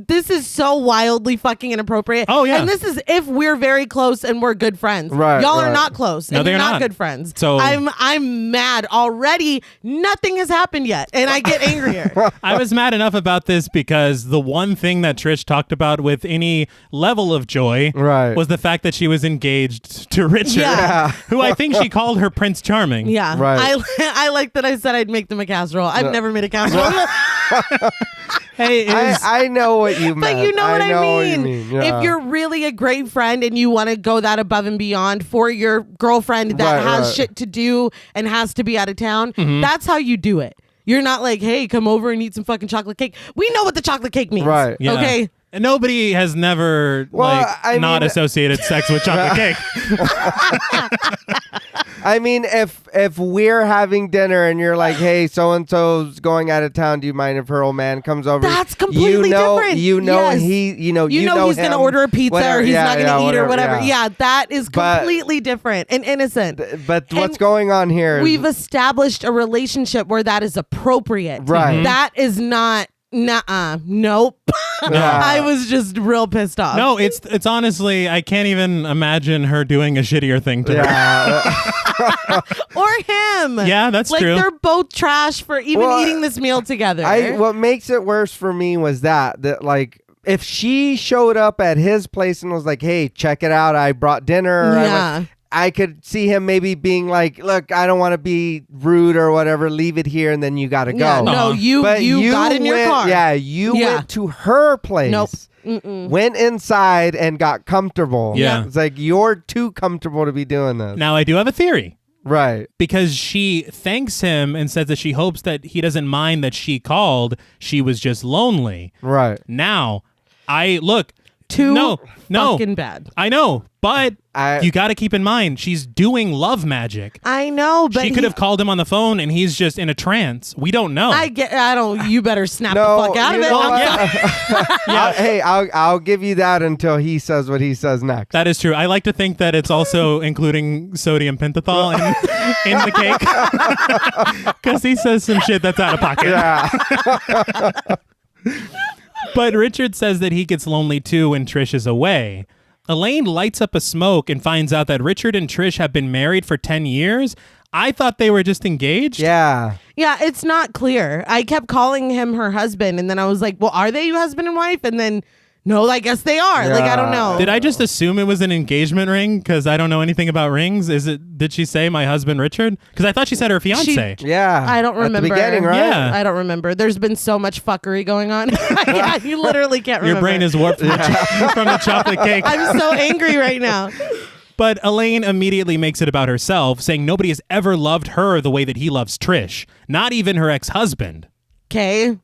S2: This is so wildly fucking inappropriate. inappropriate.
S1: Oh, yeah.
S2: And this is if we're very close and we're good friends.
S3: Right,
S2: Y'all
S3: right.
S2: are not close.
S1: No,
S2: and
S1: they're
S2: you're not
S1: not.
S2: good friends.
S1: So-
S2: I'm mad already. Nothing has happened yet. And I get angrier.
S1: I was mad enough about this because the one thing that Trish talked about with any level of joy
S3: Right.
S1: was the fact that she was engaged to Richard,
S2: Yeah.
S1: who I think she called her Prince Charming.
S2: Yeah.
S3: Right.
S2: I like that I said I'd make them a casserole. I've never made a casserole.
S1: Hey,
S3: I know what you meant.
S2: But you know what I
S3: know what you
S2: mean.
S3: Yeah.
S2: If you're really a great friend and you want to go that above and beyond for your girlfriend that
S3: Right,
S2: has
S3: right.
S2: shit to do and has to be out of town,
S1: Mm-hmm.
S2: that's how you do it. You're not like, hey, come over and eat some fucking chocolate cake. We know what the chocolate cake means.
S3: Right.
S1: Yeah.
S2: Okay.
S1: And nobody has never not associated sex with chocolate cake.
S3: I mean, if we're having dinner and you're like, hey, so and so's going out of town, do you mind if her old man comes over?
S2: That's completely different.
S3: You know
S2: Yes.
S3: you know
S2: he's
S3: him,
S2: gonna order a pizza
S3: whatever,
S2: or he's not gonna eat or whatever.
S3: Yeah.
S2: Yeah, that is
S3: But-
S2: completely different and innocent.
S3: But what's
S2: And
S3: going on here is
S2: We've established a relationship where that is appropriate.
S3: Right.
S2: That is not. Nuh-uh. Nope.
S3: Yeah.
S2: I was just real pissed off.
S1: No, it's honestly, I can't even imagine her doing a shittier thing to her.
S3: yeah.
S2: Or him.
S1: Yeah, that's
S2: like
S1: true.
S2: they're both trash for even
S3: Well,
S2: eating this meal together.
S3: What makes it worse for me was that like if she showed up at his place and was like, hey, check it out, I brought dinner.
S2: Yeah.
S3: I could see him maybe being like, look, I don't want to be rude or whatever. Leave it here and then you got to go.
S2: Yeah, no, you
S3: But
S2: got in your
S3: went,
S2: car.
S3: Yeah, you
S2: Yeah.
S3: went to her place.
S2: Nope. Mm-mm.
S3: Went inside and got comfortable.
S1: Yeah.
S3: It's like you're too comfortable to be doing this.
S1: Now, I do have a theory.
S3: Right.
S1: Because she thanks him and says that she hopes that he doesn't mind that she called. She was just lonely.
S3: Right.
S1: Now,
S2: Too
S1: no,
S2: fucking bad.
S1: I know, but
S3: I-
S1: you got to keep in mind she's doing love magic.
S2: I know, but
S1: She could have called him on the phone and he's just in a trance. We don't know.
S2: you better snap
S3: No,
S2: the fuck out of
S3: you
S2: it.
S3: know
S2: I'm
S3: what?
S2: sorry.
S3: Hey, I'll give you that until he says what he says next.
S1: That is true. I like to think that it's also including sodium pentothal in the cake because he says some shit that's out of pocket.
S3: Yeah.
S1: But Richard says that he gets lonely too when Trish is away. Elaine lights up a smoke and finds out that Richard and Trish have been married for 10 years. I thought they were just engaged.
S3: Yeah.
S2: Yeah, it's not clear. I kept calling him her husband, and then I was like, well, are they husband and wife? And then, no, I guess they are. Like, I don't know.
S1: Did I just assume it was an engagement ring because I don't know anything about rings? Did she say my husband Richard? Because I thought she said her fiance.
S3: Yeah.
S2: I don't remember.
S3: At the beginning, right?
S1: Yeah.
S2: I don't remember. There's been so much fuckery going on. Yeah, you literally can't remember.
S1: Your brain is warped from, from the chocolate cake.
S2: I'm so angry right now.
S1: But Elaine immediately makes it about herself, saying nobody has ever loved her the way that he loves Trish, not even her ex-husband.
S2: Okay.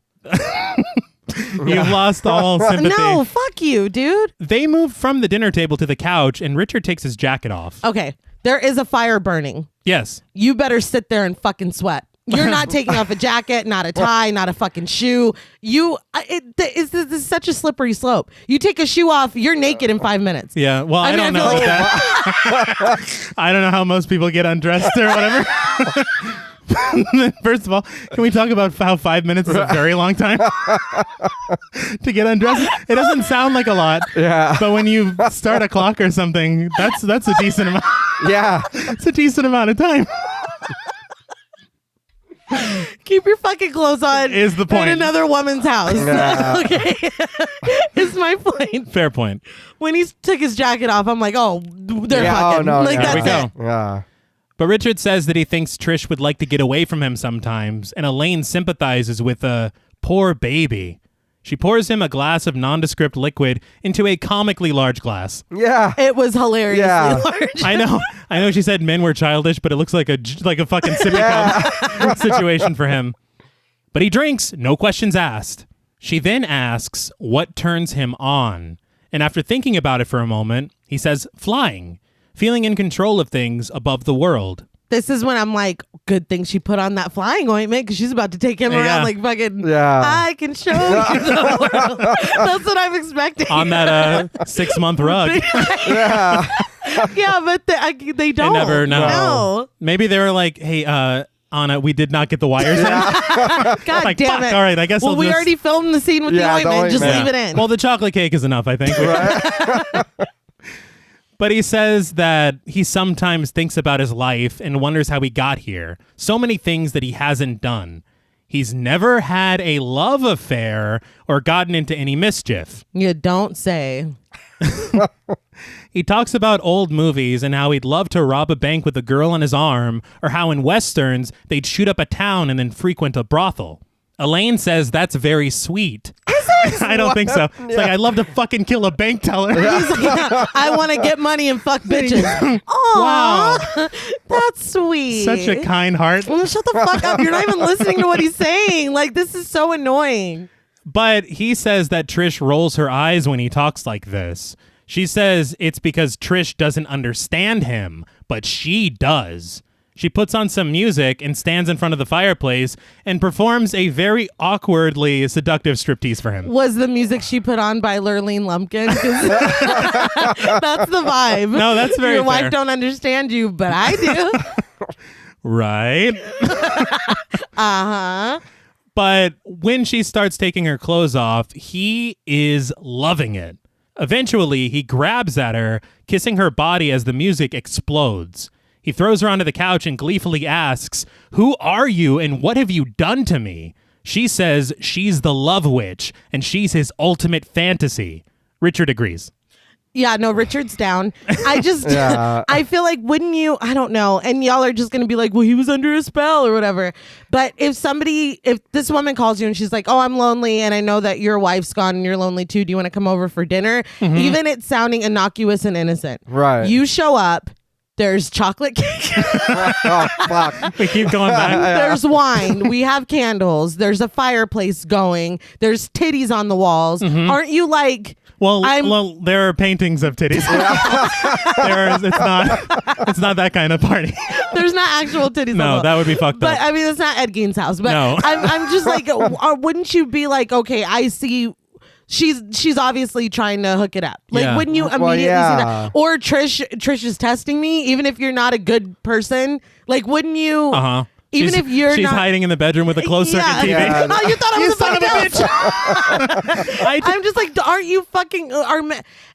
S1: You've lost all sympathy.
S2: No, fuck you, dude.
S1: They move from the dinner table to the couch, and Richard takes his jacket off.
S2: Okay. There is a fire burning.
S1: Yes.
S2: You better sit there and fucking sweat. You're not taking off a jacket, not a tie, not a fucking shoe. This is such a slippery slope. You take a shoe off, you're naked in 5 minutes.
S1: Yeah. Well, I don't
S2: mean,
S1: know
S2: I feel
S1: that. I don't know how most people get undressed or whatever. First of all, can we talk about how 5 minutes is a very long time to get undressed? It doesn't sound like a lot.
S3: Yeah.
S1: But when you start a clock or something, that's a decent amount.
S3: Yeah.
S1: It's a decent amount of time.
S2: Keep your fucking clothes on.
S1: Is the point.
S2: In another woman's house.
S3: Yeah.
S2: Okay. Is my point.
S1: Fair point.
S2: When he took his jacket off, I'm like, oh, they're
S3: Yeah,
S2: fucking.
S3: oh, no,
S2: like,
S3: yeah.
S1: There we
S2: that's
S1: go.
S2: it.
S3: Yeah.
S1: But Richard says that he thinks Trish would like to get away from him sometimes, and Elaine sympathizes with the poor baby. She pours him a glass of nondescript liquid into a comically large glass.
S3: Yeah.
S2: It was hilariously
S3: Yeah.
S2: large.
S1: I know she said men were childish, but it looks like a fucking sippy cup situation for him. But he drinks, no questions asked. She then asks what turns him on. And after thinking about it for a moment, he says flying, feeling in control of things above the world.
S2: This is when I'm like, good thing she put on that flying ointment because she's about to take him
S1: Yeah.
S2: around like fucking,
S3: Yeah.
S2: I can show you the world. That's what I'm expecting.
S1: On that 6-month rug.
S3: Yeah.
S2: Yeah, but they don't.
S1: never know.
S2: No.
S1: Maybe they were like, hey, Anna, we did not get the wires in.
S2: God
S1: Like,
S2: damn
S1: fuck,
S2: it.
S1: all right, I guess
S2: Well,
S1: I'll
S2: we
S1: just-
S2: already filmed the scene with the
S3: Yeah, the
S2: ointment. Just
S3: ointment.
S2: leave it in.
S1: Well, the chocolate cake is enough, I think. But he says that he sometimes thinks about his life and wonders how he got here. So many things that he hasn't done. He's never had a love affair or gotten into any mischief.
S2: You don't say.
S1: He talks about old movies and how he'd love to rob a bank with a girl on his arm, or how in Westerns they'd shoot up a town and then frequent a brothel. Elaine says that's very sweet. I don't think so. It's like, I'd love to fucking kill a bank teller.
S2: I want to get money and fuck bitches.
S1: Wow.
S2: Aw, that's sweet.
S1: Such a kind heart.
S2: Well, shut the fuck up. You're not even listening to what he's saying. Like, this is so annoying.
S1: But he says that Trish rolls her eyes when he talks like this. She says it's because Trish doesn't understand him, but she does. She puts on some music and stands in front of the fireplace and performs a very awkwardly seductive striptease for him.
S2: Was the music she put on by Lurleen Lumpkin? 'Cause that's the vibe.
S1: No, that's very
S2: Your
S1: fair.
S2: wife don't understand you, but I do.
S1: Right?
S2: Uh-huh.
S1: But when she starts taking her clothes off, he is loving it. Eventually, he grabs at her, kissing her body as the music explodes. He throws her onto the couch and gleefully asks, "Who are you and what have you done to me?" She says she's the love witch and she's his ultimate fantasy. Richard agrees.
S2: Yeah, no, Richard's down. I just,
S3: Yeah.
S2: I feel like, wouldn't you, I don't know, and y'all are just going to be like, well, he was under a spell or whatever. But if this woman calls you and she's like, oh, I'm lonely and I know that your wife's gone and you're lonely too, do you want to come over for dinner?
S1: Mm-hmm.
S2: Even it's sounding innocuous and innocent.
S3: Right.
S2: You show up, there's chocolate cake.
S3: Oh, fuck.
S1: We keep going back.
S2: There's wine. We have candles. There's a fireplace going. There's titties on the walls.
S1: Mm-hmm.
S2: Aren't you like...
S1: Well, there are paintings of titties. It's not that kind of party.
S2: There's not actual titties on the
S1: No,
S2: wall.
S1: that would be fucked
S2: But
S1: up.
S2: I mean, it's not Ed Gein's house. But
S1: No.
S2: I'm just like, wouldn't you be like, okay, I see... She's obviously trying to hook it up. Like,
S1: Yeah.
S2: wouldn't you
S3: Well,
S2: immediately
S3: yeah.
S2: see that? Or Trish is testing me, even if you're not a good person. Like, wouldn't you?
S1: Uh-huh.
S2: Even if you're
S1: she's
S2: not
S1: hiding in the bedroom with a closed circuit TV.
S3: Yeah.
S2: Oh, you thought I
S1: You
S2: was a
S1: son of a
S2: fucking
S1: bitch.
S2: I'm just like, aren't you fucking?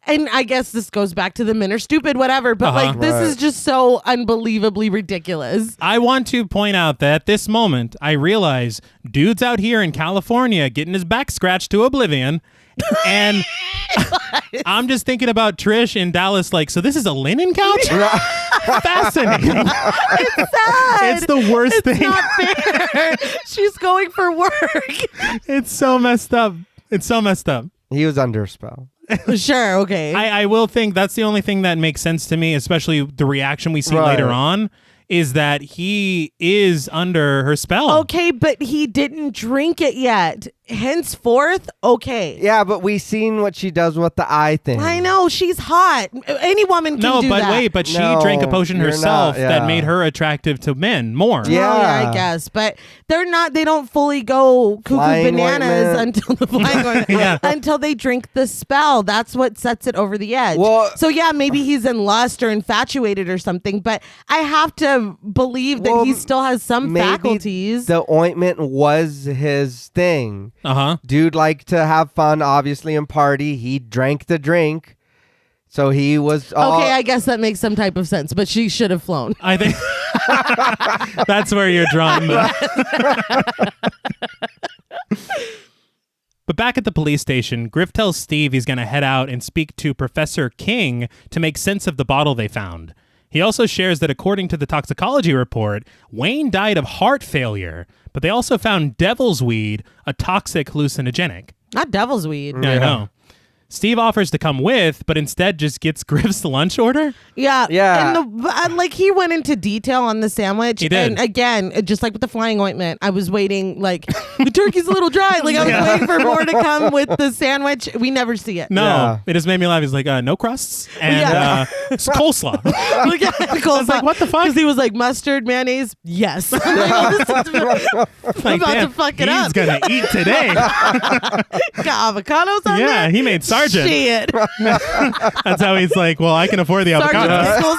S2: And I guess this goes back to the men are stupid, whatever. But like, this
S3: Right.
S2: is just so unbelievably ridiculous.
S1: I want to point out that at this moment, I realize dude's out here in California getting his back scratched to oblivion. And I'm just thinking about Trish in Dallas, like, so this is a linen couch? Fascinating.
S2: It's sad.
S1: It's the worst
S2: It's
S1: thing.
S2: not fair. She's going for work.
S1: It's so messed up. It's so messed up.
S3: He was under a spell.
S2: Sure, okay.
S1: I will think that's the only thing that makes sense to me, especially the reaction we see
S3: Right.
S1: later on, is that he is under her spell.
S2: Okay, but he didn't drink it yet. Henceforth, okay.
S3: Yeah, but we seen what she does with the eye thing.
S2: I know, she's hot. Any woman can
S1: No,
S2: do
S1: but
S2: that.
S1: wait, but she
S3: No,
S1: drank a potion
S3: you're
S1: herself
S3: not, yeah.
S1: that made her attractive to men more.
S3: Yeah.
S2: Well, yeah, I guess. But they don't fully go cuckoo
S3: Flying
S2: bananas
S3: ointment.
S2: until the flying ointment,
S1: Yeah.
S2: until they drink the spell. That's what sets it over the edge.
S3: Well-
S2: so yeah, maybe he's in lust or infatuated or something, but I have to believe that
S3: Well,
S2: he still has some
S3: Maybe
S2: faculties.
S3: the ointment was his thing.
S1: Uh-huh.
S3: Dude liked to have fun, obviously, and party. He drank the drink. So he was all...
S2: Okay, I guess that makes some type of sense, but she should have flown.
S1: I think that's where you're drawing the... But back at the police station, Griff tells Steve he's going to head out and speak to Professor King to make sense of the bottle they found. He also shares that according to the toxicology report, Wayne died of heart failure, but they also found devil's weed, a toxic hallucinogenic.
S2: Not devil's weed.
S1: Yeah, I know. Steve offers to come with, but instead just gets Griff's lunch order.
S2: Yeah.
S3: Yeah.
S2: And like he went into detail on the sandwich.
S1: He did.
S2: And again, just like with the flying ointment, I was waiting, like, the turkey's a little dry. Like I was waiting for more to come with the sandwich. We never see it.
S1: No,
S3: Yeah.
S1: it just made me laugh. He's like, no crusts and
S2: Yeah.
S1: it's coleslaw.
S2: Look at the coleslaw.
S1: like, what the fuck?
S2: Because he was like, mustard, mayonnaise, yes. I'm like, oh, this is
S1: Like,
S2: about
S1: damn,
S2: to fuck it
S1: he's
S2: up.
S1: gonna eat today.
S2: Got avocados on
S1: Yeah,
S2: there?
S1: he made Sergeant.
S2: Shit.
S1: That's how he's like, well, I can afford the avocado.
S2: Sergeant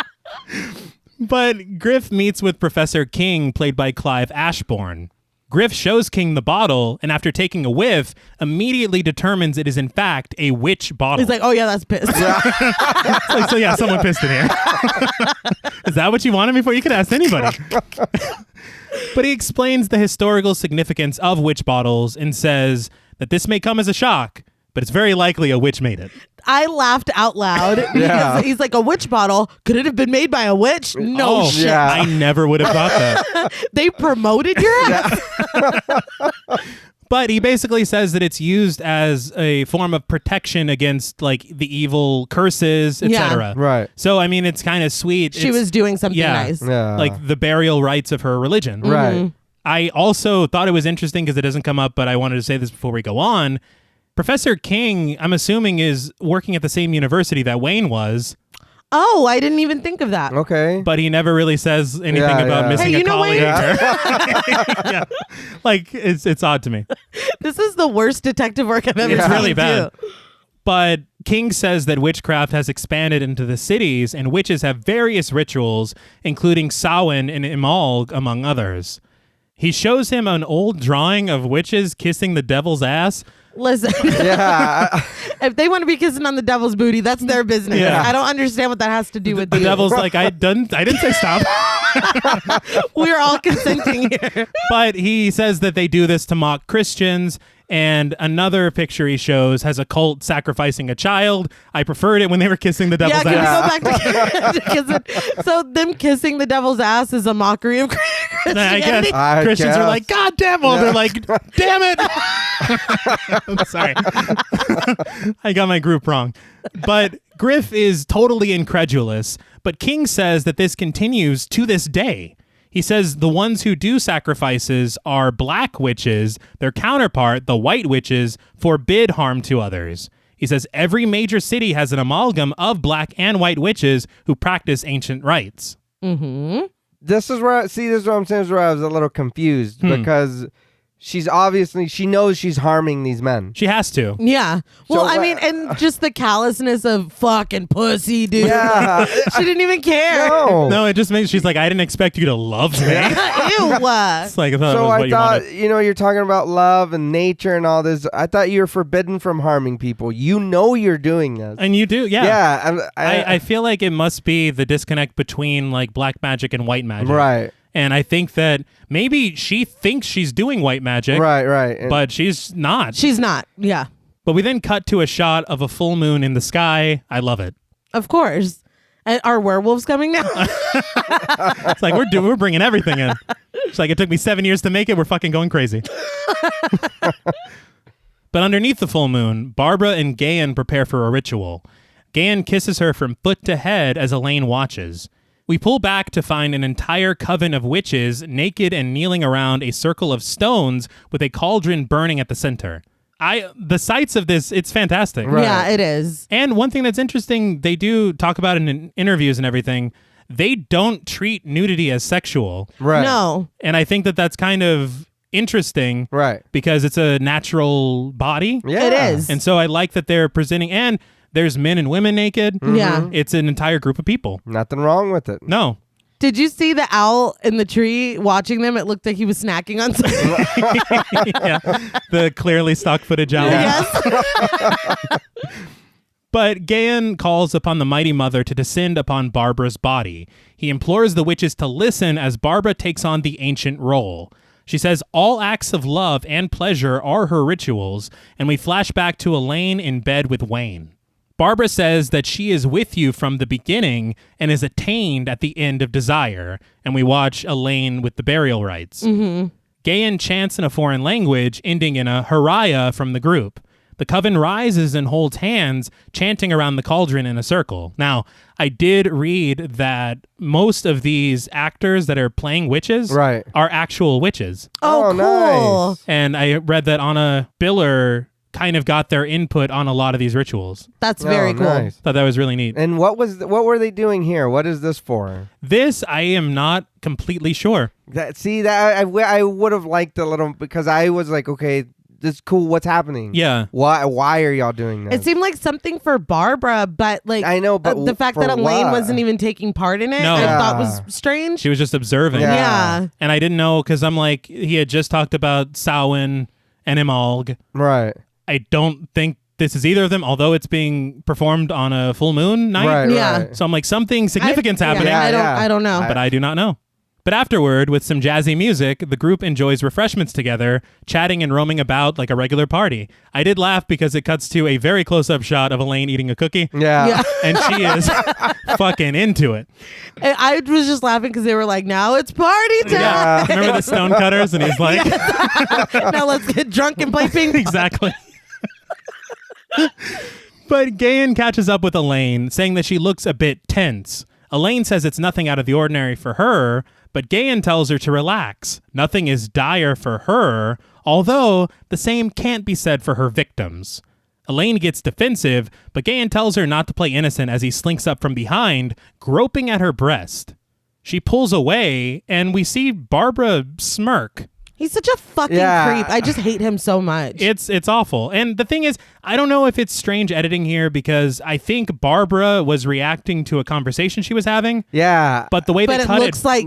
S2: coleslaw.
S1: But Griff meets with Professor King, played by Clive Ashbourne. Griff shows King the bottle, and after taking a whiff, immediately determines it is in fact a witch bottle.
S2: He's like, oh yeah, that's piss.
S1: It's like, so yeah, someone pissed in here. Is that what you wanted me for? You could ask anybody. But he explains the historical significance of witch bottles and says that this may come as a shock, but it's very likely a witch made it.
S2: I laughed out loud because he's like, a witch bottle? Could it have been made by a witch? No shit.
S3: yeah.
S1: I never would have thought that.
S2: They promoted your ass?
S1: But he basically says that it's used as a form of protection against like the evil curses, etc.
S3: Right.
S1: So I mean, it's kind of sweet.
S2: She was doing something nice.
S3: Yeah.
S1: Like the burial rites of her religion.
S3: Right.
S1: I also thought it was interesting because it doesn't come up, but I wanted to say this before we go on. Professor King, I'm assuming, is working at the same university that Wayne was.
S2: Oh, I didn't even think of that.
S3: Okay.
S1: But he never really says anything about missing
S2: Hey,
S1: a
S2: you know
S1: colleague.
S2: Wayne?
S1: Yeah. Like, it's odd to me.
S2: This is the worst detective work I've ever seen.
S1: It's really bad.
S2: too.
S1: But King says that witchcraft has expanded into the cities, and witches have various rituals, including Samhain and Imalg, among others. He shows him an old drawing of witches kissing the devil's ass.
S2: Listen,
S3: Yeah.
S2: if they want to be kissing on the devil's booty, that's their business.
S1: Yeah.
S2: I don't understand what that has to do with
S1: The
S2: you.
S1: devil's like, I didn't say stop.
S2: We're all consenting here.
S1: But he says that they do this to mock Christians. And another picture he shows has a cult sacrificing a child. I preferred it when they were kissing the devil's
S2: Can
S1: ass.
S2: we go back to kissing? So them kissing the devil's ass is a mockery of
S1: I
S2: Christianity.
S1: guess Christians are like, God damn. Well, they're like, damn it. I'm sorry. I got my group wrong. But Griff is totally incredulous. But King says that this continues to this day. He says the ones who do sacrifices are black witches. Their counterpart, the white witches, forbid harm to others. He says every major city has an amalgam of black and white witches who practice ancient rites.
S2: Mm-hmm.
S3: This is where this is what I'm saying. Is where I was a little confused because she knows she's harming these men.
S1: She has to.
S2: Yeah. Well,
S3: So
S2: I mean, and just the callousness of fucking pussy, dude.
S3: Yeah.
S2: She didn't even care.
S1: No, it just makes she's like, I didn't expect you to love me.
S2: Ew.
S1: It's like I thought it
S3: So
S1: was what
S3: I
S1: you
S3: thought,
S1: wanted.
S3: you're talking about love and nature and all this. I thought you were forbidden from harming people. You know you're doing this.
S1: And you do, yeah.
S3: Yeah.
S1: I feel like it must be the disconnect between like black magic and white magic.
S3: Right.
S1: And I think that maybe she thinks she's doing white magic.
S3: Right. And
S1: But she's not.
S2: She's not. Yeah.
S1: But we then cut to a shot of a full moon in the sky. I love it.
S2: Of course. And are werewolves coming now?
S1: It's like we're bringing everything in. It's like it took me 7 years to make it. We're fucking going crazy. But underneath the full moon, Barbara and Gayan prepare for a ritual. Gayan kisses her from foot to head as Elaine watches. We pull back to find an entire coven of witches naked and kneeling around a circle of stones with a cauldron burning at the center. The sights of this, it's fantastic.
S3: Right.
S2: Yeah, it is.
S1: And one thing that's interesting, they do talk about in interviews and everything, they don't treat nudity as sexual.
S3: right.
S2: No.
S1: And I think that that's kind of interesting
S3: Right.
S1: because it's a natural body.
S3: Yeah.
S2: It is.
S1: And so I like that they're presenting, and there's men and women naked.
S2: Yeah.
S1: It's an entire group of people.
S3: Nothing wrong with it.
S1: No.
S2: Did you see the owl in the tree watching them? It looked like he was snacking on something.
S1: Yeah. The clearly stock footage owl.
S2: Yes.
S1: But Gayan calls upon the Mighty Mother to descend upon Barbara's body. He implores the witches to listen as Barbara takes on the ancient role. She says all acts of love and pleasure are her rituals, and we flash back to Elaine in bed with Wayne. Barbara says that she is with you from the beginning and is attained at the end of desire, and we watch Elaine with the burial rites. Gayan chants in a foreign language, ending in a hurrah from the group. The coven rises and holds hands, chanting around the cauldron in a circle. Now, I did read that most of these actors that are playing witches
S3: Right.
S1: are actual witches.
S2: Oh, cool.
S3: nice.
S1: And I read that Anna Biller kind of got their input on a lot of these rituals.
S2: That's very
S3: Oh,
S2: cool.
S3: nice.
S1: Thought that was really neat.
S3: And what were they doing here? What is this for?
S1: This, I am not completely sure.
S3: I would have liked a little because I was like, okay, This is cool. What's happening?
S1: Yeah.
S3: Why are y'all doing that?
S2: It seemed like something for Barbara, but like
S3: I know, but
S2: the fact
S3: for
S2: that Elaine
S3: what?
S2: wasn't even taking part in it,
S1: No.
S2: I
S3: Yeah.
S2: thought was strange.
S1: She was just observing.
S2: Yeah.
S1: And I didn't know because I'm like, he had just talked about Samhain and Imalg.
S3: Right.
S1: I don't think this is either of them, although it's being performed on a full moon night.
S3: Right.
S2: Yeah.
S3: Right.
S1: So I'm like, something significant's happening,
S2: Yeah,
S3: Yeah,
S2: I don't know.
S1: but I do not know. But afterward, with some jazzy music, the group enjoys refreshments together, chatting and roaming about like a regular party. I did laugh because it cuts to a very close-up shot of Elaine eating a cookie.
S3: Yeah.
S2: Yeah.
S1: And she is fucking into it.
S2: I was just laughing because they were like, now it's party time.
S1: Yeah. Remember the Stonecutters? And he's like,
S2: Now let's get drunk and play ping pong.
S1: exactly. But Gayen catches up with Elaine, saying that she looks a bit tense. Elaine says it's nothing out of the ordinary for her, but Gayen tells her to relax. Nothing is dire for her, although the same can't be said for her victims. Elaine gets defensive, but Gayen tells her not to play innocent as he slinks up from behind, groping at her breast. She pulls away, and we see Barbara smirk.
S2: He's such a fucking creep. I just hate him so much.
S1: It's awful. And the thing is, I don't know if it's strange editing here because I think Barbara was reacting to a conversation she was having.
S3: Yeah.
S1: But the way
S2: but
S1: they
S2: it
S1: cut
S2: looks like,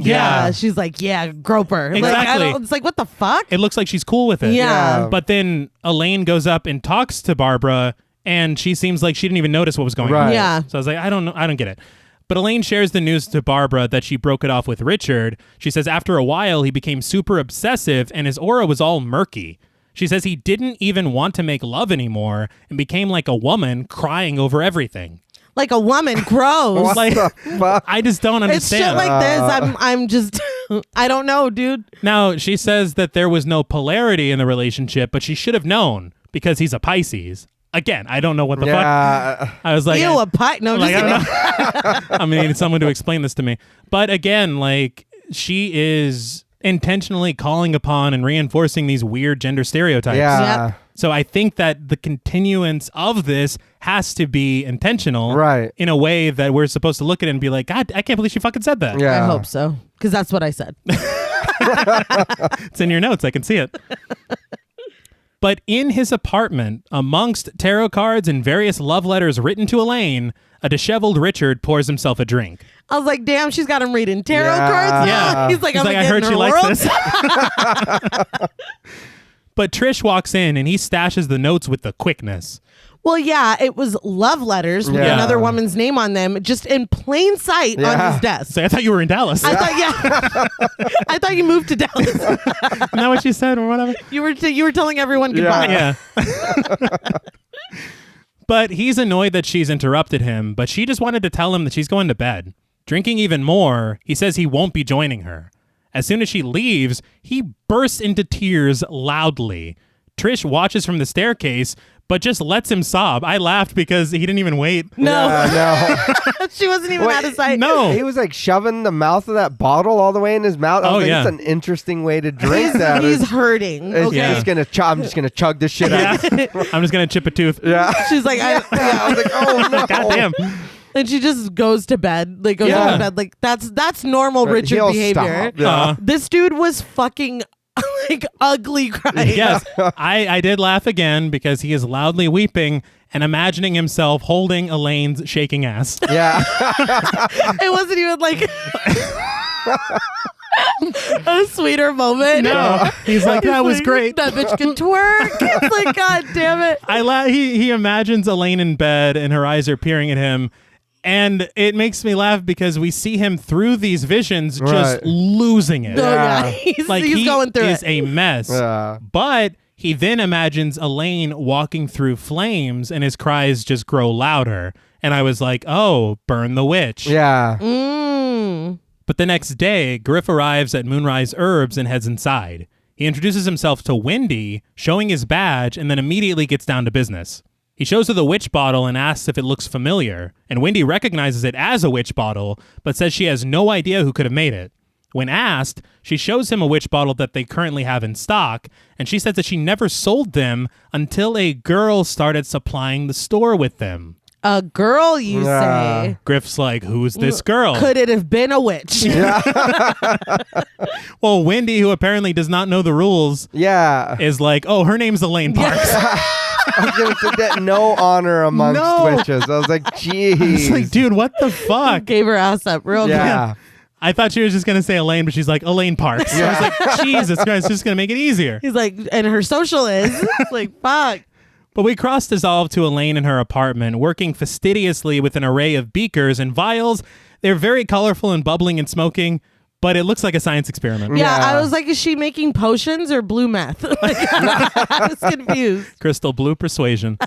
S2: she's like, groper. Like,
S1: Exactly.
S2: it's like, what the fuck?
S1: it looks like she's cool with it.
S2: Yeah.
S1: But then Elaine goes up and talks to Barbara, and she seems like she didn't even notice what was going on.
S3: Right.
S2: Yeah.
S1: So I was like, I don't know. I don't get it. But Elaine shares the news to Barbara that she broke it off with Richard. She says after a while, he became super obsessive and his aura was all murky. She says he didn't even want to make love anymore and became like a woman crying over everything.
S2: Like a woman, gross.
S3: What
S1: like-
S3: the fuck?
S1: I just don't
S2: It's shit
S1: understand.
S2: like this. I'm just, I don't know, dude.
S1: Now, she says that there was no polarity in the relationship, but she should have known because he's a Pisces. Again, I don't know what the fuck.
S3: Yeah.
S1: I was like,
S2: Ew, a pie. No,
S1: like,
S2: just
S1: I don't know. I'm gonna need someone to explain this to me. But again, like she is intentionally calling upon and reinforcing these weird gender stereotypes.
S3: Yeah.
S2: Yep.
S1: So I think that the continuance of this has to be intentional,
S3: Right.
S1: in a way that we're supposed to look at it and be like, God, I can't believe she fucking said that.
S3: Yeah.
S2: I hope so. Because that's what I said.
S1: It's in your notes. I can see it. But in his apartment, amongst tarot cards and various love letters written to Elaine, a disheveled Richard pours himself a drink.
S2: I was like, damn, she's got him reading tarot
S3: Yeah.
S2: cards.
S1: Yeah.
S2: He's like,
S1: He's
S2: I'm
S1: like,
S2: gonna
S1: I
S2: get
S1: heard
S2: in
S1: she
S2: her
S1: likes
S2: world.
S1: this. But Trish walks in and he stashes the notes with the quickness.
S2: Well, yeah, it was love letters with
S3: Yeah.
S2: another woman's name on them, just in plain sight on
S3: Yeah.
S2: his desk.
S1: So I thought you were in Dallas.
S2: I thought, I thought you moved to Dallas.
S1: Isn't that what you said or whatever?
S2: You were telling everyone goodbye.
S1: Yeah. But he's annoyed that she's interrupted him, but she just wanted to tell him that she's going to bed. Drinking even more, he says he won't be joining her. As soon as she leaves, he bursts into tears loudly. Trish watches from the staircase, but just lets him sob. I laughed because he didn't even wait.
S2: No,
S3: Yeah,
S2: she wasn't even
S3: Wait,
S2: out of sight.
S1: No.
S3: He was like shoving the mouth of that bottle all the way in his mouth. I was
S1: Oh,
S3: like,
S1: yeah.
S3: It's an interesting way to drink that.
S2: He's hurting.
S3: It's
S2: Okay.
S1: Yeah.
S3: just gonna I'm just gonna chug this shit
S1: Yeah.
S3: out.
S1: I'm just going to chip a tooth.
S3: Yeah.
S2: She's like,
S3: I was like, oh no.
S1: God damn.
S2: and she just goes to bed. Like goes
S1: Yeah.
S2: to bed. Like that's normal Richard
S3: He'll
S2: behavior.
S3: stop. Yeah.
S2: This dude was fucking like ugly crying.
S1: Yes, I did laugh again because he is loudly weeping and imagining himself holding Elaine's shaking ass.
S3: Yeah.
S2: It wasn't even like a sweeter moment.
S1: No, he's like, that was
S2: like,
S1: great.
S2: That bitch can twerk. It's like, God damn it.
S1: He imagines Elaine in bed and her eyes are peering at him. And it makes me laugh because we see him through these visions just
S3: Right.
S1: losing it.
S2: Oh, yeah.
S3: Yeah.
S2: He's,
S1: Like
S2: he's
S1: he
S2: going through
S1: is
S2: it.
S1: a mess.
S3: Yeah.
S1: But he then imagines Elaine walking through flames and his cries just grow louder. And I was like, oh, burn the witch.
S3: Yeah.
S2: Mm.
S1: But the next day, Griff arrives at Moonrise Herbs and heads inside. He introduces himself to Wendy, showing his badge, and then immediately gets down to business. He shows her the witch bottle and asks if it looks familiar, and Wendy recognizes it as a witch bottle, but says she has no idea who could have made it. When asked, she shows him a witch bottle that they currently have in stock, and she says that she never sold them until a girl started supplying the store with them.
S2: A girl, you say?
S1: Griff's like, who's this girl?
S2: Could it have been a witch?
S1: Well, Wendy, who apparently does not know the rules, is like, oh, her name's Elaine Parks.
S3: I was going to say that no honor amongst witches. I was like, jeez.
S1: It's like, dude, what the fuck?
S2: Gave her ass up real quick.
S1: I thought she was just going to say Elaine, but she's like, Elaine Parks. I was like, Jesus Christ, just going to make it easier.
S2: He's like, and her social is. It's like, fuck.
S1: But we cross-dissolve to Elaine in her apartment, working fastidiously with an array of beakers and vials. They're very colorful and bubbling and smoking, but it looks like a science experiment.
S2: Yeah, I was like, is she making potions or blue meth? I was confused.
S1: Crystal blue persuasion.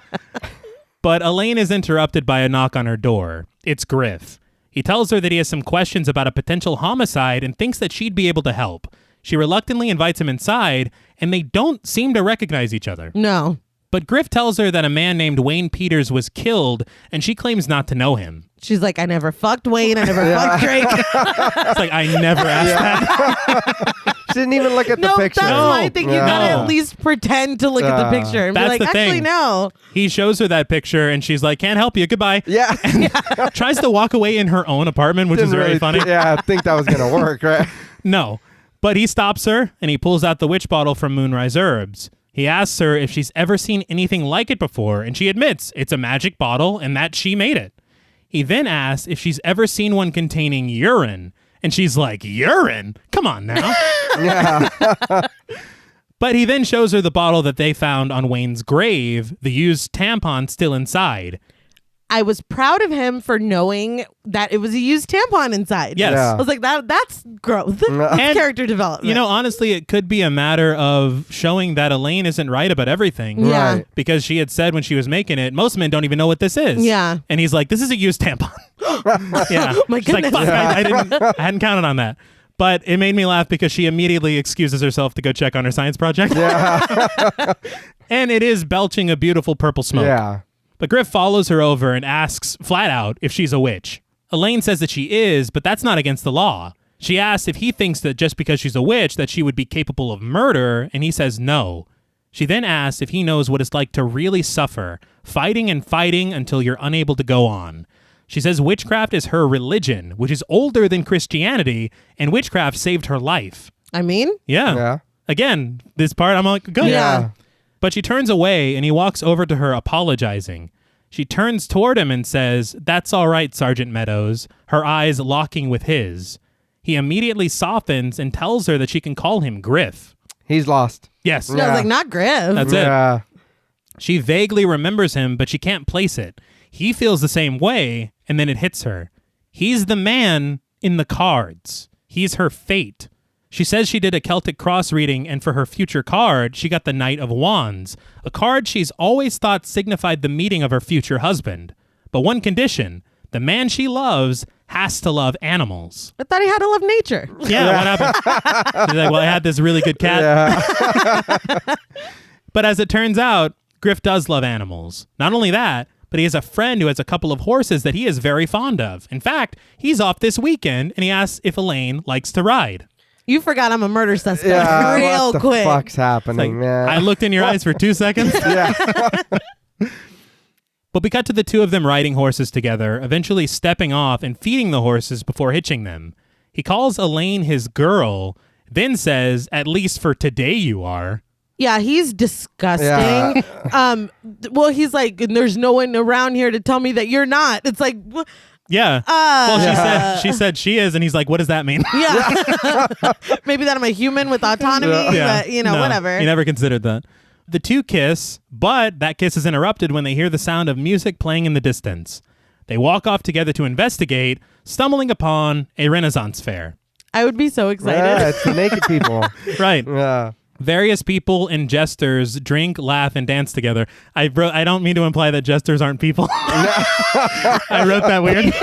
S1: But Elaine is interrupted by a knock on her door. It's Griff. He tells her that he has some questions about a potential homicide and thinks that she'd be able to help. She reluctantly invites him inside, and they don't seem to recognize each other.
S2: No.
S1: But Griff tells her that a man named Wayne Peters was killed, and she claims not to know him.
S2: She's like, I never fucked Wayne. I never fucked Drake.
S1: It's like, I never asked that.
S3: She didn't even look at the picture.
S2: That's my thing. You gotta at least pretend to look at the picture and be like, actually, no.
S1: He shows her that picture, and she's like, can't help you. Goodbye.
S3: Yeah.
S1: And tries to walk away in her own apartment, which is very funny.
S3: I think that was going to work, right?
S1: No. But he stops her, and he pulls out the witch bottle from Moonrise Herbs. He asks her if she's ever seen anything like it before, and she admits it's a magic bottle and that she made it. He then asks if she's ever seen one containing urine, and she's like, urine? Come on now. But he then shows her the bottle that they found on Wayne's grave, the used tampon still inside.
S2: I was proud of him for knowing that it was a used tampon inside.
S1: Yes.
S2: I was like, that's growth. That's character development.
S1: You know, honestly, it could be a matter of showing that Elaine isn't right about everything.
S2: Yeah.
S3: Right.
S1: Because she had said when she was making it, most men don't even know what this is.
S2: Yeah.
S1: And he's like, this is a used tampon. Yeah.
S2: My
S1: She's like,
S2: goodness.
S1: fuck, I hadn't counted on that. But it made me laugh because she immediately excuses herself to go check on her science project.
S3: Yeah.
S1: And it is belching a beautiful purple smoke.
S3: Yeah.
S1: But Griff follows her over and asks flat out if she's a witch. Elaine says that she is, but that's not against the law. She asks if he thinks that just because she's a witch that she would be capable of murder, and he says no. She then asks if he knows what it's like to really suffer, fighting and fighting until you're unable to go on. She says witchcraft is her religion, which is older than Christianity, and witchcraft saved her life.
S2: I mean?
S1: Yeah. Again, this part I'm like, good.
S2: Yeah.
S1: But she turns away, and he walks over to her apologizing. She turns toward him and says, "That's all right, Sergeant Meadows," her eyes locking with his. He immediately softens and tells her that she can call him Griff.
S3: He's lost.
S1: Yes.
S2: I was like, not Griff.
S1: That's it. She vaguely remembers him, but she can't place it. He feels the same way, and then it hits her. He's the man in the cards. He's her fate. She says she did a Celtic cross reading, and for her future card, she got the Knight of Wands, a card she's always thought signified the meeting of her future husband. But one condition, the man she loves has to love animals.
S2: I thought he had to love nature.
S1: Yeah, what happened? She's like, well, I had this really good cat.
S3: Yeah.
S1: But as it turns out, Griff does love animals. Not only that, but he has a friend who has a couple of horses that he is very fond of. In fact, he's off this weekend, and he asks if Elaine likes to ride.
S2: You forgot I'm a murder suspect
S3: Yeah,
S2: real
S3: what the
S2: quick.
S3: fuck's happening, man?
S1: I looked in your eyes for 2 seconds.
S3: Yeah.
S1: But we cut to the two of them riding horses together, eventually stepping off and feeding the horses before hitching them. He calls Elaine his girl, then says, "At least for today you are."
S2: Yeah, he's disgusting.
S3: Yeah.
S2: Well, he's like, there's no one around here to tell me that you're not. It's like,
S1: Yeah. Well, she said she is, and he's like, what does that mean?
S2: yeah. Maybe that I'm a human with autonomy, but,
S1: No,
S2: whatever.
S1: He never considered that. The two kiss, but that kiss is interrupted when they hear the sound of music playing in the distance. They walk off together to investigate, stumbling upon a Renaissance fair.
S2: I would be so excited.
S3: Yeah, it's the naked people.
S1: Right.
S3: Yeah.
S1: Various people and jesters drink, laugh, and dance together. I don't mean to imply that jesters aren't people. I wrote that weird.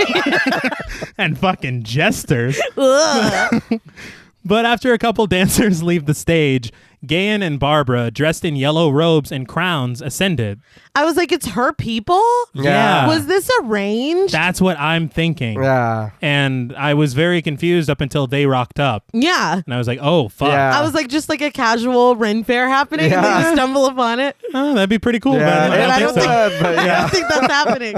S1: And fucking jesters. But after a couple dancers leave the stage, Gayan and Barbara, dressed in yellow robes and crowns, ascended.
S2: I was like, it's her people?
S1: Yeah.
S2: Was this arranged?
S1: That's what I'm thinking.
S3: Yeah.
S1: And I was very confused up until they rocked up.
S2: Yeah.
S1: And I was like, oh, fuck.
S3: Yeah.
S2: I was like, just like a casual Ren fair happening, and
S3: Yeah.
S2: they just stumble upon it.
S1: Oh, that'd be pretty cool.
S3: Yeah,
S1: but I don't
S2: I
S1: think
S2: don't
S1: so.
S3: but
S2: I
S3: yeah.
S2: don't think that's happening.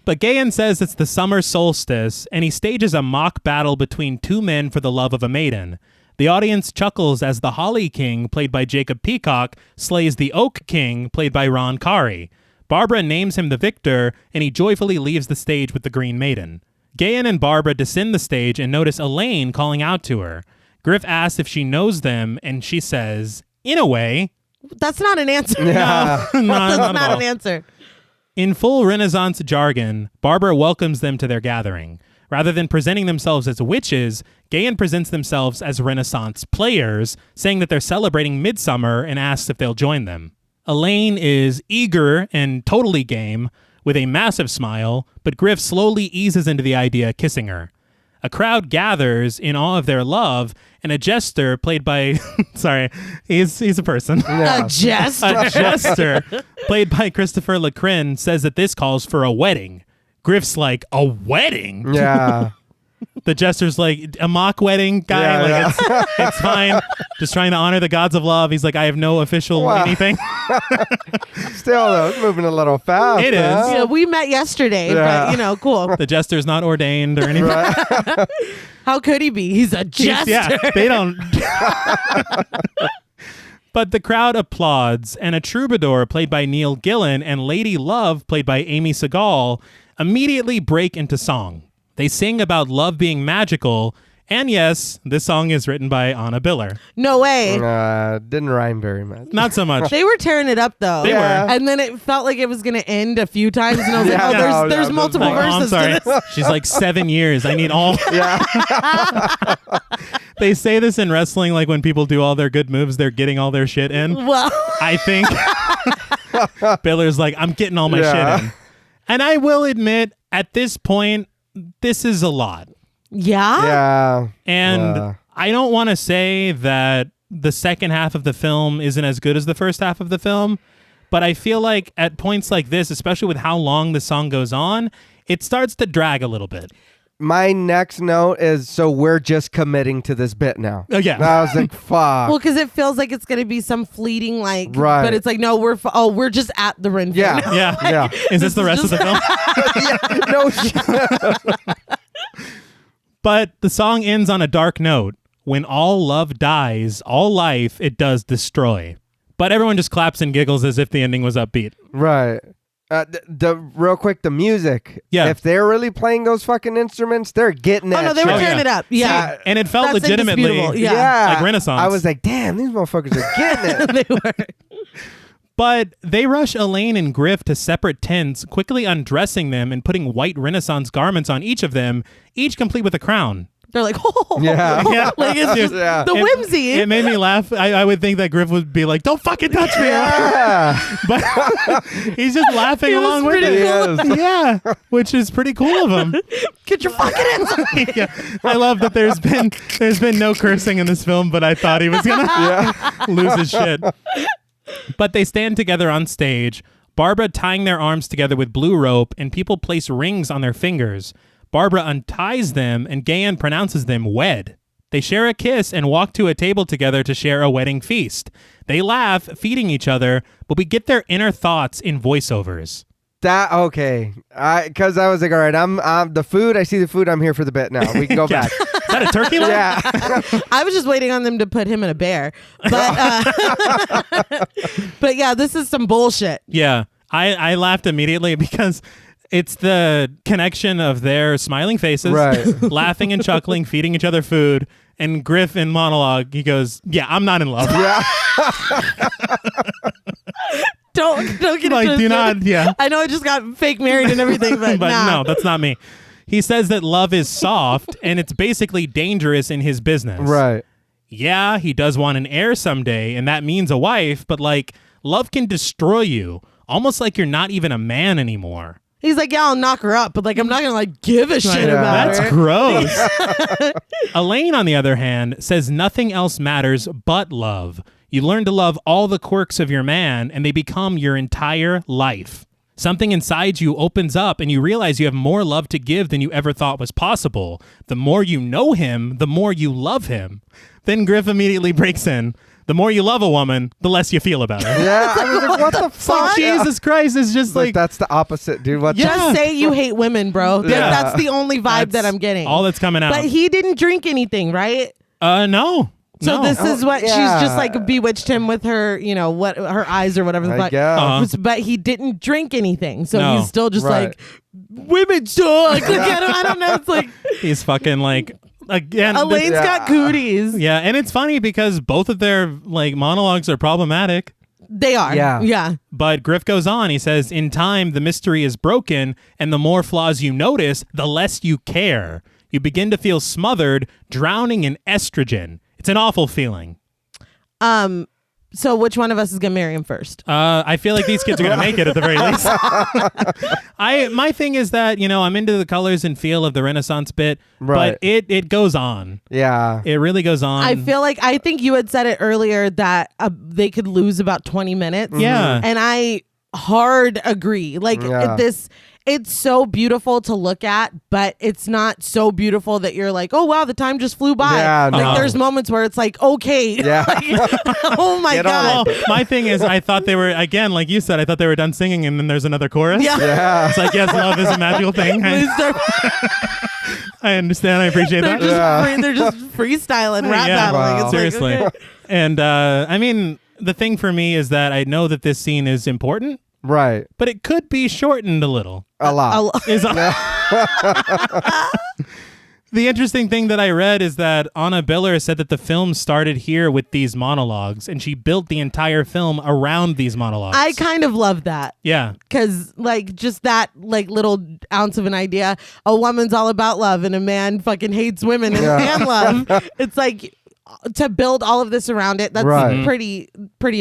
S1: But Gayen says it's the summer solstice, and he stages a mock battle between two men for the love of a maiden. The audience chuckles as the Holly King, played by Jacob Peacock, slays the Oak King, played by Ron Kari. Barbara names him the victor, and he joyfully leaves the stage with the Green Maiden. Gayen and Barbara descend the stage and notice Elaine calling out to her. Griff asks if she knows them, and she says, in a way.
S2: That's not an answer.
S3: Yeah.
S1: No,
S2: That's
S1: not
S2: not
S1: at all.
S2: an answer.
S1: In full Renaissance jargon, Barbara welcomes them to their gathering. Rather than presenting themselves as witches, Gayen presents themselves as Renaissance players, saying that they're celebrating Midsummer and asks if they'll join them. Elaine is eager and totally game, with a massive smile, but Griff slowly eases into the idea of kissing her. A crowd gathers in awe of their love, and a jester played by... sorry, he's a person.
S3: Yeah.
S2: A jester.
S1: A jester played by Christopher LeCrin says that this calls for a wedding. Griff's like, a wedding?
S3: Yeah.
S1: The jester's like, a mock wedding, guy?
S3: Yeah,
S1: It's fine. Just trying to honor the gods of love. He's like, I have no official
S3: Wow.
S1: anything.
S3: Still, though, it's moving a little fast.
S1: It
S3: huh?
S1: is.
S2: Yeah, we met yesterday,
S3: Yeah.
S2: but cool.
S1: The jester's not ordained or anything.
S3: Right.
S2: How could he be? He's a jester.
S1: Yeah, they don't. But the crowd applauds, and a troubadour played by Neil Gillen and Lady Love played by Amy Segal immediately break into song. They sing about love being magical, and yes, this song is written by Anna Biller.
S2: No way.
S3: Didn't rhyme very much.
S1: Not so much.
S2: They were tearing it up though.
S1: They were.
S2: And then it felt like it was going to end a few times. And I was
S3: Yeah,
S2: like,
S3: no,
S2: there's
S3: no,
S2: multiple
S1: Like, oh, I'm
S2: verses
S1: sorry.
S2: to this.
S1: She's like 7 years. I need all.
S3: Yeah.
S1: They say this in wrestling, like when people do all their good moves, they're getting all their shit in.
S2: Well,
S1: I think Biller's like, I'm getting all my
S3: Yeah.
S1: shit in. And I will admit, at this point, this is a lot.
S2: yeah.
S3: Yeah.
S1: And I don't want to say that the second half of the film isn't as good as the first half of the film, but I feel like at points like this, especially with how long the song goes on, it starts to drag a little bit.
S3: My next note is, so we're just committing to this bit now.
S1: Oh, yeah.
S3: I was like, fuck.
S2: Well, because it feels like it's going to be some fleeting, like,
S3: Right.
S2: but it's like, no, we're just at the Ren
S3: Yeah.
S2: Fair now.
S1: Yeah.
S3: Yeah.
S1: Is this the rest of the film?
S3: No shit.
S1: But the song ends on a dark note. When all love dies, all life it does destroy. But everyone just claps and giggles as if the ending was upbeat.
S3: Right. The real quick, the music.
S1: Yeah.
S3: If they're really playing those fucking instruments, they're getting that
S2: Oh, no, they were
S3: shit.
S2: tearing it up. Yeah.
S1: And it felt
S2: That's
S1: legitimately
S2: indisputable. Yeah.
S3: Yeah.
S1: like Renaissance.
S3: I was like, damn, these motherfuckers are getting it.
S2: They were.
S1: But they rush Elaine and Griff to separate tents, quickly undressing them and putting white Renaissance garments on each of them, each complete with a crown.
S2: They're like, oh.
S3: Yeah.
S1: Yeah.
S2: Like, it's just
S3: Yeah.
S2: the whimsy.
S1: It made me laugh. I would think that Griff would be like, don't fucking touch me.
S3: Yeah.
S1: But he's just laughing
S2: It was
S1: along with
S2: pretty
S1: it.
S3: cool.
S1: Yeah, which is pretty cool of him.
S2: Get your fucking hands on.
S1: Yeah. I love that there's been no cursing in this film, but I thought he was gonna lose his shit. But they stand together on stage, Barbara tying their arms together with blue rope, and people place rings on their fingers. Barbara unties them, and Gayen pronounces them wed. They share a kiss and walk to a table together to share a wedding feast. They laugh, feeding each other, but we get their inner thoughts in voiceovers.
S3: Okay. Because I was like, all right, I'm the food. I see the food. I'm here for the bit now. We can go back.
S1: Is that a turkey leg?
S3: Yeah.
S2: I was just waiting on them to put him in a bear. But but yeah, this is some bullshit.
S1: Yeah. I laughed immediately because it's the connection of their smiling faces,
S3: Right.
S1: laughing and chuckling, feeding each other food. And Griff in monologue, he goes, yeah, I'm not in love.
S3: Yeah.
S2: Don't get
S1: Like,
S2: it
S1: do
S2: twisted.
S1: not, yeah.
S2: I know I just got fake married and everything, but,
S1: But
S2: nah.
S1: no, that's not me. He says that love is soft and it's basically dangerous in his business.
S3: Right.
S1: Yeah, he does want an heir someday, and that means a wife, but like, love can destroy you, almost like you're not even a man anymore.
S2: He's like, yeah, I'll knock her up, but like, I'm not gonna like give a shit
S3: Yeah.
S2: about
S1: That's
S2: her.
S1: gross. Elaine, on the other hand, says nothing else matters but love. You learn to love all the quirks of your man, and they become your entire life. Something inside you opens up, and you realize you have more love to give than you ever thought was possible. The more you know him, the more you love him. Then Griff immediately breaks in. the more you love a woman, the less you feel about her.
S3: Yeah, I was like, what the fuck?
S1: Jesus Christ, it's just
S3: Like,
S1: like
S3: that's the opposite, dude. What?
S2: Just say you hate women, bro.
S3: Yeah.
S2: That's the only vibe that I'm getting.
S1: all that's coming out.
S2: But he didn't drink anything, right?
S1: No.
S2: So
S1: No.
S2: this is what
S3: yeah.
S2: she's just like bewitched him with her, what her eyes or whatever the
S3: I
S2: fuck.
S3: guess.
S1: Uh-huh.
S2: But he didn't drink anything, so
S1: No.
S2: he's still just
S3: Right.
S2: like women suck. Like, I don't know. It's like
S1: He's fucking like again.
S2: Elaine's got cooties.
S1: Yeah, and it's funny because both of their like monologues are problematic.
S2: They are.
S3: Yeah.
S1: But Griff goes on. He says, "In time, the mystery is broken, and the more flaws you notice, the less you care. You begin to feel smothered, drowning in estrogen. It's an awful feeling."
S2: So which one of us is gonna marry him first?
S1: I feel like these kids are gonna make it at the very least. My thing is that I'm into the colors and feel of the Renaissance bit,
S3: Right.
S1: but it goes on.
S3: Yeah.
S1: It really goes on.
S2: I think you had said it earlier that they could lose about 20 minutes.
S1: Yeah.
S2: And I hard agree. Like
S3: Yeah.
S2: it's so beautiful to look at, but it's not so beautiful that you're like, oh wow, the time just flew by.
S3: Yeah,
S2: like
S3: no.
S2: there's moments where it's like, okay.
S3: Yeah.
S2: Oh my
S3: Get on
S2: God.
S1: Well, my thing is, I thought they were, again, like you said, I thought they were done singing, and then there's another chorus.
S2: Yeah.
S3: Yeah.
S1: It's like, yes, love is a magical thing. I understand. I appreciate
S2: They're
S1: that.
S2: they're just freestyling, rap
S1: Yeah.
S2: battling.
S3: Wow.
S2: It's
S1: Seriously.
S2: Like, okay.
S1: And I mean, the thing for me is that I know that this scene is important,
S3: Right.
S1: but it could be shortened a little.
S3: A lot.
S1: Is The interesting thing that I read is that Anna Biller said that the film started here with these monologues, and she built the entire film around these monologues.
S2: I kind of love that.
S1: Yeah.
S2: Because like just that like little ounce of an idea, a woman's all about love and a man fucking hates women and love. It's like to build all of this around it. That's
S3: Right.
S2: pretty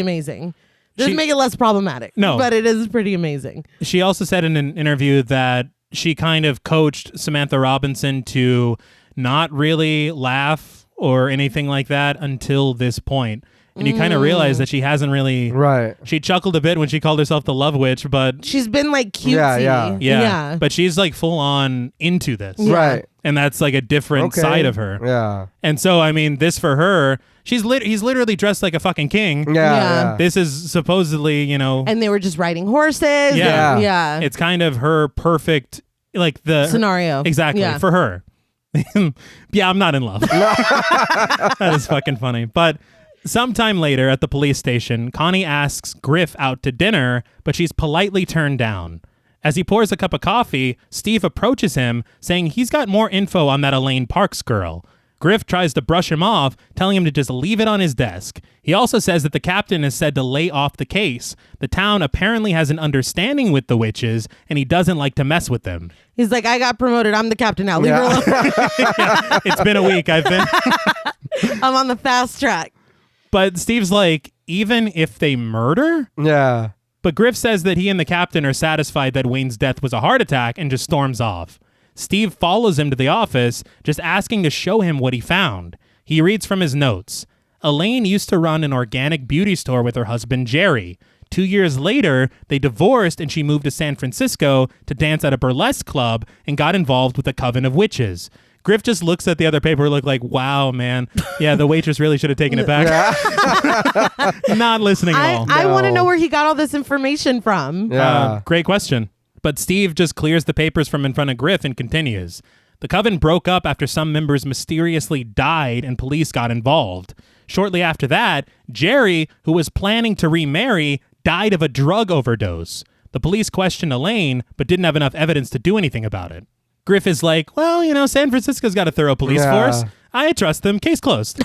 S2: amazing. Doesn't
S1: She-
S2: make it less problematic.
S1: No.
S2: But it is pretty amazing.
S1: She also said in an interview that she kind of coached Samantha Robinson to not really laugh or anything like that until this point. And you kind of realize that she hasn't really...
S3: Right.
S1: She chuckled a bit when she called herself the Love Witch, but...
S2: She's been like cutesy.
S3: Yeah.
S1: Yeah. But she's like full on into this.
S2: Yeah.
S3: Right.
S1: And that's like a different
S3: Okay.
S1: side of her.
S3: Yeah.
S1: And so, I mean, this for her, he's literally dressed like a fucking king.
S3: Yeah.
S2: Yeah.
S3: Yeah.
S1: This is supposedly,
S2: And they were just riding horses.
S1: Yeah.
S2: Yeah.
S1: it's kind of her perfect, like the
S2: Scenario.
S1: Exactly.
S2: Yeah.
S1: For her. Yeah, I'm not in love. That is fucking funny. But sometime later at the police station, Connie asks Griff out to dinner, but she's politely turned down. As he pours a cup of coffee, Steve approaches him, saying he's got more info on that Elaine Parks girl. Griff tries to brush him off, telling him to just leave it on his desk. He also says that the captain is said to lay off the case. The town apparently has an understanding with the witches, and he doesn't like to mess with them.
S2: He's like, I got promoted. I'm the captain now. Leave her alone.
S1: It's been a week. I'm
S2: on the fast track.
S1: But Steve's like, even if they murder?
S3: Yeah.
S1: But Griff says that he and the captain are satisfied that Wayne's death was a heart attack and just storms off. Steve follows him to the office, just asking to show him what he found. He reads from his notes. Elaine used to run an organic beauty store with her husband, Jerry. 2 years later, they divorced and she moved to San Francisco to dance at a burlesque club and got involved with a coven of witches. Griff just looks at the other paperwork like, wow, man. Yeah, the waitress really should have taken it back. Not listening at all.
S2: I want to
S3: No.
S2: know where he got all this information from.
S3: Yeah.
S1: Great question. But Steve just clears the papers from in front of Griff and continues. The coven broke up after some members mysteriously died and police got involved. Shortly after that, Jerry, who was planning to remarry, died of a drug overdose. The police questioned Elaine, but didn't have enough evidence to do anything about it. Griff is like, well, San Francisco's got a thorough police force. I trust them. Case closed.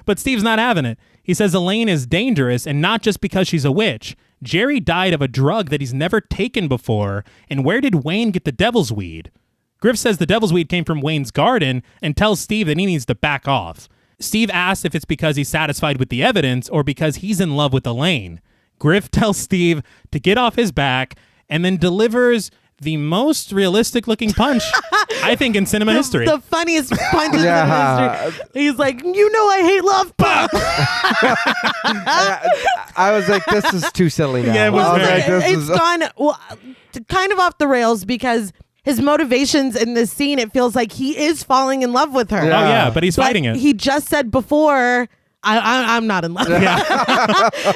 S1: But Steve's not having it. He says Elaine is dangerous, and not just because she's a witch. Jerry died of a drug that he's never taken before, and where did Wayne get the devil's weed? Griff says the devil's weed came from Wayne's garden and tells Steve that he needs to back off. Steve asks if it's because he's satisfied with the evidence or because he's in love with Elaine. Griff tells Steve to get off his back and then delivers the most realistic looking punch, I think, in cinema history.
S2: The funniest punches
S3: Yeah.
S2: in history. He's like, I hate love.
S3: I was like, this is too silly now.
S1: Yeah, it was
S3: I
S1: very-
S3: like, this
S2: It's
S3: is-
S2: gone kind of off the rails because his motivations in this scene, it feels like he is falling in love with her.
S1: Oh, yeah, but he's
S2: But
S1: fighting it.
S2: He just said before, I'm not in love.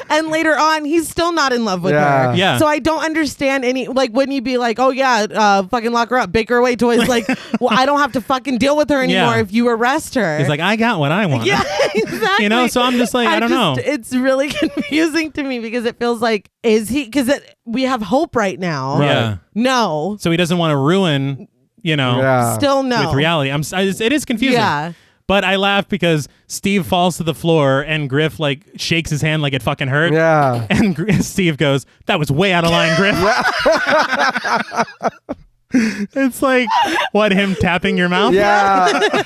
S2: And later on, he's still not in love with her.
S1: Yeah.
S2: So I don't understand any, like, wouldn't you be like, oh yeah, fucking lock her up, bake her away toys. Like, well, I don't have to fucking deal with her anymore if you arrest her.
S1: He's like, I got what I want.
S2: Yeah, exactly.
S1: You know, so I'm just like, I don't know.
S2: It's really confusing to me because it feels like, because we have hope right now.
S1: Yeah.
S2: No.
S1: So he doesn't want to ruin,
S2: Still no.
S1: with reality. It is confusing.
S2: Yeah.
S1: But I laugh because Steve falls to the floor and Griff like shakes his hand like it fucking hurt.
S3: Yeah.
S1: And Steve goes, "That was way out of line, Griff." It's like, what, him tapping your mouth?
S3: Yeah.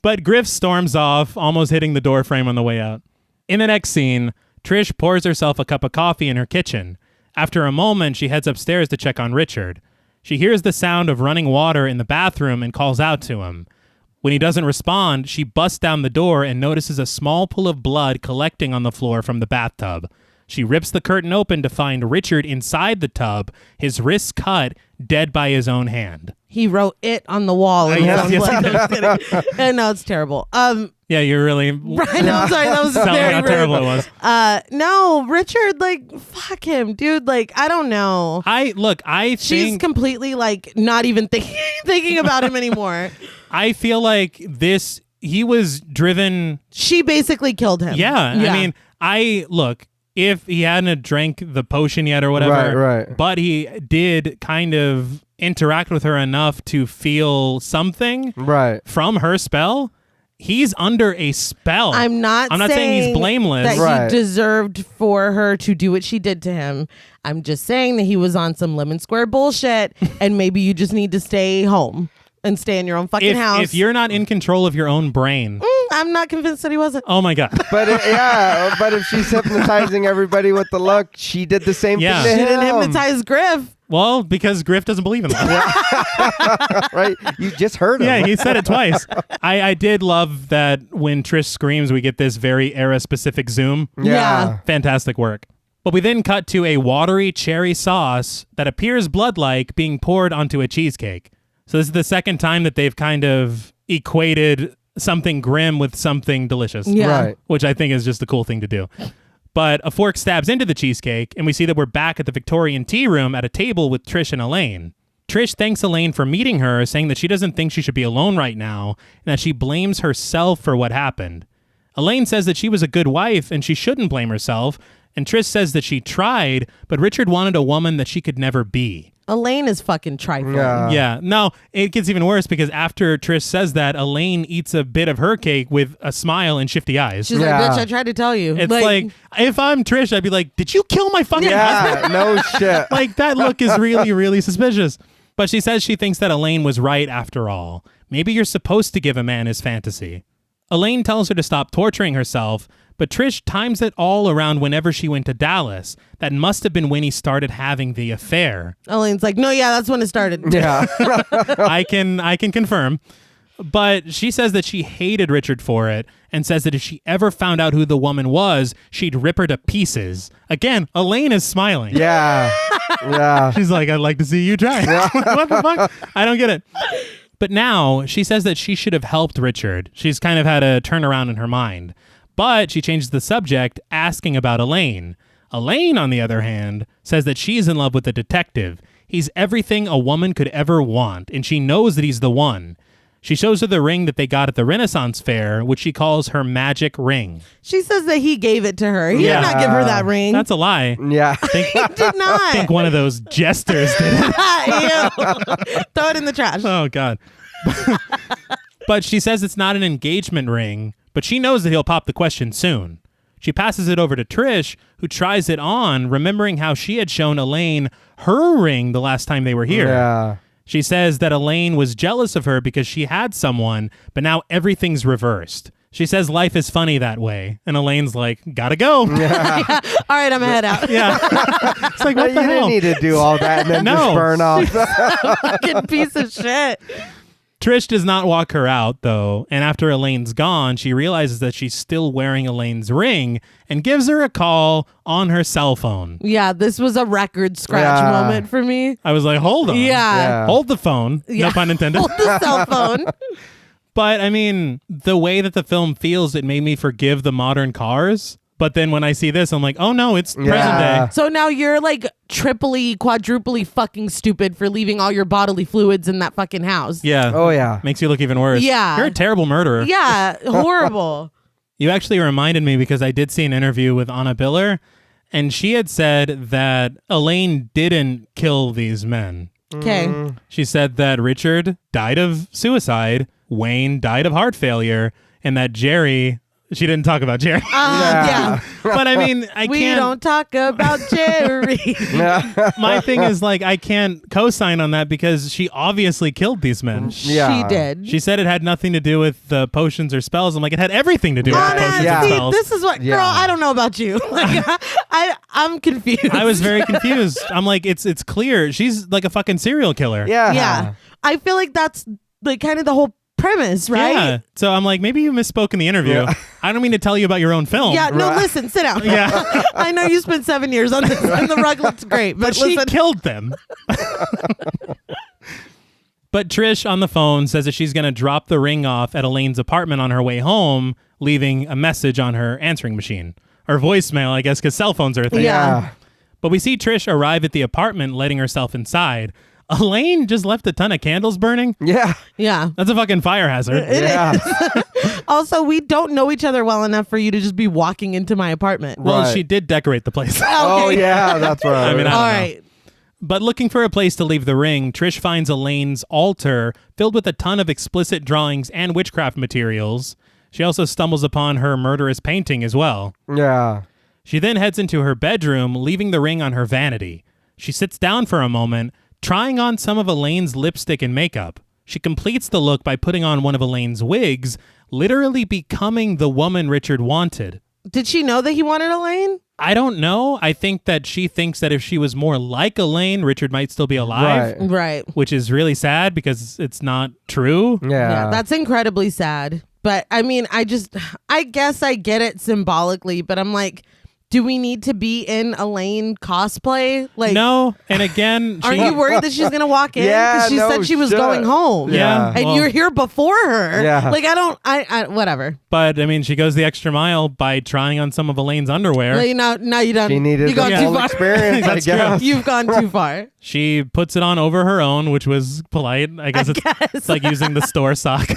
S1: But Griff storms off, almost hitting the door frame on the way out. In the next scene, Trish pours herself a cup of coffee in her kitchen. After a moment, she heads upstairs to check on Richard. She hears the sound of running water in the bathroom and calls out to him. When he doesn't respond, she busts down the door and notices a small pool of blood collecting on the floor from the bathtub. She rips the curtain open to find Richard inside the tub, his wrists cut, dead by his own hand.
S2: He wrote it on the wall.
S1: Yes.
S2: And no, it's terrible.
S1: Yeah, you're really...
S2: Right, no, I'm sorry, that was
S1: Tell me
S2: very
S1: how terrible it was.
S2: No, Richard, like, fuck him, dude. Like, I don't know.
S1: I think...
S2: She's completely, like, not even thinking about him anymore.
S1: I feel like he was driven...
S2: She basically killed him.
S1: Yeah. I mean, if he hadn't drank the potion yet or whatever,
S3: right.
S1: But he did kind of interact with her enough to feel something from her spell. He's under a spell.
S2: I'm not
S1: saying he's blameless.
S2: That he deserved for her to do what she did to him. I'm just saying that he was on some lemon square bullshit, and maybe you just need to stay home and stay in your own fucking house.
S1: If you're not in control of your own brain.
S2: I'm not convinced that he wasn't.
S1: Oh my God.
S3: But if she's hypnotizing everybody with the look, she did the same thing to
S2: She
S3: him.
S2: didn't hypnotize Griff.
S1: Well, because Griff doesn't believe in that.
S3: Right? You just heard him.
S1: Yeah, he said it twice. I did love that when Trish screams, we get this very era-specific zoom.
S2: Yeah.
S1: Fantastic work. But we then cut to a watery cherry sauce that appears blood-like being poured onto a cheesecake. So this is the second time that they've kind of equated something grim with something delicious.
S2: Yeah.
S3: Right.
S1: Which I think is just a cool thing to do. But a fork stabs into the cheesecake, and we see that we're back at the Victorian tea room at a table with Trish and Elaine. Trish thanks Elaine for meeting her, saying that she doesn't think she should be alone right now, and that she blames herself for what happened. Elaine says that she was a good wife, and she shouldn't blame herself, and Trish says that she tried, but Richard wanted a woman that she could never be.
S2: Elaine is fucking trifling.
S1: Yeah. No, it gets even worse because after Trish says that, Elaine eats a bit of her cake with a smile and shifty eyes.
S2: She's like, bitch, I tried to tell you.
S1: It's like, if I'm Trish, I'd be like, did you kill my fucking husband?
S3: No shit.
S1: Like, that look is really, really suspicious. But she says she thinks that Elaine was right after all. Maybe you're supposed to give a man his fantasy. Elaine tells her to stop torturing herself, but Trish times it all around whenever she went to Dallas. That must have been when he started having the affair.
S2: Elaine's like, no, yeah, that's when it started.
S3: Yeah.
S1: I can confirm. But she says that she hated Richard for it and says that if she ever found out who the woman was, she'd rip her to pieces. Again, Elaine is smiling.
S3: Yeah. Yeah.
S1: She's like, I'd like to see you try. What the fuck? I don't get it. But now she says that she should have helped Richard. She's kind of had a turnaround in her mind. But she changes the subject, asking about Elaine. Elaine, on the other hand, says that she's in love with the detective. He's everything a woman could ever want, and she knows that he's the one. She shows her the ring that they got at the Renaissance Fair, which she calls her magic ring.
S2: She says that he gave it to her. He did not give her that ring.
S1: That's a lie.
S3: Yeah.
S2: He did not.
S1: I think one of those jesters did it.
S2: Ew. Throw it in the trash.
S1: Oh, God. But she says it's not an engagement ring, but she knows that he'll pop the question soon. She passes it over to Trish, who tries it on, remembering how she had shown Elaine her ring the last time they were here.
S3: Yeah.
S1: She says that Elaine was jealous of her because she had someone, but now everything's reversed. She says life is funny that way. And Elaine's like, gotta go.
S2: Yeah. All right, I'm gonna head out.
S1: Yeah. It's like, what the
S3: You
S1: hell?
S3: didn't need to do all that and then just burn off.
S2: Fucking piece of shit.
S1: Trish does not walk her out, though, and after Elaine's gone, she realizes that she's still wearing Elaine's ring and gives her a call on her cell phone.
S2: Yeah, this was a record scratch moment for me.
S1: I was like, hold on.
S2: Yeah.
S1: Hold the phone. No pun intended.
S2: Hold the cell phone.
S1: But I mean, the way that the film feels, it made me forgive the modern cars. But then when I see this, I'm like, oh no, it's present day.
S2: So now you're like triply, quadruply fucking stupid for leaving all your bodily fluids in that fucking house.
S1: Yeah.
S3: Oh, yeah.
S1: Makes you look even worse.
S2: Yeah.
S1: You're a terrible murderer.
S2: Yeah, horrible.
S1: You actually reminded me because I did see an interview with Anna Biller, and she had said that Elaine didn't kill these men.
S2: Okay.
S1: She said that Richard died of suicide, Wayne died of heart failure, and that Jerry... She didn't talk about Jerry.
S2: Yeah.
S1: But I mean,
S2: We don't talk about Jerry.
S1: My thing is, like, I can't co-sign on that because she obviously killed these men.
S3: Yeah.
S2: She did.
S1: She said it had nothing to do with the potions or spells. I'm like, it had everything to do with potions
S3: Yeah.
S1: and
S2: See,
S1: spells.
S2: this is what, girl, I don't know about you. Like, I'm confused.
S1: I was very confused. I'm like, it's clear. She's like a fucking serial killer.
S3: Yeah.
S2: Yeah. I feel like that's like kind of the whole premise, right?
S1: Yeah. So I'm like, maybe you misspoke in the interview.
S3: Yeah.
S1: I don't mean to tell you about your own film.
S2: Yeah, no, listen, sit down.
S1: Yeah.
S2: I know you spent 7 years on this, and the rug looks great, but
S1: She
S2: listen.
S1: killed them. But Trish on the phone says that she's going to drop the ring off at Elaine's apartment on her way home, leaving a message on her answering machine. Or voicemail, I guess, because cell phones are a thing.
S2: Yeah.
S1: But we see Trish arrive at the apartment, letting herself inside. Elaine just left a ton of candles burning.
S3: Yeah.
S2: Yeah.
S1: That's a fucking fire hazard.
S3: Yeah.
S2: Also, we don't know each other well enough for you to just be walking into my apartment.
S1: Well,
S3: Right.
S1: she did decorate the place.
S3: Oh, yeah. That's right.
S1: I mean, I
S2: All
S1: don't know.
S2: right.
S1: But looking for a place to leave the ring, Trish finds Elaine's altar filled with a ton of explicit drawings and witchcraft materials. She also stumbles upon her murderous painting as well.
S3: Yeah.
S1: She then heads into her bedroom, leaving the ring on her vanity. She sits down for a moment, trying on some of Elaine's lipstick and makeup. She completes the look by putting on one of Elaine's wigs, literally becoming the woman Richard wanted.
S2: Did she know that he wanted Elaine?
S1: I don't know. I think that she thinks that if she was more like Elaine, Richard might still be alive.
S3: Right.
S2: Right.
S1: Which is really sad because it's not true.
S3: Yeah.
S2: That's incredibly sad. But I mean, I guess I get it symbolically, but I'm like, do we need to be in Elaine cosplay? Like,
S1: No, and again,
S2: Are you worried that she's gonna walk in?
S3: Yeah,
S2: Because she
S3: no
S2: said she was
S3: shit.
S2: going home.
S1: Yeah.
S2: And
S1: well,
S2: you're here before her.
S3: Yeah.
S2: Like, I whatever.
S1: But I mean, she goes the extra mile by trying on some of Elaine's underwear.
S2: Like, no, you don't.
S3: She needed
S2: you
S3: the
S2: gone
S3: full
S2: too far.
S3: experience, I
S1: That's true.
S3: guess.
S2: You've gone too far.
S1: She puts it on over her own, which was polite. I guess it's like using the store sock.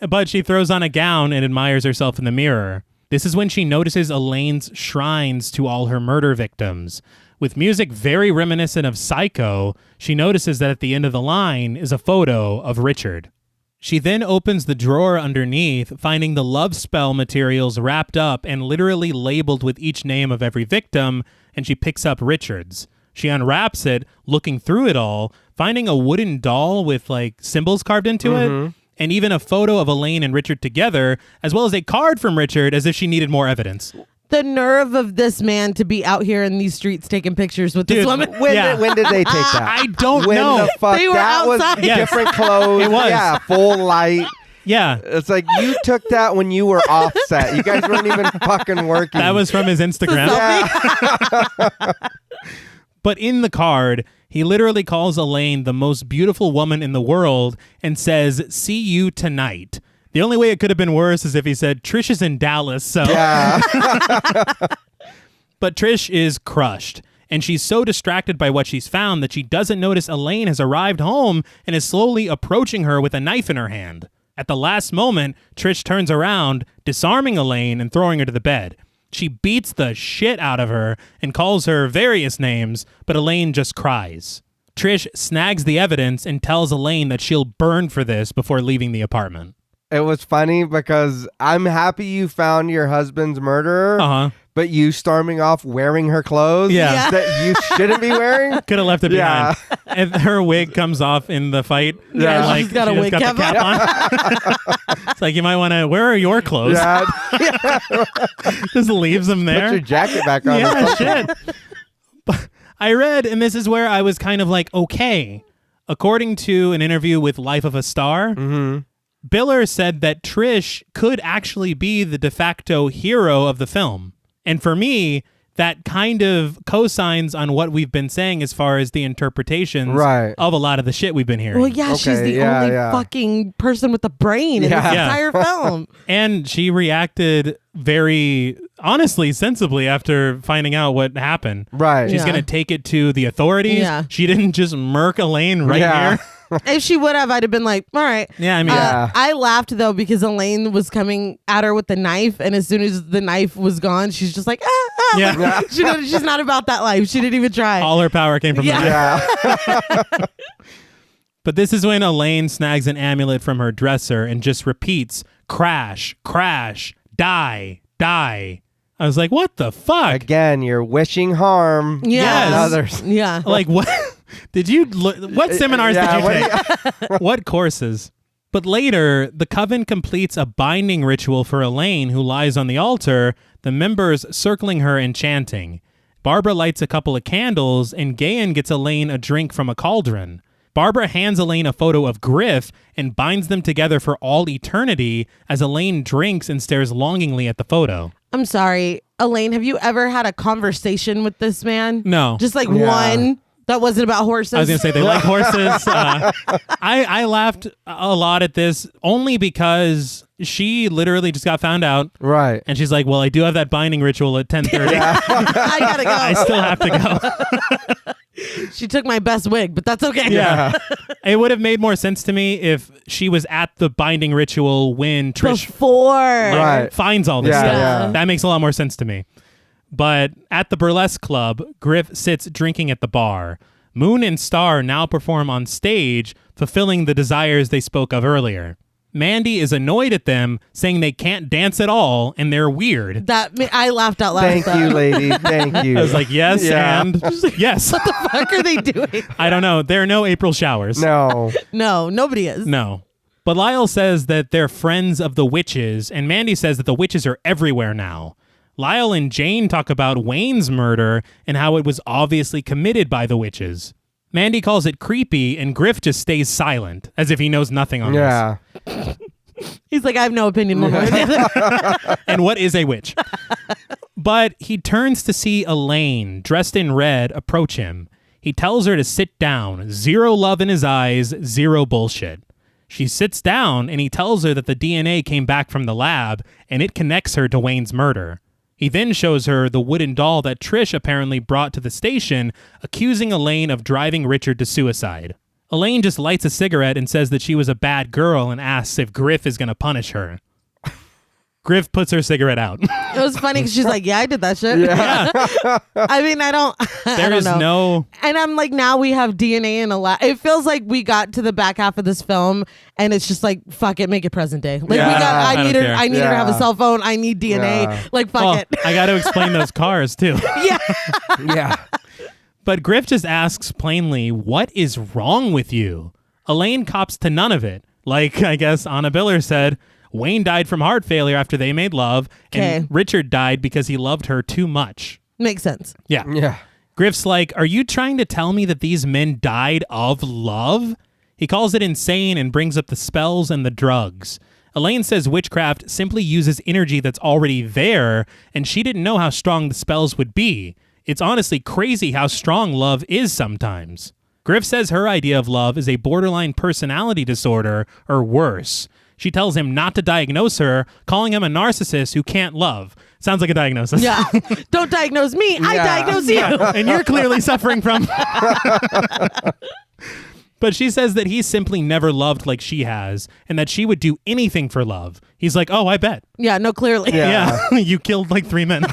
S1: But she throws on a gown and admires herself in the mirror. This is when she notices Elaine's shrines to all her murder victims. With music very reminiscent of Psycho, she notices that at the end of the line is a photo of Richard. She then opens the drawer underneath, finding the love spell materials wrapped up and literally labeled with each name of every victim, and she picks up Richard's. She unwraps it, looking through it all, finding a wooden doll with like symbols carved into it, and even a photo of Elaine and Richard together, as well as a card from Richard as if she needed more evidence.
S2: The nerve of this man to be out here in these streets taking pictures with this
S1: Dude,
S2: woman.
S3: When did they take that?
S1: I don't
S3: when
S1: know.
S3: the fuck?
S2: They were
S3: that
S2: outside.
S3: was
S1: Yes.
S3: different clothes.
S1: It was.
S3: Yeah, full light.
S1: Yeah,
S3: It's like you took that when you were offset. You guys weren't even fucking working.
S1: that was from his Instagram.
S3: Yeah.
S1: But in the card, he literally calls Elaine the most beautiful woman in the world and says, "See you tonight." The only way it could have been worse is if he said, "Trish is in Dallas, so..."
S3: Yeah.
S1: But Trish is crushed, and she's so distracted by what she's found that she doesn't notice Elaine has arrived home and is slowly approaching her with a knife in her hand. At the last moment, Trish turns around, disarming Elaine and throwing her to the bed. She beats the shit out of her and calls her various names, but Elaine just cries. Trish snags the evidence and tells Elaine that she'll burn for this before leaving the apartment.
S3: It was funny because I'm happy you found your husband's murderer,
S1: Uh-huh.
S3: but you storming off wearing her clothes
S1: Yeah.
S3: that you shouldn't be wearing.
S1: Could have left it
S3: Yeah.
S1: behind. And her wig comes off in the fight.
S3: Yeah.
S1: Like,
S2: She's got a
S1: she
S2: wig
S1: just got the cap on. It's like, you might want to, where are your clothes?
S3: Yeah.
S1: Just leaves them
S3: Put your
S1: there.
S3: jacket back on.
S1: Yeah, shit. But I read, and this is where I was kind of like, okay. According to an interview with Life of a Star, Biller said that Trish could actually be the de facto hero of the film. And for me, that kind of cosigns on what we've been saying as far as the interpretations of a lot of the shit we've been hearing.
S2: Well, yeah, she's the only fucking person with a brain in this entire film.
S1: And she reacted very honestly, sensibly after finding out what happened.
S3: Right.
S1: She's going to take it to the authorities.
S2: Yeah.
S1: She didn't just murk Elaine here.
S2: If she would have, I'd have been like, all right.
S1: Yeah, I mean,
S2: I laughed though because Elaine was coming at her with the knife, and as soon as the knife was gone, she's just like,
S1: Yeah.
S2: Like, she's not about that life. She didn't even try.
S1: All her power came from the knife.
S3: Yeah.
S1: But this is when Elaine snags an amulet from her dresser and just repeats, crash, crash, die, die. I was like, what the fuck?
S3: Again, you're wishing harm
S2: Yes.
S3: on others.
S2: Yeah.
S1: Like, what? What seminars did you take? What courses? But later, the coven completes a binding ritual for Elaine, who lies on the altar, the members circling her and chanting. Barbara lights a couple of candles, and Gayan gets Elaine a drink from a cauldron. Barbara hands Elaine a photo of Griff and binds them together for all eternity as Elaine drinks and stares longingly at the photo.
S2: I'm sorry, Elaine, have you ever had a conversation with this man?
S1: No.
S2: Just like one that wasn't about horses?
S1: I was going to say they like horses. I laughed a lot at this only because she literally just got found out.
S3: Right.
S1: And she's like, well, I do have that binding ritual at 10:30.
S2: I gotta go.
S1: I still have to go.
S2: She took my best wig, but that's okay.
S1: Yeah. It would have made more sense to me if she was at the binding ritual when Trish
S2: Before.
S1: finds all this
S3: Yeah,
S1: stuff.
S3: yeah.
S1: That makes a lot more sense to me. But at the burlesque club, Griff sits drinking at the bar. Moon and Star now perform on stage, fulfilling the desires they spoke of earlier. Mandy is annoyed at them, saying they can't dance at all and they're weird.
S2: I laughed out loud.
S3: Thank you, lady. Thank you.
S1: I was like, yes, and yes.
S2: What the fuck are they doing?
S1: I don't know. There are no April showers.
S3: No.
S2: No, nobody is.
S1: No. But Lyle says that they're friends of the witches, and Mandy says that the witches are everywhere now. Lyle and Jane talk about Wayne's murder and how it was obviously committed by the witches. Mandy calls it creepy, and Griff just stays silent, as if he knows nothing on
S3: Yeah.
S1: this.
S2: He's like, I have no opinion one way or the other.
S1: And what is a witch? But he turns to see Elaine, dressed in red, approach him. He tells her to sit down, 0 love in his eyes, 0 bullshit. She sits down, and he tells her that the DNA came back from the lab, and it connects her to Wayne's murder. He then shows her the wooden doll that Trish apparently brought to the station, accusing Elaine of driving Richard to suicide. Elaine just lights a cigarette and says that she was a bad girl and asks if Griff is going to punish her. Griff puts her cigarette out.
S2: It was funny because she's like, yeah, I did that shit.
S1: Yeah.
S2: I mean, I don't know.
S1: No...
S2: And I'm like, now we have DNA in a lab. It feels like we got to the back half of this film and it's just like, fuck it, make it present day. Like, I need her to have a cell phone. I need DNA.
S3: Yeah.
S2: Like, fuck it.
S1: I got to explain those cars too.
S2: Yeah.
S3: Yeah.
S1: But Griff just asks plainly, what is wrong with you? Elaine cops to none of it. Like, I guess Anna Biller said, Wayne died from heart failure after they made love, and Richard died because he loved her too much.
S2: Makes sense.
S1: Yeah.
S3: Yeah.
S1: Griff's like, are you trying to tell me that these men died of love? He calls it insane and brings up the spells and the drugs. Elaine says witchcraft simply uses energy that's already there, and she didn't know how strong the spells would be. It's honestly crazy how strong love is sometimes. Griff says her idea of love is a borderline personality disorder, or worse. She tells him not to diagnose her, calling him a narcissist who can't love. Sounds like a diagnosis.
S2: Yeah. Don't diagnose me. I diagnose you.
S1: And you're clearly suffering from... But she says that he simply never loved like she has, and that she would do anything for love. He's like, oh, I bet.
S2: Yeah, no, clearly.
S1: Yeah. You killed like 3 men.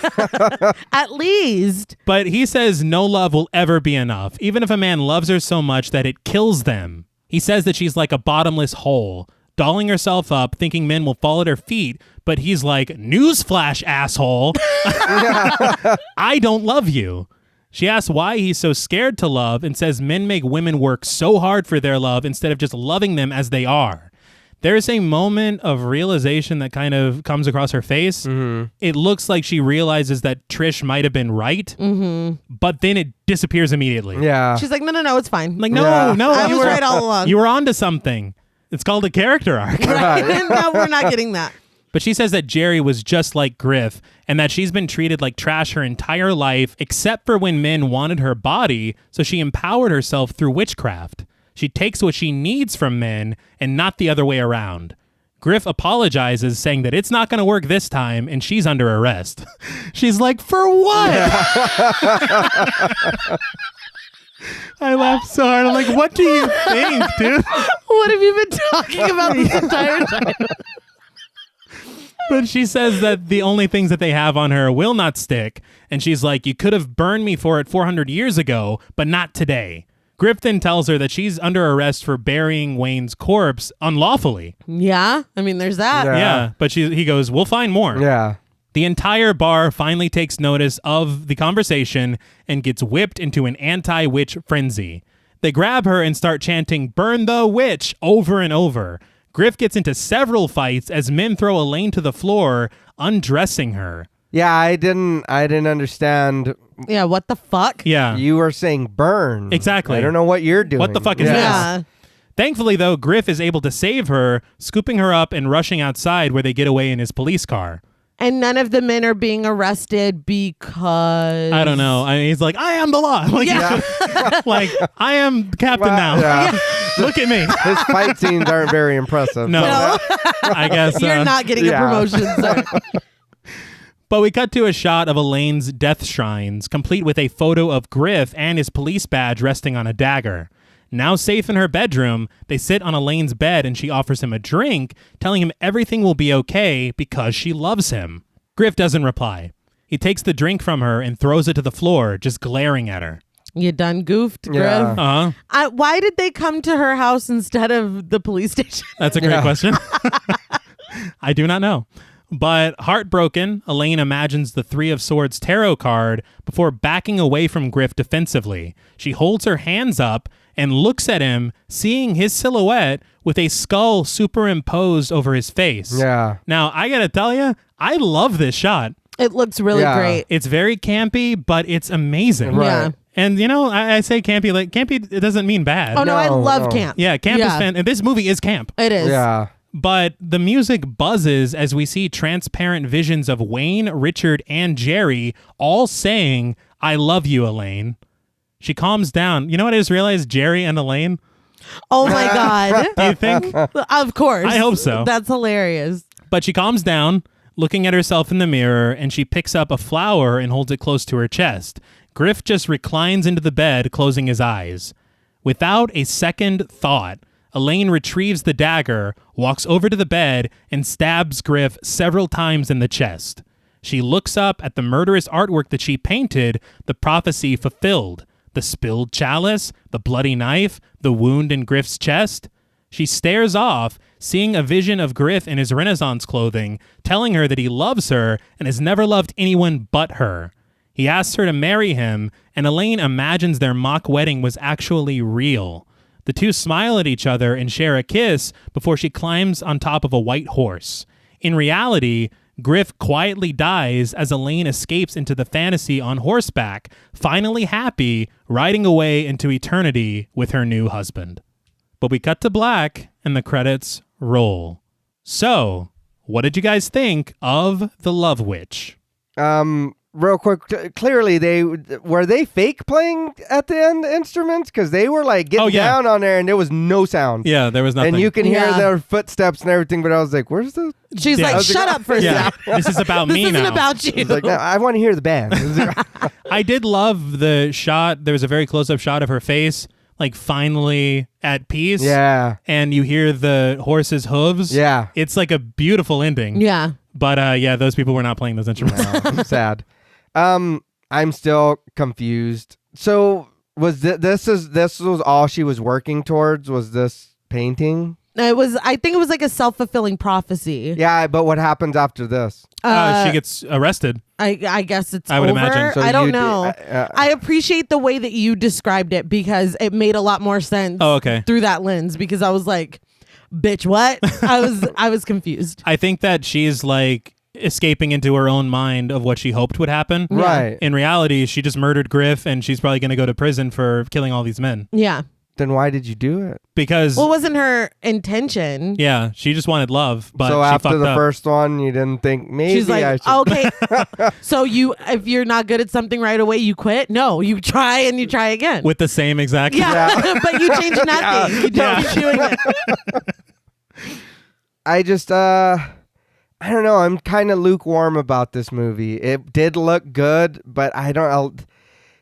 S2: At least.
S1: But he says no love will ever be enough, even if a man loves her so much that it kills them. He says that she's like a bottomless hole, dolling herself up, thinking men will fall at her feet, but he's like, newsflash, asshole. I don't love you. She asks why he's so scared to love and says men make women work so hard for their love instead of just loving them as they are. There's a moment of realization that kind of comes across her face. Mm-hmm. It looks like she realizes that Trish might have been right, but then it disappears immediately.
S3: Yeah.
S2: She's like, no, it's fine.
S1: Like, no,
S2: I
S1: you
S2: was
S1: were
S2: right all along.
S1: You were onto something. It's called a character arc.
S2: Right. No, we're not getting that.
S1: But she says that Jerry was just like Griff and that she's been treated like trash her entire life except for when men wanted her body, so she empowered herself through witchcraft. She takes what she needs from men and not the other way around. Griff apologizes, saying that it's not going to work this time, and she's under arrest. She's like, for what? I laughed so hard. I'm like, what do you think, dude?
S2: What have you been talking about this entire time?
S1: But she says that the only things that they have on her will not stick. And she's like, you could have burned me for it 400 years ago, but not today. Griff then tells her that she's under arrest for burying Wayne's corpse unlawfully.
S2: Yeah, I mean, there's that.
S1: Yeah, but he goes, we'll find more.
S3: Yeah.
S1: The entire bar finally takes notice of the conversation and gets whipped into an anti-witch frenzy. They grab her and start chanting, "Burn the witch," over and over. Griff gets into several fights as men throw Elaine to the floor, undressing her.
S3: Yeah, I didn't understand.
S2: Yeah, what the fuck?
S1: Yeah.
S3: You were saying burn.
S1: Exactly.
S3: I don't know what you're doing.
S1: What the fuck is
S2: Yeah.
S1: this? Thankfully, though, Griff is able to save her, scooping her up and rushing outside where they get away in his police car.
S2: And none of the men are being arrested because...
S1: I don't know. He's like, I am the law. Like, like I am captain now.
S3: Yeah.
S1: Look at me.
S3: His fight scenes aren't very impressive.
S1: No.
S2: No.
S1: I guess.
S2: You're not getting a promotion, sir.
S1: But we cut to a shot of Elaine's death shrines, complete with a photo of Griff and his police badge resting on a dagger. Now safe in her bedroom, they sit on Elaine's bed and she offers him a drink, telling him everything will be okay because she loves him. Griff doesn't reply. He takes the drink from her and throws it to the floor, just glaring at her.
S2: You done goofed, Griff?
S3: Yeah.
S1: Uh-huh.
S2: Why did they come to her house instead of the police station?
S1: That's a great question. I do not know. But heartbroken, Elaine imagines the Three of Swords tarot card before backing away from Griff defensively. She holds her hands up and looks at him, seeing his silhouette with a skull superimposed over his face.
S3: Yeah.
S1: Now, I gotta tell you, I love this shot.
S2: It looks really great.
S1: It's very campy, but it's amazing.
S3: Right.
S2: Yeah.
S1: And, you know, I say campy, like, campy, it doesn't mean bad.
S2: Oh, no, I love
S3: no.
S2: camp.
S1: Yeah, camp is fan. And this movie is camp.
S2: It is.
S3: Yeah.
S1: But the music buzzes as we see transparent visions of Wayne, Richard, and Jerry all saying, "I love you, Elaine." She calms down. You know what I just realized? Jerry and Elaine.
S2: Oh, my God.
S1: Do you think?
S2: Of course.
S1: I hope so.
S2: That's hilarious.
S1: But she calms down, looking at herself in the mirror, and she picks up a flower and holds it close to her chest. Griff just reclines into the bed, closing his eyes. Without a second thought, Elaine retrieves the dagger, walks over to the bed, and stabs Griff several times in the chest. She looks up at the murderous artwork that she painted, the prophecy fulfilled. The spilled chalice, the bloody knife, the wound in Griff's chest. She stares off, seeing a vision of Griff in his Renaissance clothing, telling her that he loves her and has never loved anyone but her. He asks her to marry him, and Elaine imagines their mock wedding was actually real. The two smile at each other and share a kiss before she climbs on top of a white horse. In reality, Griff quietly dies as Elaine escapes into the fantasy on horseback, finally happy, riding away into eternity with her new husband. But we cut to black and the credits roll. So, what did you guys think of The Love Witch?
S3: Real quick, clearly were they fake playing at the end instruments? Because they were like getting down on there and there was no sound.
S1: Yeah, there was nothing.
S3: And you can hear their footsteps and everything, but I was like, where's the...
S2: She's like, shut up for a second.
S1: This is about me now.
S2: This isn't about you.
S3: It's like, no, I want to hear the band.
S1: I did love the shot. There was a very close-up shot of her face, like finally at peace.
S3: Yeah.
S1: And you hear the horse's hooves.
S3: Yeah.
S1: It's like a beautiful ending.
S2: Yeah.
S1: But those people were not playing those instruments.
S3: No, I'm sad. I'm still confused. So was this was all she was working towards? Was this painting?
S2: I think it was like a self-fulfilling prophecy.
S3: Yeah, but what happens after this?
S1: She gets arrested.
S2: I guess it's
S1: I would
S2: over.
S1: imagine.
S3: So
S2: I don't know.
S3: I
S2: I appreciate the way that you described it because it made a lot more sense through that lens, because I was like, bitch, what? I was confused.
S1: I think that she's like escaping into her own mind of what she hoped would happen.
S3: Right.
S1: In reality, she just murdered Griff and she's probably going to go to prison for killing all these men.
S2: Yeah.
S3: Then why did you do it?
S1: Because
S2: Well, it wasn't her intention.
S1: yeah, she just wanted love, but
S3: So
S1: she
S3: after
S1: fucked
S3: the
S1: up.
S3: first one, you didn't think maybe
S2: She's like,
S3: I should.
S2: okay, so if you're not good at something right away, you quit? No, you try and you try again.
S1: with the same exact.
S2: yeah, but you change nothing. You don't keep doing it.
S3: I just I don't know. I'm kind of lukewarm about this movie. It did look good, but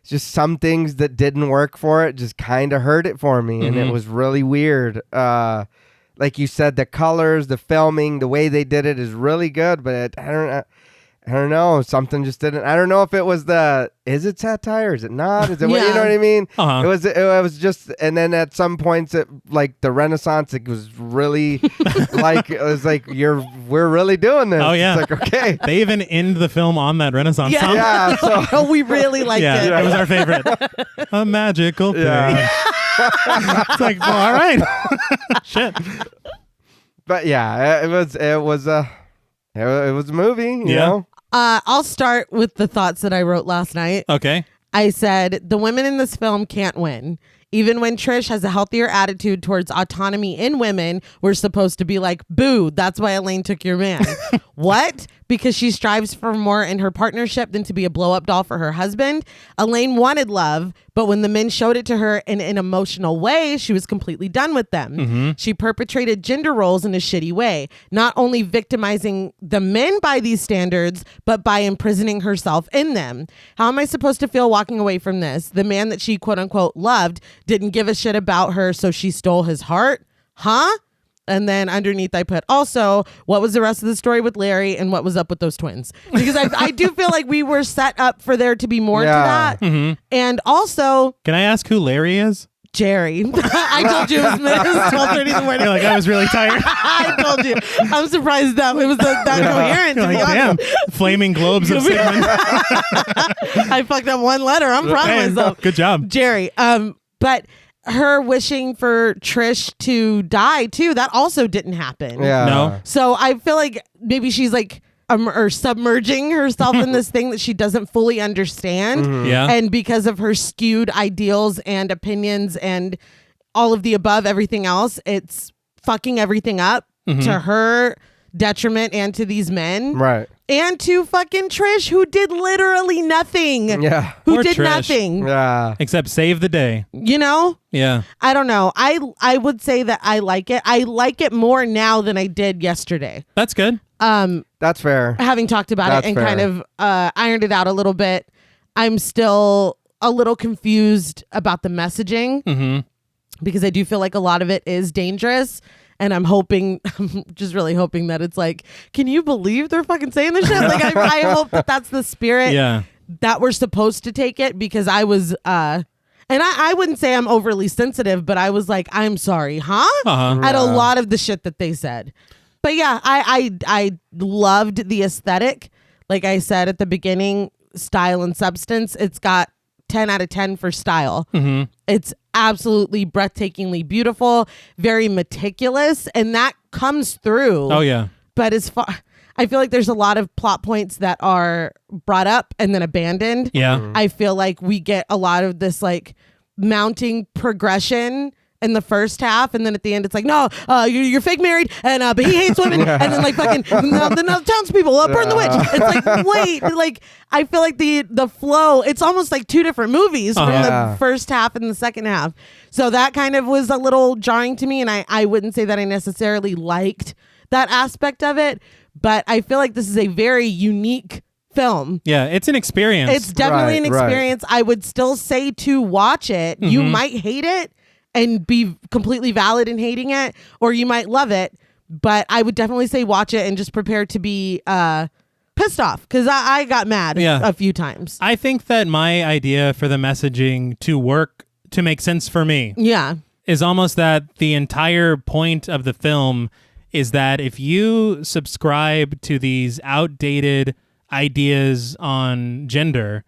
S3: just some things that didn't work for it just kind of hurt it for me, and it was really weird. Like you said, the colors, the filming, the way they did it is really good, but I don't know. Something just didn't. I don't know if it was is it satire? Is it not? Is it what, you know what I mean?
S1: Uh-huh.
S3: It was just, and then at some points, like the Renaissance, it was really like, it was like, we're really doing this.
S1: Oh, yeah.
S3: It's like, okay.
S1: They even end the film on that Renaissance song.
S3: Yeah. So,
S2: Oh, we really liked it.
S1: It was our favorite. A magical thing.
S3: yeah.
S1: It's like, well, all right. Shit.
S3: But yeah, it was a movie, you
S1: Yeah.
S3: know?
S2: I'll start with the thoughts that I wrote last night.
S1: Okay.
S2: I said, the women in this film can't win. Even when Trish has a healthier attitude towards autonomy in women, we're supposed to be like, boo, that's why Elaine took your man. What? Because she strives for more in her partnership than to be a blow-up doll for her husband. Elaine wanted love, but when the men showed it to her in an emotional way, she was completely done with them. She perpetrated gender roles in a shitty way, not only victimizing the men by these standards, but by imprisoning herself in them. How am I supposed to feel walking away from this? The man that she quote unquote loved didn't give a shit about her, so she stole his heart? Huh? And then underneath I put, also, what was the rest of the story with Larry and what was up with those twins? Because I do feel like we were set up for there to be more to that. And also,
S1: Can I ask who Larry is?
S2: Jerry. I told you it was 12:30 in the morning.
S1: You're like, I was really tired.
S2: I told you. I'm surprised that it was that coherent.
S1: You're
S2: To be
S1: like, damn.
S2: honest.
S1: Flaming globes of Sigmund.
S2: I fucked up one letter. I'm proud of myself.
S1: Good job.
S2: Jerry. But her wishing for Trish to die too, that also didn't happen.
S3: Yeah.
S1: No.
S2: So I feel like maybe she's like or submerging herself in this thing that she doesn't fully understand.
S1: Yeah.
S2: And because of her skewed ideals and opinions and all of the above, everything else, it's fucking everything up to her detriment and to these men.
S3: Right.
S2: And to fucking Trish, who did literally nothing.
S3: Yeah.
S2: Who
S1: Poor
S2: did
S1: Trish.
S2: nothing.
S3: Yeah.
S1: Except save the day.
S2: You know?
S1: Yeah.
S2: I don't know. I would say that I like it. I like it more now than I did yesterday.
S1: That's good.
S3: That's fair.
S2: Having talked about
S3: That's
S2: it and
S3: fair.
S2: kind of ironed it out a little bit, I'm still a little confused about the messaging because I do feel like a lot of it is dangerous. And I'm just really hoping that it's like, can you believe they're fucking saying this shit? Like, I hope that that's the spirit
S1: Yeah.
S2: that we're supposed to take it, because I was, and I wouldn't say I'm overly sensitive, but I was like, I'm sorry, huh? At a lot of the shit that they said. But yeah, I loved the aesthetic. Like I said at the beginning, style and substance. It's got 10 out of 10 for style. It's absolutely breathtakingly beautiful, very meticulous, and that comes through.
S1: Oh, yeah.
S2: But as far, I feel like there's a lot of plot points that are brought up and then abandoned.
S1: Yeah.
S2: I feel like we get a lot of this like mounting progression in the first half, and then at the end it's like, no, you're fake married, and but he hates women, and then like fucking the townspeople burn the witch. It's like, wait, like I feel like the flow, it's almost like two different movies from the first half and the second half. So that kind of was a little jarring to me, and I wouldn't say that I necessarily liked that aspect of it, but I feel like this is a very unique film.
S1: Yeah, it's an experience.
S2: It's definitely an
S3: Right, right.
S2: experience. I would still say to watch it. You might hate it and be completely valid in hating it, or you might love it, but I would definitely say watch it and just prepare to be pissed off, because I got mad a few times.
S1: I think that my idea for the messaging to work, to make sense for me,
S2: Yeah.
S1: is almost that the entire point of the film is that if you subscribe to these outdated ideas on gender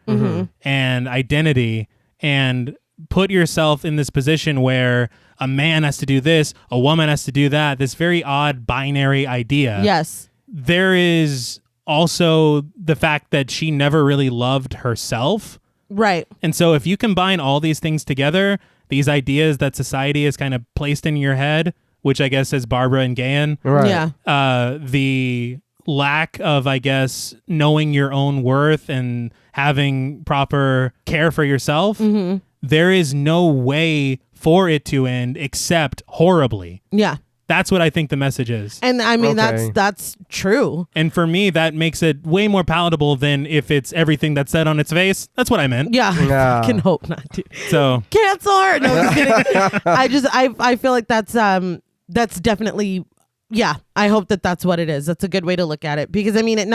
S1: and identity and put yourself in this position where a man has to do this, a woman has to do that, this very odd binary idea.
S2: Yes.
S1: There is also the fact that she never really loved herself.
S2: Right.
S1: And so if you combine all these things together, these ideas that society has kind of placed in your head, which I guess is Barbara and Gahan.
S3: Right.
S2: Yeah.
S1: The lack of, I guess, knowing your own worth and having proper care for yourself.
S2: Mm-hmm.
S1: There is no way for it to end except horribly.
S2: Yeah.
S1: That's what I think the message is.
S2: And I mean,
S3: Okay.
S2: that's true.
S1: And for me, that makes it way more palatable than if it's everything that's said on its face. That's what I meant.
S2: Yeah.
S3: Yeah.
S2: I can hope not to.
S1: So
S2: Cancel her. No, I'm kidding. I feel like that's definitely, yeah. I hope that's what it is. That's a good way to look at it, because I mean, it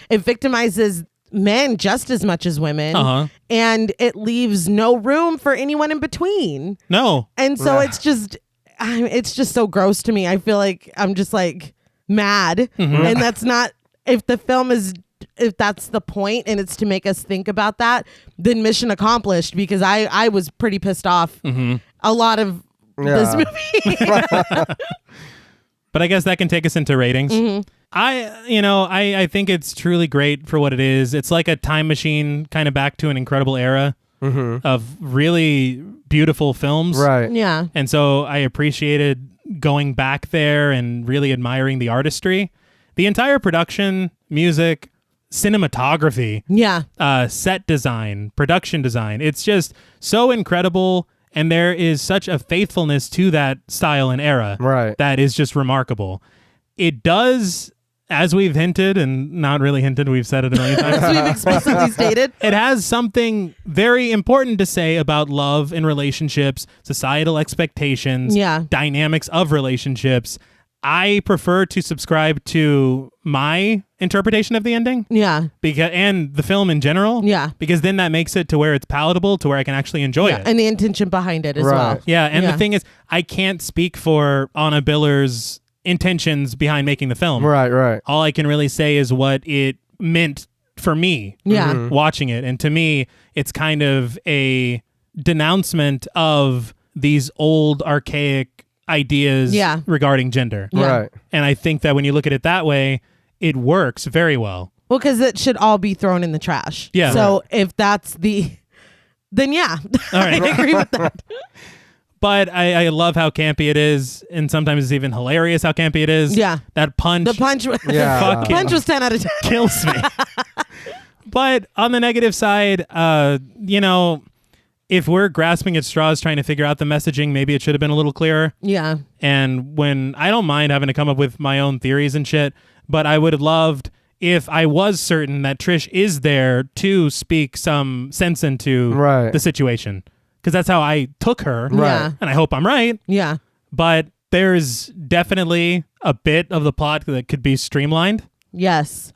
S2: victimizes men just as much as women, and it leaves no room for anyone in between.
S1: no.
S2: And so it's just so gross to me. I feel like I'm just like mad, and that's not, if that's the point and it's to make us think about that, then mission accomplished, because I was pretty pissed off a lot of this movie.
S1: But I guess that can take us into ratings. I think it's truly great for what it is. It's like a time machine kind of back to an incredible era of really beautiful films.
S3: Right.
S2: Yeah.
S1: And so I appreciated going back there and really admiring the artistry. The entire production, music, cinematography, set design, production design. It's just so incredible. And there is such a faithfulness to that style and era that is just remarkable. It does, as we've hinted, and not really hinted, we've said it a million times.
S2: We've explicitly stated.
S1: It has something very important to say about love and relationships, societal expectations, dynamics of relationships. I prefer to subscribe to my interpretation of the ending.
S2: Yeah.
S1: And the film in general.
S2: Yeah.
S1: Because then that makes it to where it's palatable, to where I can actually enjoy it.
S2: And the intention behind it as well.
S1: Yeah. And the thing is, I can't speak for Anna Biller's intentions behind making the film.
S3: Right.
S1: All I can really say is what it meant for me watching it. And to me, it's kind of a denouncement of these old, archaic ideas regarding gender.
S3: Right.
S1: And I think that when you look at it that way, it works very well.
S2: Well, because it should all be thrown in the trash.
S1: Yeah.
S2: So if that's then yeah,
S1: All right.
S2: I agree with that.
S1: But I love how campy it is, and sometimes it's even hilarious how campy it is.
S2: Yeah.
S1: That punch.
S2: The punch was 10 out of 10.
S1: Kills me. But on the negative side, if we're grasping at straws trying to figure out the messaging, maybe it should have been a little clearer.
S2: Yeah.
S1: And when I don't mind having to come up with my own theories and shit, but I would have loved if I was certain that Trish is there to speak some sense into the situation. Because that's how I took her.
S2: Right.
S1: And I hope I'm right.
S2: Yeah.
S1: But there's definitely a bit of the plot that could be streamlined.
S2: Yes.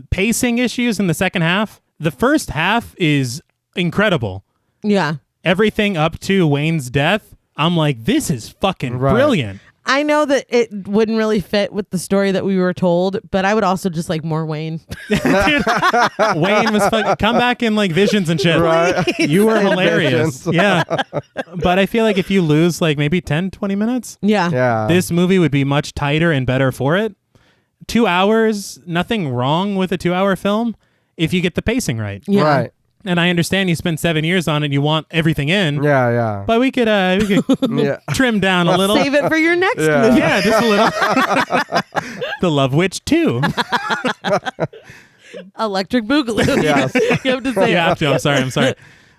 S1: Pacing issues in the second half. The first half is incredible.
S2: Yeah.
S1: Everything up to Wayne's death, I'm like, this is fucking brilliant.
S2: I know that it wouldn't really fit with the story that we were told, but I would also just like more Wayne.
S1: Dude, Wayne was fucking come back in like visions and shit.
S3: Right.
S1: You were hilarious. Yeah. But I feel like if you lose like maybe 10, 20 minutes, this movie would be much tighter and better for it. 2 hours, nothing wrong with a 2-hour film if you get the pacing right.
S2: Yeah.
S3: Right.
S1: And I understand you spent 7 years on it and you want everything in.
S3: Yeah.
S1: But we could trim down a little.
S2: Save it for your next movie.
S1: Yeah, just a little. The Love Witch 2.
S2: Electric Boogaloo.
S3: Yes.
S2: You have to say
S1: You have to. I'm sorry.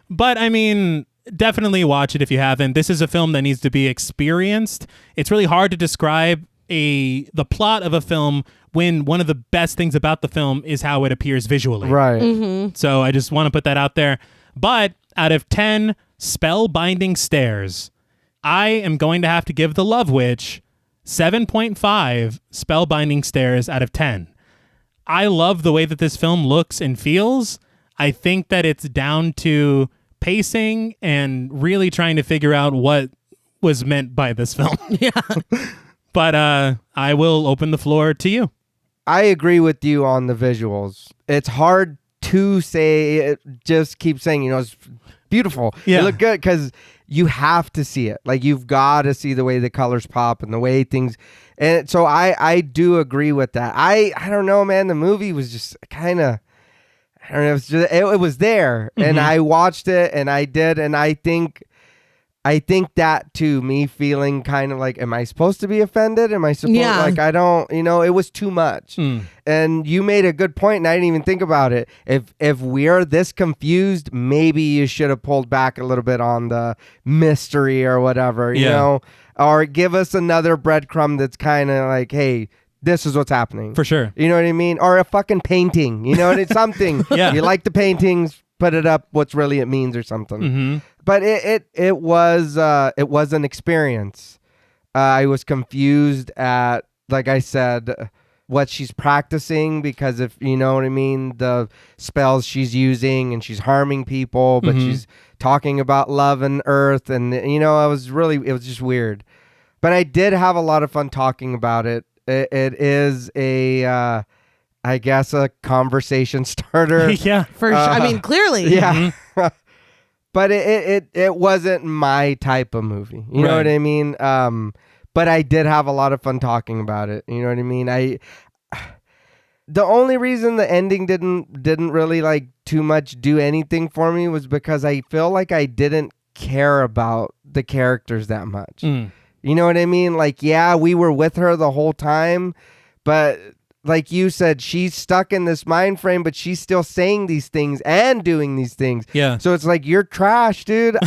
S1: But I mean, definitely watch it if you haven't. This is a film that needs to be experienced. It's really hard to describe the plot of a film when one of the best things about the film is how it appears visually.
S3: Right.
S2: Mm-hmm.
S1: So I just want to put that out there. But out of 10 spellbinding stares, I am going to have to give The Love Witch 7.5 spellbinding stares out of 10. I love the way that this film looks and feels. I think that it's down to pacing and really trying to figure out what was meant by this film.
S2: Yeah.
S1: But I will open the floor to you.
S3: I agree with you on the visuals. It's hard to say, just keep saying, it's beautiful.
S1: Yeah.
S3: It look good because you have to see it. Like, you've got to see the way the colors pop and the way things. And so I do agree with that. I don't know, man. The movie was just kind of, I don't know. It was there, and I watched it, and I did, and I think I think that too, me feeling kind of like, am I supposed to be offended? Am I supposed like, I don't, it was too much. And you made a good point, and I didn't even think about it. If we're this confused, maybe you should have pulled back a little bit on the mystery or whatever, you know, or give us another breadcrumb that's kind of like, hey, this is what's happening.
S1: For sure.
S3: You know what I mean? Or a fucking painting, it's something. You like the paintings, put it up, what's really it means or something. But it was an experience. I was confused at, like I said, what she's practicing, because if you know what I mean, the spells she's using, and she's harming people, but she's talking about love and earth, and it was just weird. But I did have a lot of fun talking about it. It is a I guess a conversation starter.
S1: Yeah,
S2: for sure. I mean, clearly.
S3: Yeah. But it wasn't my type of movie. You know what I mean? But I did have a lot of fun talking about it. You know what I mean? The only reason the ending didn't really like too much do anything for me was because I feel like I didn't care about the characters that much. You know what I mean? Like, yeah, we were with her the whole time, but like you said, she's stuck in this mind frame, but she's still saying these things and doing these things.
S1: Yeah.
S3: So it's like, you're trash, dude.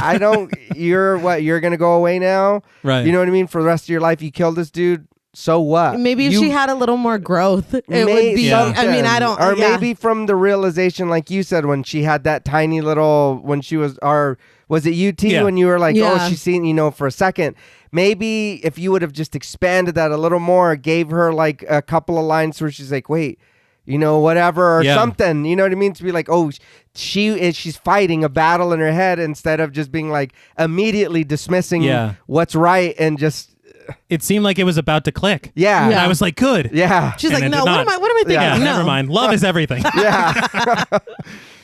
S3: You're going to go away now?
S1: Right.
S3: You know what I mean? For the rest of your life, you killed this dude. So what?
S2: Maybe if she had a little more growth, it would be.
S1: Yeah.
S2: I mean, I don't.
S3: Or maybe from the realization, like you said, when she had that tiny little, when she was, or was it UT when you were like, oh, she's seen, for a second. Maybe if you would have just expanded that a little more, gave her like a couple of lines where she's like, wait, whatever, or something, you know what I mean? To be like, oh, she's fighting a battle in her head, instead of just being like immediately dismissing what's right and just.
S1: It seemed like it was about to click.
S3: Yeah.
S1: And I was like, good.
S3: Yeah.
S2: She's
S1: And
S2: like,
S1: it
S2: no,
S1: did
S2: what
S1: not.
S2: am I thinking?
S3: Yeah.
S2: No.
S1: Never mind. Love is everything.
S3: Yeah.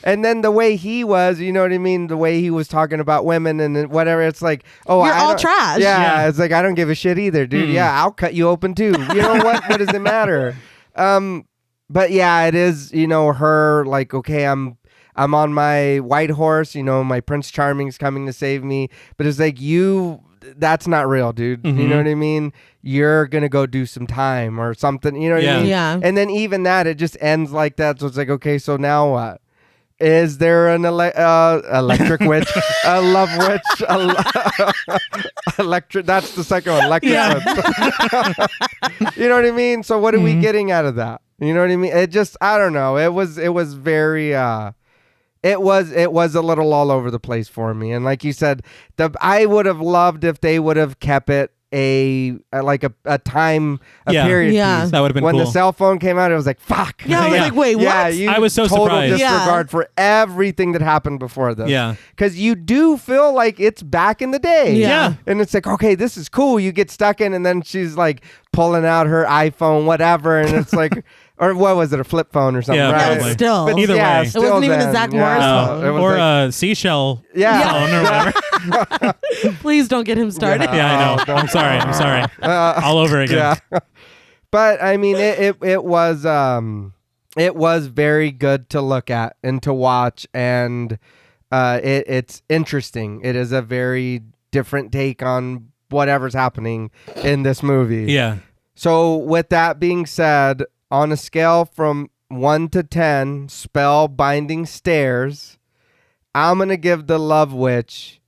S3: And then the way he was, you know what I mean? The way he was talking about women and whatever, it's like, oh,
S2: You're all trash.
S3: Yeah, it's like, I don't give a shit either, dude. Yeah, I'll cut you open too. You know what? What does it matter? But yeah, it is, her like, okay, I'm on my white horse, my Prince Charming's coming to save me. But it's like, that's not real, dude. You know what I mean? You're going to go do some time or something. You know what I mean?
S2: Yeah.
S3: And then even that, it just ends like that. So it's like, okay, so now what? Is there an electric witch, a love witch, electric? That's the second one, electric witch. You know what I mean? So what are we getting out of that? You know what I mean? It just, I don't know. It was very, it was a little all over the place for me. And like you said, I would have loved if they would have kept it a time, period piece.
S1: That would have been
S3: when
S1: cool.
S3: the cell phone came out, it was like, fuck.
S2: Yeah, I was like, wait, what?
S1: I was so
S3: total
S1: surprised.
S3: disregard for everything that happened before this.
S1: Yeah.
S3: Because you do feel like it's back in the day.
S2: Yeah.
S3: And it's like, okay, this is cool. You get stuck in, and then she's like pulling out her iPhone, whatever, and it's like, or what was it, a flip phone or something?
S1: Yeah,
S3: right?
S1: probably.
S2: Still.
S1: But either way.
S2: It wasn't even a Zach Morris phone.
S3: It was
S1: or
S3: like,
S1: a seashell
S3: Yeah.
S1: phone or whatever.
S2: Please don't get him started.
S1: Yeah, I know. I'm sorry. All over again.
S3: Yeah. But I mean, it was very good to look at and to watch, and it's interesting. It is a very different take on whatever's happening in this movie.
S1: Yeah.
S3: So with that being said, on a scale from 1 to 10 spell binding stares, I'm going to give The Love Witch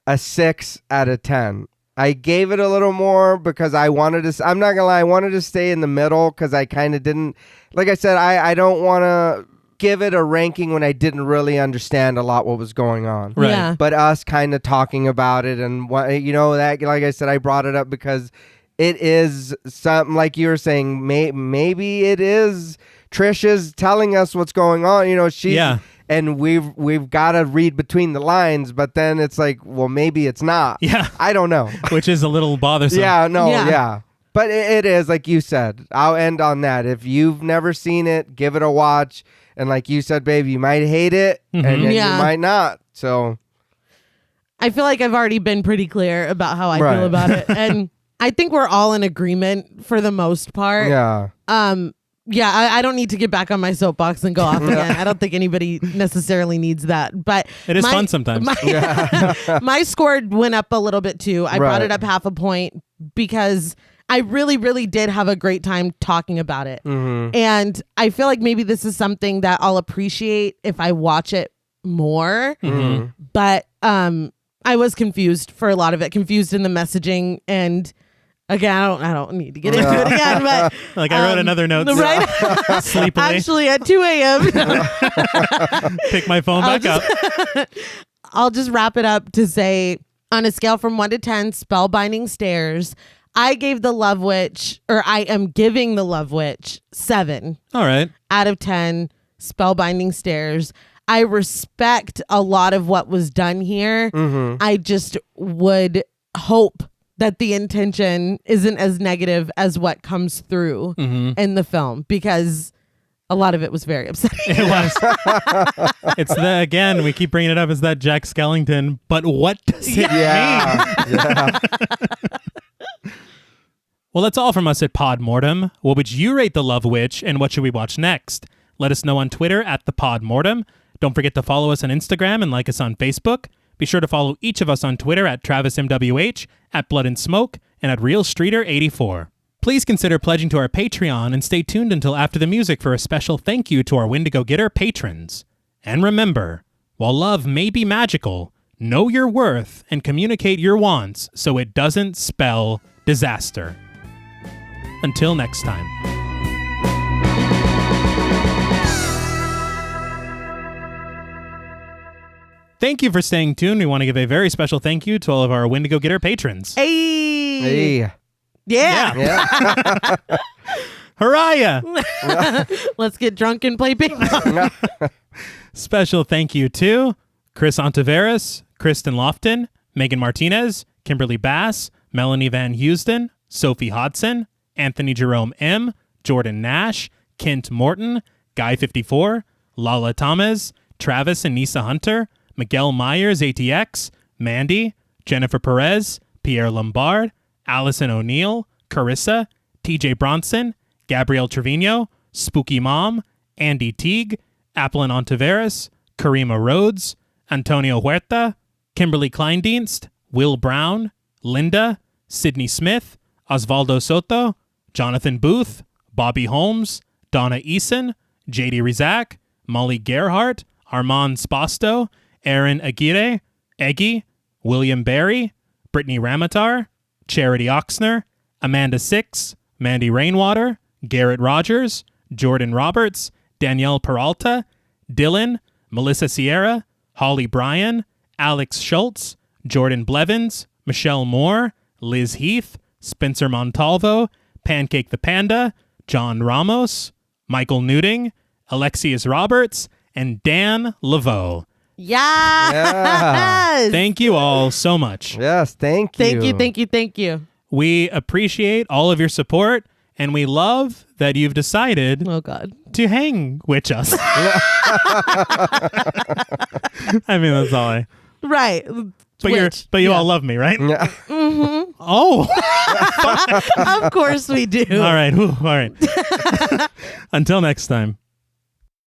S3: a 6 out of 10. I gave it a little more because I wanted to, I'm not going to lie, I wanted to stay in the middle because I kind of didn't, like I said, I don't want to give it a ranking when I didn't really understand a lot what was going on.
S1: Right.
S2: Yeah.
S3: But us kind of talking about it and, that, like I said, I brought it up because it is something, like you were saying, maybe it is Trisha's telling us what's going on. And we've got to read between the lines, but then it's like, well, maybe it's not.
S1: Yeah.
S3: I don't know.
S1: Which is a little bothersome.
S3: Yeah. But it is, like you said. I'll end on that. If you've never seen it, give it a watch. And like you said, babe, you might hate it, and then you might not. So
S2: I feel like I've already been pretty clear about how I feel about it. And I think we're all in agreement for the most part.
S3: yeah.
S2: yeah, I don't need to get back on my soapbox and go off again. I don't think anybody necessarily needs that. But
S1: It is fun sometimes.
S2: My score went up a little bit too. I brought it up half a point because I really, really did have a great time talking about it. And I feel like maybe this is something that I'll appreciate if I watch it more. But I was confused for a lot of it, confused in the messaging. And again, I don't need to get into it again, but
S1: like I wrote another note
S2: right?
S1: sleepily.
S2: Actually, at 2 a.m.
S1: Pick my phone back up.
S2: I'll just wrap it up to say, on a scale from 1 to 10, spellbinding stares, I gave The Love Witch, or I am giving The Love Witch 7.
S1: All right.
S2: Out of 10, spellbinding stares. I respect a lot of what was done here. I just would hope that the intention isn't as negative as what comes through in the film, because a lot of it was very upsetting.
S1: It was. It's again, we keep bringing it up, is that Jack Skellington, but what does it mean? Well, that's all from us at Pod Mortem. What would you rate The Love Witch, and what should we watch next? Let us know on Twitter at the Pod Mortem. Don't forget to follow us on Instagram and like us on Facebook. Be sure to follow each of us on Twitter at TravisMWH, at Blood and Smoke, and at RealStreeter84. Please consider pledging to our Patreon and stay tuned until after the music for a special thank you to our Wendigo Getter patrons. And remember, while love may be magical, know your worth and communicate your wants so it doesn't spell disaster. Until next time. Thank you for staying tuned. We want to give a very special thank you to all of our Wendigo Getter patrons.
S2: Hey! Yeah.
S1: Hurrah!
S2: Let's get drunk and play ping pong.
S1: Special thank you to Chris Ontiveros, Kristen Lofton, Megan Martinez, Kimberly Bass, Melanie Van Houston, Sophie Hodson, Anthony Jerome M., Jordan Nash, Kent Morton, Guy54, Lala Thomas, Travis and Nisa Hunter, Miguel Myers ATX, Mandy, Jennifer Perez, Pierre Lombard, Allison O'Neill, Carissa, TJ Bronson, Gabrielle Trevino, Spooky Mom, Andy Teague, Applin Ontiveros, Karima Rhodes, Antonio Huerta, Kimberly Kleindienst, Will Brown, Linda, Sydney Smith, Osvaldo Soto, Jonathan Booth, Bobby Holmes, Donna Eason, JD Rizak, Molly Gerhart, Armand Spasto, Aaron Aguirre, Eggy, William Barry, Brittany Ramatar, Charity Oxner, Amanda Six, Mandy Rainwater, Garrett Rogers, Jordan Roberts, Danielle Peralta, Dylan, Melissa Sierra, Holly Bryan, Alex Schultz, Jordan Blevins, Michelle Moore, Liz Heath, Spencer Montalvo, Pancake the Panda, John Ramos, Michael Newting, Alexius Roberts, and Dan Laveau.
S2: Yes!
S1: Thank you all so much.
S3: Yes, thank you.
S2: Thank you.
S1: We appreciate all of your support, and we love that you've decided
S2: Oh, God.
S1: to hang with us. I mean, that's all I...
S2: Right.
S1: But you all love me, right?
S3: Yeah.
S1: Oh.
S2: Of course we do.
S1: All right. Whew, all right. Until next time.